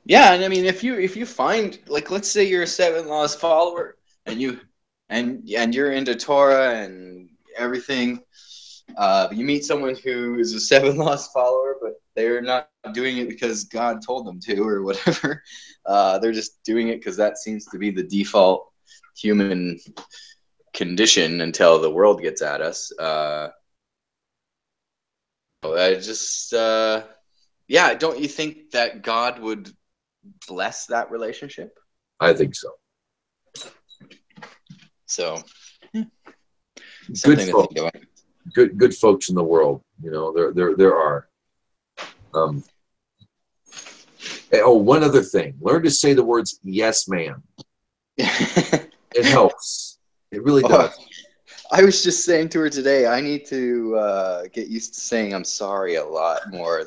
Yeah, and I mean, if you find, like, let's say you're a 7 Laws follower, and you're into Torah and everything, you meet someone who is a 7 Laws follower, but they're not doing it because God told them to or whatever. They're just doing it because that seems to be the default human condition until the world gets at us. Yeah, don't you think that God would bless that relationship? I think so. So, good folks. Good folks in the world. You know, there are. One other thing. Learn to say the words "yes, ma'am." It helps. It really does. I was just saying to her today, I need to get used to saying I'm sorry a lot more.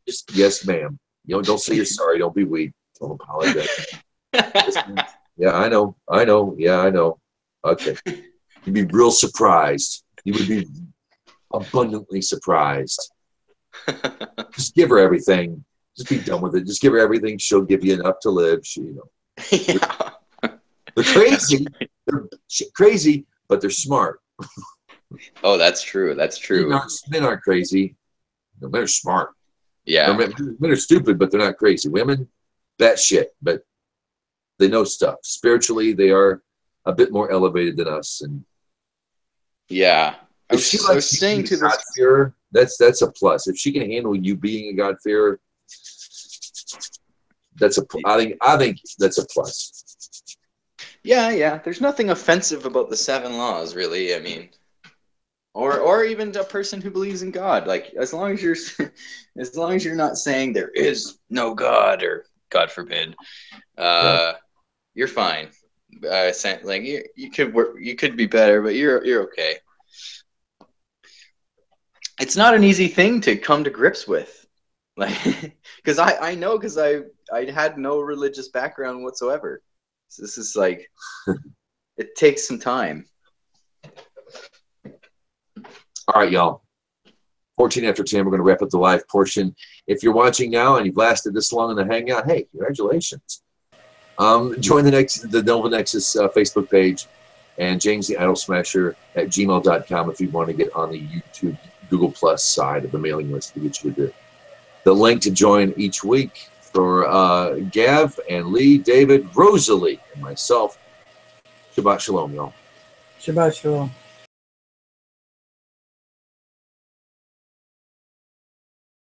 Just yes, ma'am. You know, don't say you're sorry. Don't be weak. Don't apologize. Yeah, I know. Yeah, I know. Okay. You'd be real surprised. You would be abundantly surprised. Just give her everything. Just be done with it. Just give her everything. She'll give you enough to live. Yeah. They're crazy. They're crazy, but they're smart. Oh, that's true. That's true. Men aren't crazy. Men are smart. Yeah. Men are stupid, but they're not crazy. Women, that shit, but they know stuff. Spiritually, they are a bit more elevated than us. And yeah, if she likes saying to this God-fearer, that's a plus. If she can handle you being a God-fearer, I think that's a plus. Yeah. There's nothing offensive about the 7 Laws, really. I mean, or even a person who believes in God. Like, as long as you're not saying there is no God, or God forbid, you're fine. Like, you could be better, but you're okay. It's not an easy thing to come to grips with, like, because I know, because I had no religious background whatsoever. So this is like, it takes some time. All right, y'all. 14 after 10, we're going to wrap up the live portion. If you're watching now and you've lasted this long in the Hangout, hey, congratulations. Join the Nilvah Nexus Facebook page. and James the Idol Smasher at gmail.com if you want to get on the YouTube Google Plus side of the mailing list to get you the link to join each week for Gav and Lee, David, Rosalie, and myself. Shabbat Shalom, y'all. Shabbat Shalom.